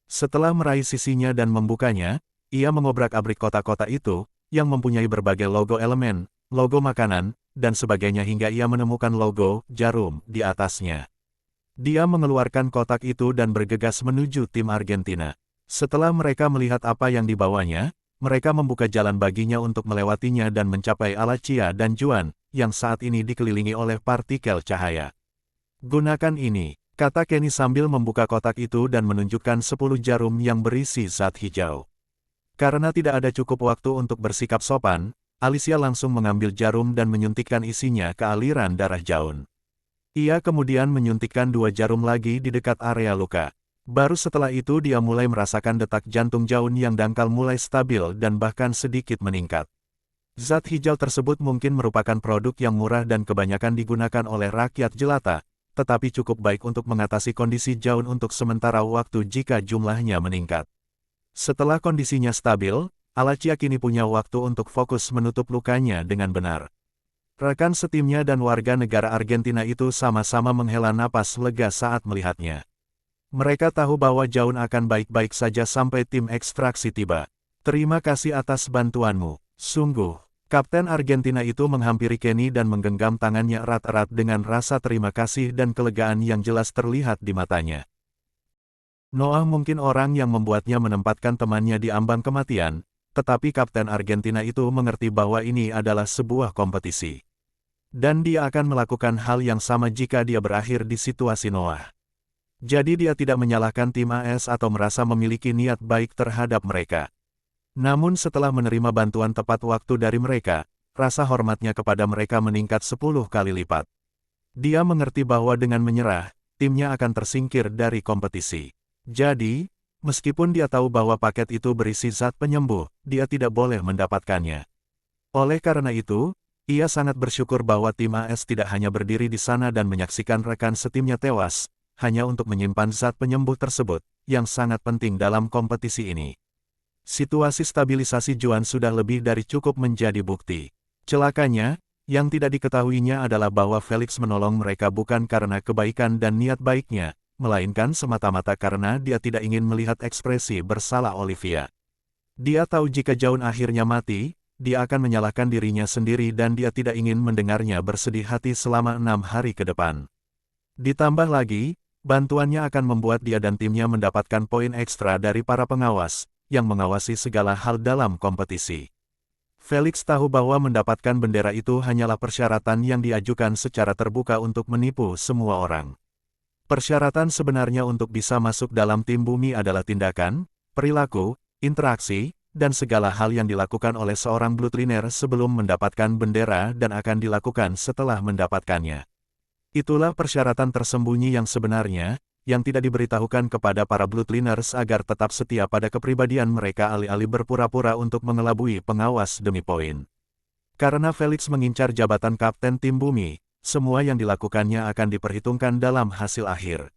A: Setelah meraih sisinya dan membukanya, ia mengobrak-abrik kotak-kotak itu, yang mempunyai berbagai logo elemen, logo makanan, dan sebagainya hingga ia menemukan logo jarum di atasnya. Dia mengeluarkan kotak itu dan bergegas menuju tim Argentina. Setelah mereka melihat apa yang dibawanya, mereka membuka jalan baginya untuk melewatinya dan mencapai Alachia dan Juan, yang saat ini dikelilingi oleh partikel cahaya. Gunakan ini, kata Kenny sambil membuka kotak itu dan menunjukkan 10 jarum yang berisi zat hijau. Karena tidak ada cukup waktu untuk bersikap sopan, Alicia langsung mengambil jarum dan menyuntikkan isinya ke aliran darah Jaun. Ia kemudian menyuntikkan 2 jarum lagi di dekat area luka. Baru setelah itu dia mulai merasakan detak jantung Jaun yang dangkal mulai stabil dan bahkan sedikit meningkat. Zat hijau tersebut mungkin merupakan produk yang murah dan kebanyakan digunakan oleh rakyat jelata, tetapi cukup baik untuk mengatasi kondisi Jaun untuk sementara waktu jika jumlahnya meningkat. Setelah kondisinya stabil, Alachia kini punya waktu untuk fokus menutup lukanya dengan benar. Rekan setimnya dan warga negara Argentina itu sama-sama menghela napas lega saat melihatnya. Mereka tahu bahwa Jaun akan baik-baik saja sampai tim ekstraksi tiba. Terima kasih atas bantuanmu. Sungguh. Kapten Argentina itu menghampiri Kenny dan menggenggam tangannya erat-erat dengan rasa terima kasih dan kelegaan yang jelas terlihat di matanya. Noah mungkin orang yang membuatnya menempatkan temannya di ambang kematian, tetapi Kapten Argentina itu mengerti bahwa ini adalah sebuah kompetisi. Dan dia akan melakukan hal yang sama jika dia berakhir di situasi Noah. Jadi dia tidak menyalahkan tim AS atau merasa memiliki niat baik terhadap mereka. Namun setelah menerima bantuan tepat waktu dari mereka, rasa hormatnya kepada mereka meningkat 10 kali lipat. Dia mengerti bahwa dengan menyerah, timnya akan tersingkir dari kompetisi. Jadi, meskipun dia tahu bahwa paket itu berisi zat penyembuh, dia tidak boleh mendapatkannya. Oleh karena itu, ia sangat bersyukur bahwa tim AS tidak hanya berdiri di sana dan menyaksikan rekan setimnya tewas, hanya untuk menyimpan zat penyembuh tersebut, yang sangat penting dalam kompetisi ini. Situasi stabilisasi Juan sudah lebih dari cukup menjadi bukti. Celakanya, yang tidak diketahuinya adalah bahwa Felix menolong mereka bukan karena kebaikan dan niat baiknya, melainkan semata-mata karena dia tidak ingin melihat ekspresi bersalah Olivia. Dia tahu jika Jaun akhirnya mati, dia akan menyalahkan dirinya sendiri dan dia tidak ingin mendengarnya bersedih hati selama 6 hari ke depan. Ditambah lagi, bantuannya akan membuat dia dan timnya mendapatkan poin ekstra dari para pengawas, yang mengawasi segala hal dalam kompetisi. Felix tahu bahwa mendapatkan bendera itu hanyalah persyaratan yang diajukan secara terbuka untuk menipu semua orang. Persyaratan sebenarnya untuk bisa masuk dalam tim bumi adalah tindakan, perilaku, interaksi, dan segala hal yang dilakukan oleh seorang bloodliner sebelum mendapatkan bendera dan akan dilakukan setelah mendapatkannya. Itulah persyaratan tersembunyi yang sebenarnya, yang tidak diberitahukan kepada para bloodliners agar tetap setia pada kepribadian mereka alih-alih berpura-pura untuk mengelabui pengawas demi poin. Karena Felix mengincar jabatan kapten tim bumi, semua yang dilakukannya akan diperhitungkan dalam hasil akhir.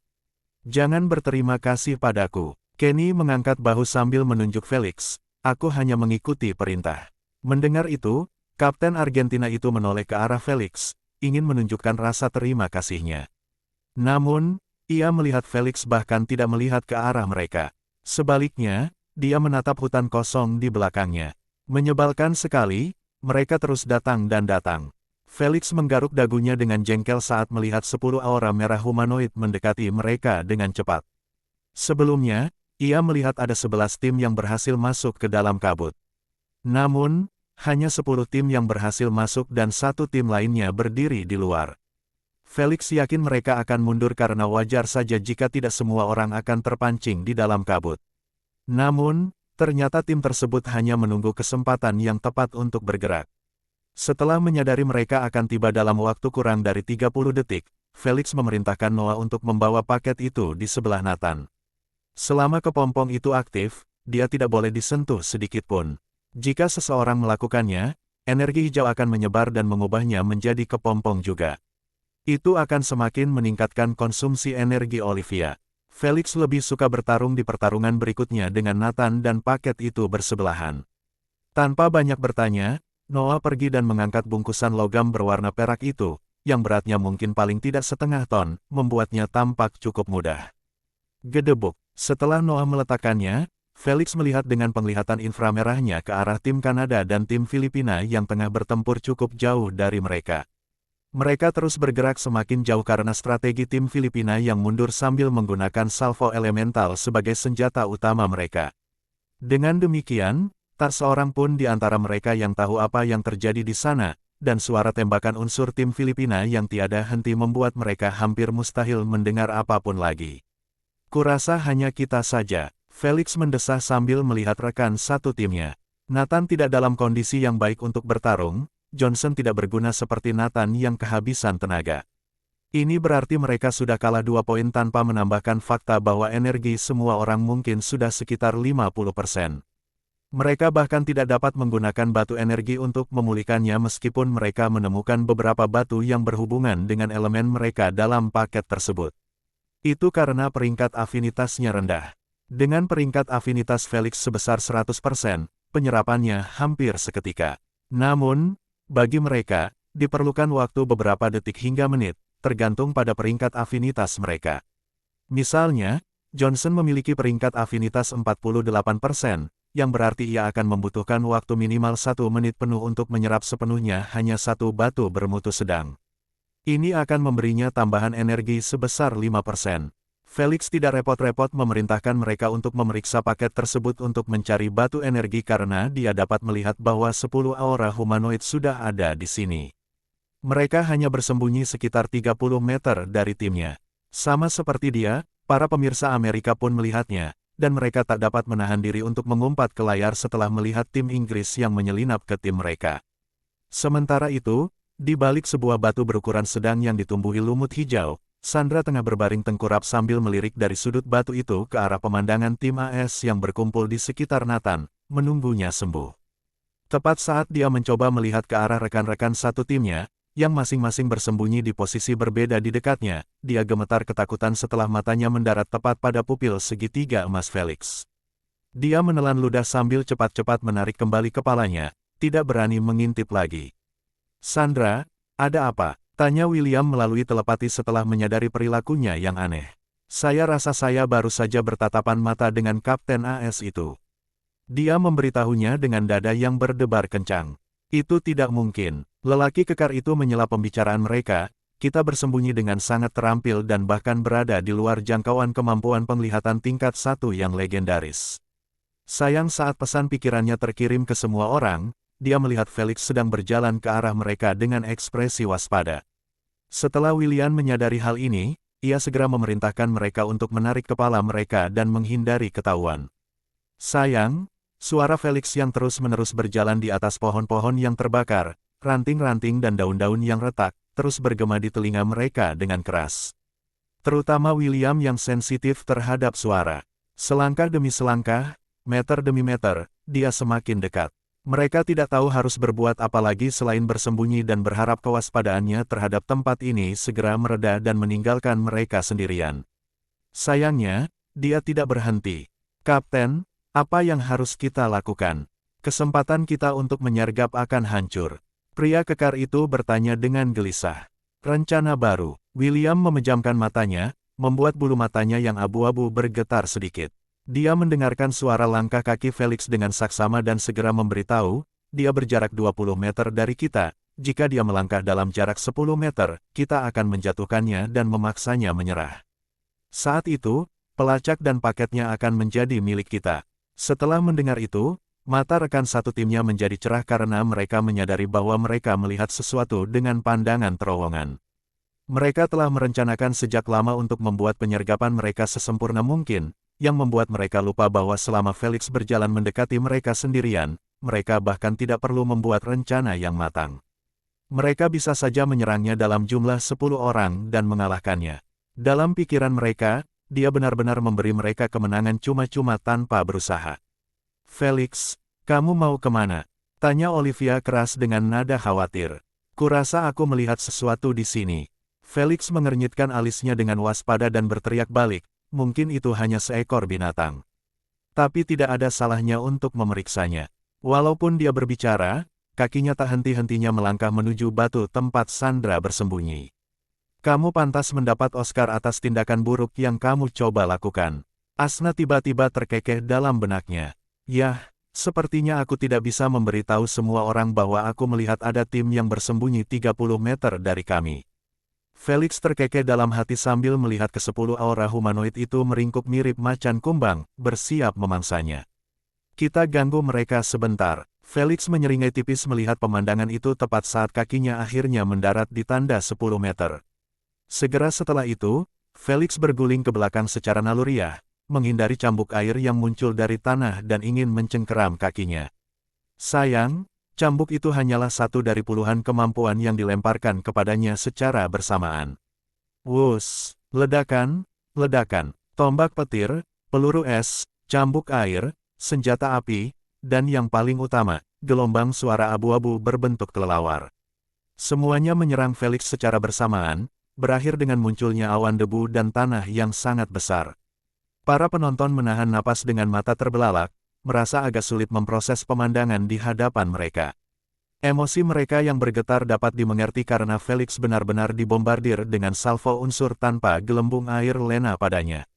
A: Jangan berterima kasih padaku. Kenny mengangkat bahu sambil menunjuk Felix. Aku hanya mengikuti perintah. Mendengar itu, Kapten Argentina itu menoleh ke arah Felix, ingin menunjukkan rasa terima kasihnya. Namun, ia melihat Felix bahkan tidak melihat ke arah mereka. Sebaliknya, dia menatap hutan kosong di belakangnya. Menyebalkan sekali, mereka terus datang dan datang. Felix menggaruk dagunya dengan jengkel saat melihat 10 aura merah humanoid mendekati mereka dengan cepat. Sebelumnya, ia melihat ada 11 tim yang berhasil masuk ke dalam kabut. Namun, hanya 10 tim yang berhasil masuk dan 1 tim lainnya berdiri di luar. Felix yakin mereka akan mundur karena wajar saja jika tidak semua orang akan terpancing di dalam kabut. Namun, ternyata tim tersebut hanya menunggu kesempatan yang tepat untuk bergerak. Setelah menyadari mereka akan tiba dalam waktu kurang dari 30 detik, Felix memerintahkan Noah untuk membawa paket itu di sebelah Nathan. Selama kepompong itu aktif, dia tidak boleh disentuh sedikit pun. Jika seseorang melakukannya, energi hijau akan menyebar dan mengubahnya menjadi kepompong juga. Itu akan semakin meningkatkan konsumsi energi Olivia. Felix lebih suka bertarung di pertarungan berikutnya dengan Nathan dan paket itu bersebelahan. Tanpa banyak bertanya, Noah pergi dan mengangkat bungkusan logam berwarna perak itu, yang beratnya mungkin paling tidak setengah ton, membuatnya tampak cukup mudah. Gedebuk. Setelah Noah meletakkannya, Felix melihat dengan penglihatan inframerahnya ke arah tim Kanada dan tim Filipina yang tengah bertempur cukup jauh dari mereka. Mereka terus bergerak semakin jauh karena strategi tim Filipina yang mundur sambil menggunakan salvo elemental sebagai senjata utama mereka. Dengan demikian, Tak seorang pun di antara mereka yang tahu apa yang terjadi di sana, dan suara tembakan unsur tim Filipina yang tiada henti membuat mereka hampir mustahil mendengar apapun lagi. Kurasa hanya kita saja, Felix mendesah sambil melihat rekan satu timnya. Nathan tidak dalam kondisi yang baik untuk bertarung, Johnson tidak berguna seperti Nathan yang kehabisan tenaga. Ini berarti mereka sudah kalah 2 poin tanpa menambahkan fakta bahwa energi semua orang mungkin sudah sekitar 50%. Mereka bahkan tidak dapat menggunakan batu energi untuk memulihkannya meskipun mereka menemukan beberapa batu yang berhubungan dengan elemen mereka dalam paket tersebut. Itu karena peringkat afinitasnya rendah. Dengan peringkat afinitas Felix sebesar 100%, penyerapannya hampir seketika. Namun, bagi mereka, diperlukan waktu beberapa detik hingga menit, tergantung pada peringkat afinitas mereka. Misalnya, Johnson memiliki peringkat afinitas 48%, yang berarti ia akan membutuhkan waktu minimal 1 menit penuh untuk menyerap sepenuhnya hanya satu batu bermutu sedang. Ini akan memberinya tambahan energi sebesar 5%. Felix tidak repot-repot memerintahkan mereka untuk memeriksa paket tersebut untuk mencari batu energi karena dia dapat melihat bahwa 10 aura humanoid sudah ada di sini. Mereka hanya bersembunyi sekitar 30 meter dari timnya. Sama seperti dia, para pemirsa Amerika pun melihatnya, dan mereka tak dapat menahan diri untuk mengumpat ke layar setelah melihat tim Inggris yang menyelinap ke tim mereka. Sementara itu, di balik sebuah batu berukuran sedang yang ditumbuhi lumut hijau, Sandra tengah berbaring tengkurap sambil melirik dari sudut batu itu ke arah pemandangan tim AS yang berkumpul di sekitar Nathan, menunggunya sembuh. Tepat saat dia mencoba melihat ke arah rekan-rekan satu timnya, yang masing-masing bersembunyi di posisi berbeda di dekatnya, dia gemetar ketakutan setelah matanya mendarat tepat pada pupil segitiga emas Felix. Dia menelan ludah sambil cepat-cepat menarik kembali kepalanya, tidak berani mengintip lagi. "Sandra, ada apa?" tanya William melalui telepati setelah menyadari perilakunya yang aneh. "Saya rasa saya baru saja bertatapan mata dengan Kapten AS itu." Dia memberitahunya dengan dada yang berdebar kencang. "Itu tidak mungkin." Lelaki kekar itu menyela pembicaraan mereka, "Kita bersembunyi dengan sangat terampil dan bahkan berada di luar jangkauan kemampuan penglihatan tingkat 1 yang legendaris." Sayang saat pesan pikirannya terkirim ke semua orang, dia melihat Felix sedang berjalan ke arah mereka dengan ekspresi waspada. Setelah William menyadari hal ini, ia segera memerintahkan mereka untuk menarik kepala mereka dan menghindari ketahuan. Sayang, suara Felix yang terus-menerus berjalan di atas pohon-pohon yang terbakar, ranting-ranting dan daun-daun yang retak, terus bergema di telinga mereka dengan keras. Terutama William yang sensitif terhadap suara. Selangkah demi selangkah, meter demi meter, dia semakin dekat. Mereka tidak tahu harus berbuat apa lagi selain bersembunyi dan berharap kewaspadaannya terhadap tempat ini segera mereda dan meninggalkan mereka sendirian. Sayangnya, dia tidak berhenti. "Kapten, apa yang harus kita lakukan? Kesempatan kita untuk menyergap akan hancur." Pria kekar itu bertanya dengan gelisah. "Rencana baru." William memejamkan matanya, membuat bulu matanya yang abu-abu bergetar sedikit. Dia mendengarkan suara langkah kaki Felix dengan saksama dan segera memberitahu, "Dia berjarak 20 meter dari kita. Jika dia melangkah dalam jarak 10 meter, kita akan menjatuhkannya dan memaksanya menyerah. Saat itu, pelacak dan paketnya akan menjadi milik kita." Setelah mendengar itu, mata rekan satu timnya menjadi cerah karena mereka menyadari bahwa mereka melihat sesuatu dengan pandangan terowongan. Mereka telah merencanakan sejak lama untuk membuat penyergapan mereka sesempurna mungkin, yang membuat mereka lupa bahwa selama Felix berjalan mendekati mereka sendirian, mereka bahkan tidak perlu membuat rencana yang matang. Mereka bisa saja menyerangnya dalam jumlah 10 orang dan mengalahkannya. Dalam pikiran mereka, dia benar-benar memberi mereka kemenangan cuma-cuma tanpa berusaha. "Felix, kamu mau kemana?" tanya Olivia keras dengan nada khawatir. "Kurasa aku melihat sesuatu di sini." Felix mengernyitkan alisnya dengan waspada dan berteriak balik, "Mungkin itu hanya seekor binatang. Tapi tidak ada salahnya untuk memeriksanya." Walaupun dia berbicara, kakinya tak henti-hentinya melangkah menuju batu tempat Sandra bersembunyi. "Kamu pantas mendapat Oscar atas tindakan buruk yang kamu coba lakukan." Asna tiba-tiba terkekeh dalam benaknya. "Yah, sepertinya aku tidak bisa memberitahu semua orang bahwa aku melihat ada tim yang bersembunyi 30 meter dari kami." Felix terkekeh dalam hati sambil melihat ke-10 aura humanoid itu meringkuk mirip macan kumbang, bersiap memangsanya. Kita ganggu mereka sebentar. Felix menyeringai tipis melihat pemandangan itu tepat saat kakinya akhirnya mendarat di tanda 10 meter. Segera setelah itu, Felix berguling ke belakang secara naluriah, menghindari cambuk air yang muncul dari tanah dan ingin mencengkeram kakinya. Sayang, cambuk itu hanyalah satu dari puluhan kemampuan yang dilemparkan kepadanya secara bersamaan. Wus, ledakan, ledakan, tombak petir, peluru es, cambuk air, senjata api, dan yang paling utama, gelombang suara abu-abu berbentuk kelelawar. Semuanya menyerang Felix secara bersamaan, berakhir dengan munculnya awan debu dan tanah yang sangat besar. Para penonton menahan napas dengan mata terbelalak, merasa agak sulit memproses pemandangan di hadapan mereka. Emosi mereka yang bergetar dapat dimengerti karena Felix benar-benar dibombardir dengan salvo unsur tanpa gelembung air lena padanya.